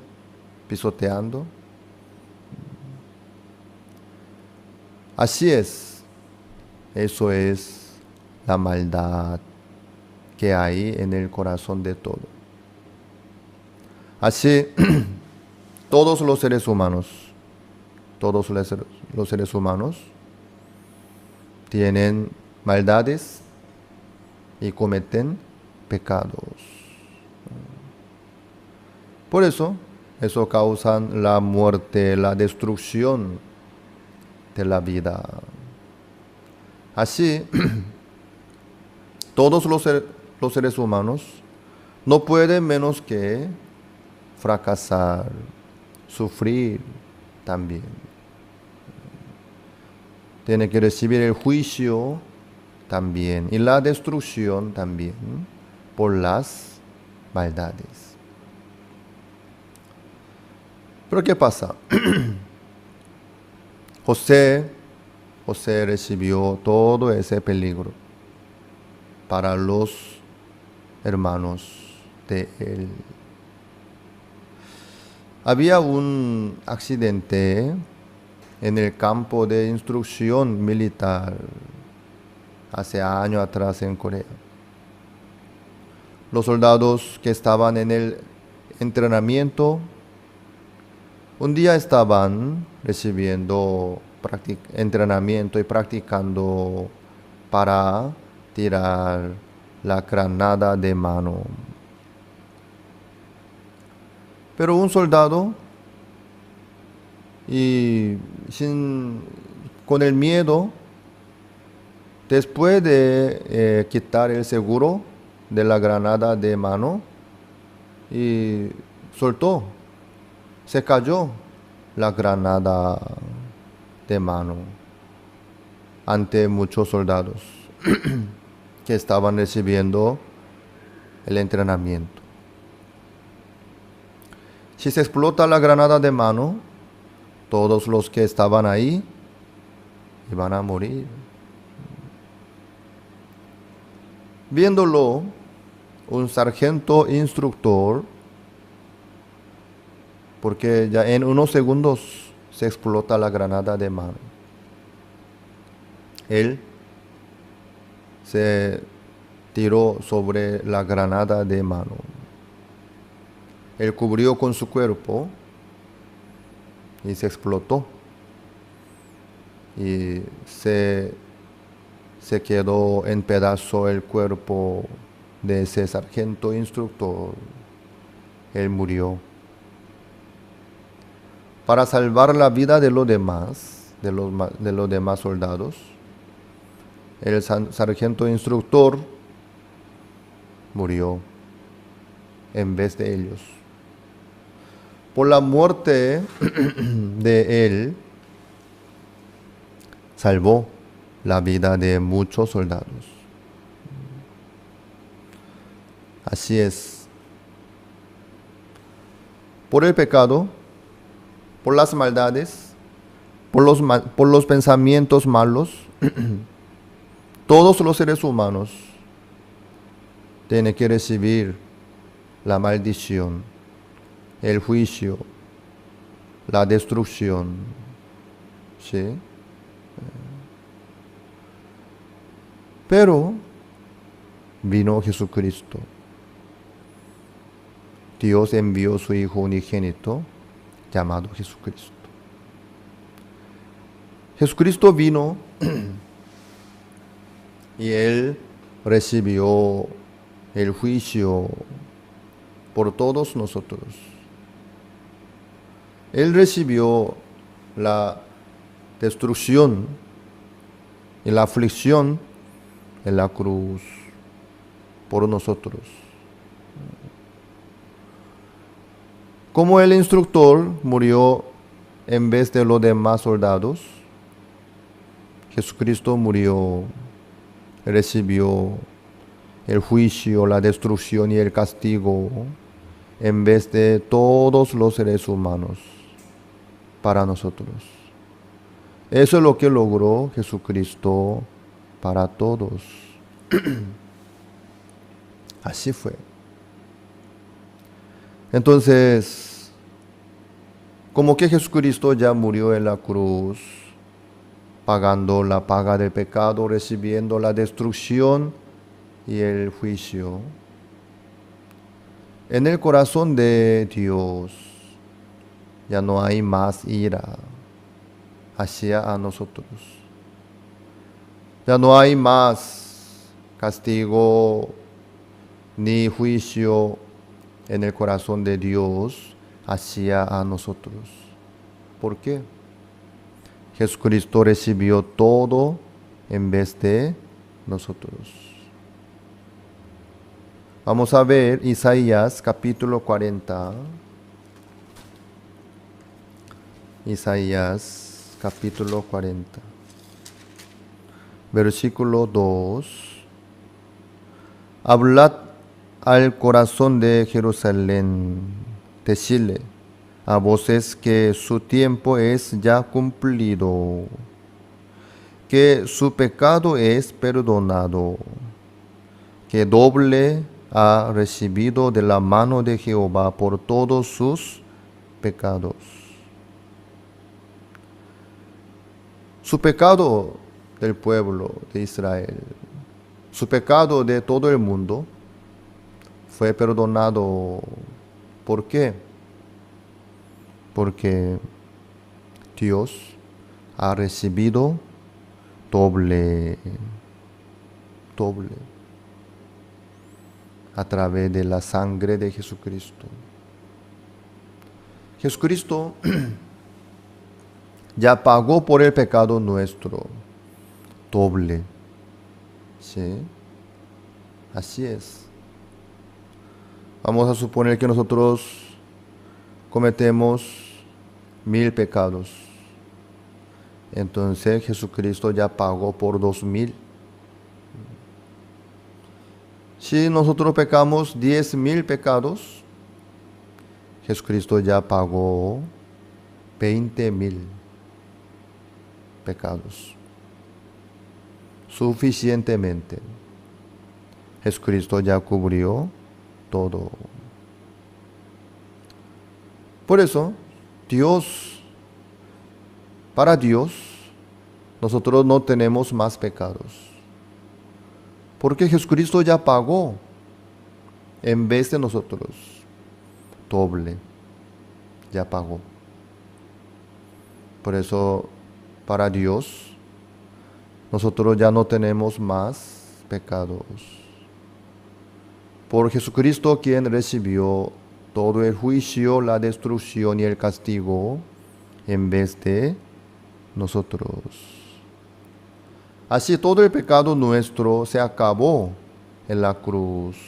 pisoteando. Así es, eso es la maldad que hay en el corazón de todo. Así, todos los seres humanos tienen maldades y cometen pecados. Por eso causa la muerte, la destrucción de la vida. Así, todos los seres humanos no pueden menos que fracasar, sufrir también. Tiene que recibir el juicio también y la destrucción también por las maldades. Pero ¿qué pasa? José recibió todo ese peligro para los hermanos de él. Había un accidente en el campo de instrucción militar. hace años atrás en Corea. Los soldados que estaban en el entrenamiento, un día estaban recibiendo entrenamiento y practicando para tirar la granada de mano. Pero un soldado, con el miedo, después de quitar el seguro de la granada de mano, y soltó, se cayó la granada de mano ante muchos soldados que estaban recibiendo el entrenamiento. Si se explota la granada de mano, todos los que estaban ahí iban a morir. Viéndolo, un sargento instructor, porque ya en unos segundos se explota la granada de mano, él se tiró sobre la granada de mano. Él cubrió con su cuerpo y se explotó. Y se quedó en pedazo el cuerpo de ese sargento instructor. Él murió. Para salvar la vida de los demás, de los demás soldados, el sargento instructor murió en vez de ellos. Por la muerte de él, salvó la vida de muchos soldados. Así es. Por el pecado, por las maldades, por los pensamientos malos, todos los seres humanos tienen que recibir la maldición, el juicio, la destrucción. ¿Sí? Pero vino Jesucristo. Dios envió su Hijo unigénito, llamado Jesucristo. Jesucristo vino y Él recibió el juicio por todos nosotros. Él recibió la destrucción y la aflicción en la cruz por nosotros. Como el instructor murió en vez de los demás soldados, Jesucristo murió, recibió el juicio, la destrucción y el castigo en vez de todos los seres humanos para nosotros. Eso es lo que logró Jesucristo para todos. Así fue. Entonces, como que Jesucristo ya murió en la cruz, pagando la paga del pecado, recibiendo la destrucción y el juicio, en el corazón de Dios ya no hay más ira hacia nosotros. Ya no hay más castigo ni juicio en el corazón de Dios hacia nosotros. ¿Por qué? Jesucristo recibió todo en vez de nosotros. Vamos a ver Isaías capítulo 40. Isaías capítulo 40. Versículo 2. Hablad al corazón de Jerusalén, decirle a voces que su tiempo es ya cumplido, que su pecado es perdonado, que doble ha recibido de la mano de Jehová por todos sus pecados. Su pecado del pueblo de Israel. Su pecado de todo el mundo fue perdonado. ¿Por qué? Porque Dios ha recibido doble a través de la sangre de Jesucristo. Jesucristo ya pagó por el pecado nuestro doble. ¿Sí? Así es. Vamos a suponer que nosotros cometemos 1000 pecados. Entonces Jesucristo ya pagó por 2000. Si nosotros pecamos 10,000 pecados, Jesucristo ya pagó 20,000 pecados. Suficientemente. Jesucristo ya cubrió todo. Por eso, para Dios, nosotros no tenemos más pecados. Porque Jesucristo ya pagó en vez de nosotros. Doble. Ya pagó. Por eso, para Dios, nosotros ya no tenemos más pecados. Por Jesucristo, quien recibió todo el juicio, la destrucción y el castigo, en vez de nosotros. Así todo el pecado nuestro se acabó en la cruz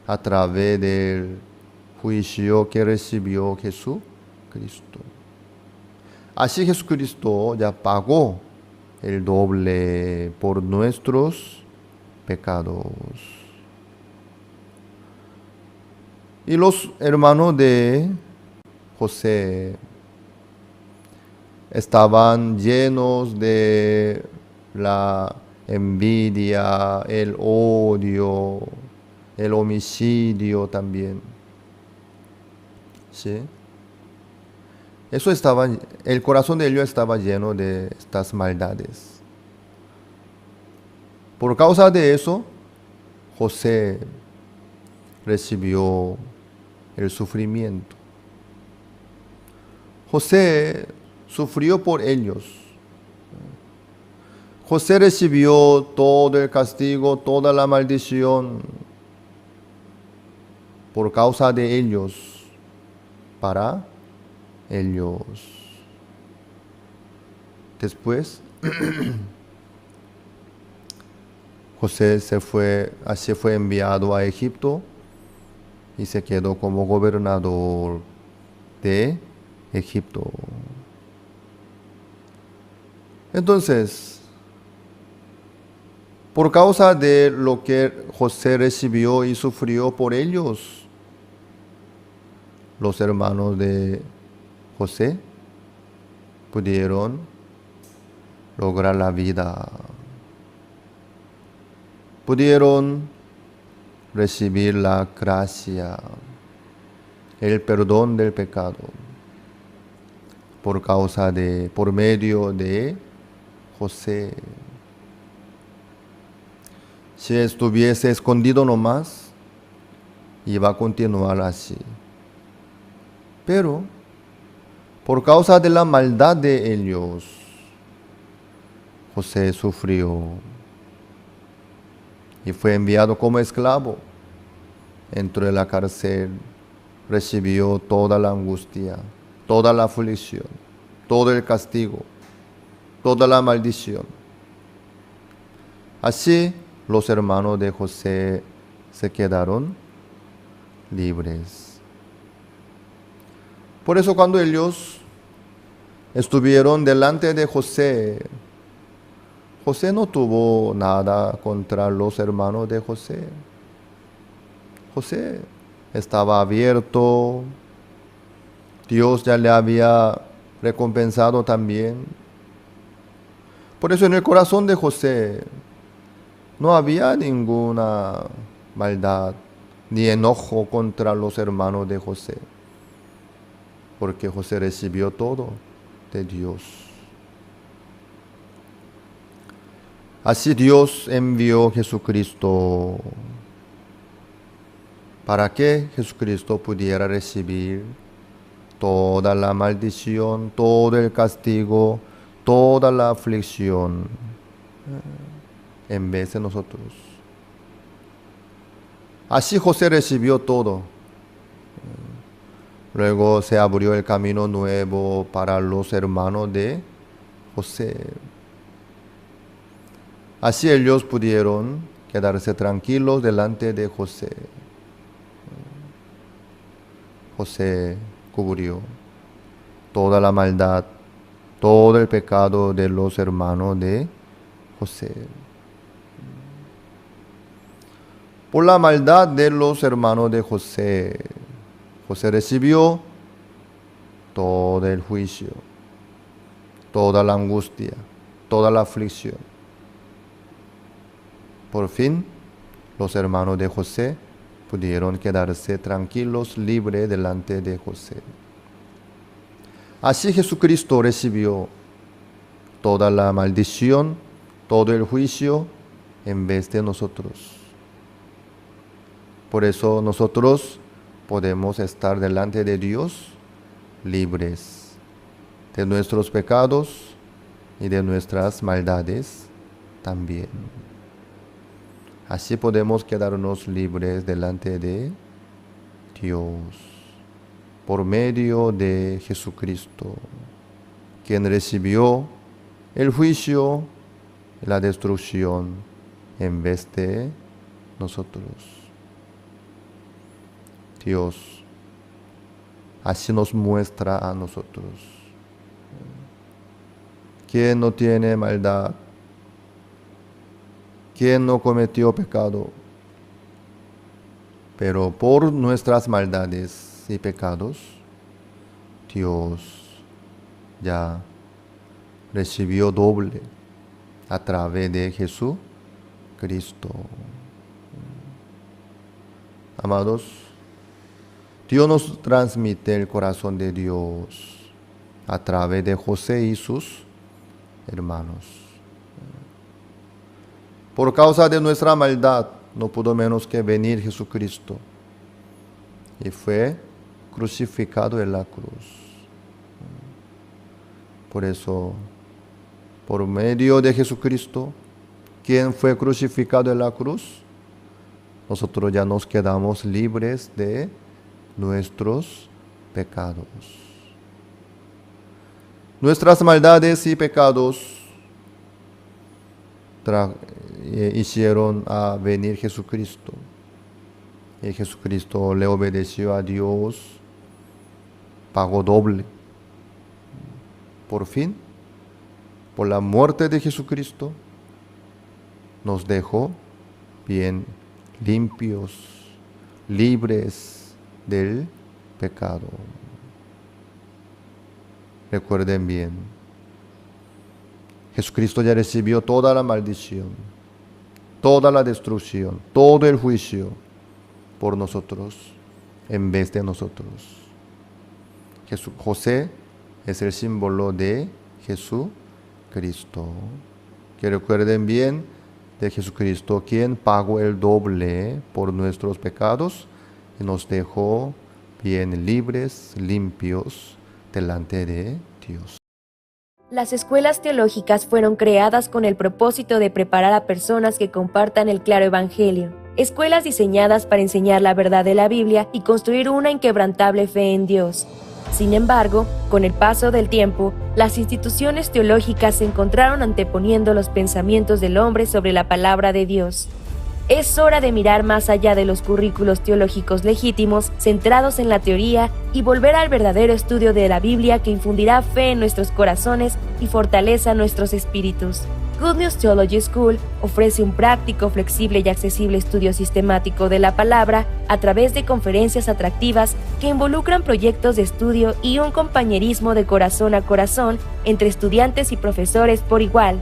a través del juicio que recibió Jesucristo. Así Jesucristo ya pagó el doble por nuestros pecados. Y los hermanos de José estaban llenos de la envidia, el odio, el homicidio también. ¿Sí? El corazón de ellos estaba lleno de estas maldades. Por causa de eso, José recibió el sufrimiento. José sufrió por ellos. José recibió todo el castigo, toda la maldición por causa de ellos, para ellos. Después, José así fue enviado a Egipto y se quedó como gobernador de Egipto. Entonces, por causa de lo que José recibió y sufrió por ellos, los hermanos de José pudieron lograr la vida. Pudieron recibir la gracia, el perdón del pecado, por medio de José. Si estuviese escondido nomás, iba a continuar así. Pero, por causa de la maldad de ellos, José sufrió y fue enviado como esclavo. Entró en la cárcel, recibió toda la angustia, toda la aflicción, todo el castigo, toda la maldición. Así, los hermanos de José se quedaron libres. Por eso cuando ellos estuvieron delante de José, José no tuvo nada contra los hermanos de José. José estaba abierto, Dios ya le había recompensado también. Por eso en el corazón de José no había ninguna maldad ni enojo contra los hermanos de José, porque José recibió todo de Dios. Así Dios envió a Jesucristo para que Jesucristo pudiera recibir toda la maldición, todo el castigo, toda la aflicción en vez de nosotros. Así José recibió todo. Luego se abrió el camino nuevo para los hermanos de José. Así ellos pudieron quedarse tranquilos delante de José. José cubrió toda la maldad, todo el pecado de los hermanos de José. Por la maldad de los hermanos de José, José recibió todo el juicio, toda la angustia, toda la aflicción. Por fin, los hermanos de José pudieron quedarse tranquilos, libres delante de José. Así Jesucristo recibió toda la maldición, todo el juicio en vez de nosotros. Por eso nosotros podemos estar delante de Dios libres de nuestros pecados y de nuestras maldades también. Así podemos quedarnos libres delante de Dios por medio de Jesucristo, quien recibió el juicio y la destrucción en vez de nosotros. Dios así nos muestra a nosotros. ¿Quién no tiene maldad? ¿Quién no cometió pecado? Pero por nuestras maldades y pecados, Dios ya recibió doble a través de Jesucristo. Amados, Dios nos transmite el corazón de Dios a través de José y sus hermanos. Por causa de nuestra maldad, no pudo menos que venir Jesucristo y fue crucificado en la cruz. Por eso, por medio de Jesucristo, quien fue crucificado en la cruz, nosotros ya nos quedamos libres de nuestros pecados. Nuestras maldades y pecados hicieron a venir Jesucristo. Y Jesucristo le obedeció a Dios, pagó doble. Por fin, por la muerte de Jesucristo, nos dejó bien limpios, libres del pecado. Recuerden bien, Jesucristo ya recibió toda la maldición, toda la destrucción, todo el juicio por nosotros en vez de nosotros. José es el símbolo de Jesucristo. Que recuerden bien de Jesucristo, quien pagó el doble por nuestros pecados y nos dejó bien libres, limpios delante de Dios. Las escuelas teológicas fueron creadas con el propósito de preparar a personas que compartan el claro evangelio. Escuelas diseñadas para enseñar la verdad de la Biblia y construir una inquebrantable fe en Dios. Sin embargo, con el paso del tiempo, las instituciones teológicas se encontraron anteponiendo los pensamientos del hombre sobre la palabra de Dios. Es hora de mirar más allá de los currículos teológicos legítimos, centrados en la teoría, y volver al verdadero estudio de la Biblia que infundirá fe en nuestros corazones y fortaleza nuestros espíritus. Good News Theology School ofrece un práctico, flexible y accesible estudio sistemático de la palabra a través de conferencias atractivas que involucran proyectos de estudio y un compañerismo de corazón a corazón entre estudiantes y profesores por igual.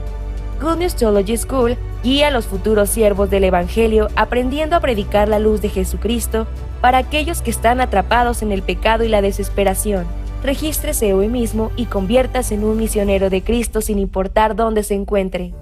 Good News Theology School guía a los futuros siervos del Evangelio aprendiendo a predicar la luz de Jesucristo para aquellos que están atrapados en el pecado y la desesperación. Regístrese hoy mismo y conviértase en un misionero de Cristo sin importar dónde se encuentre.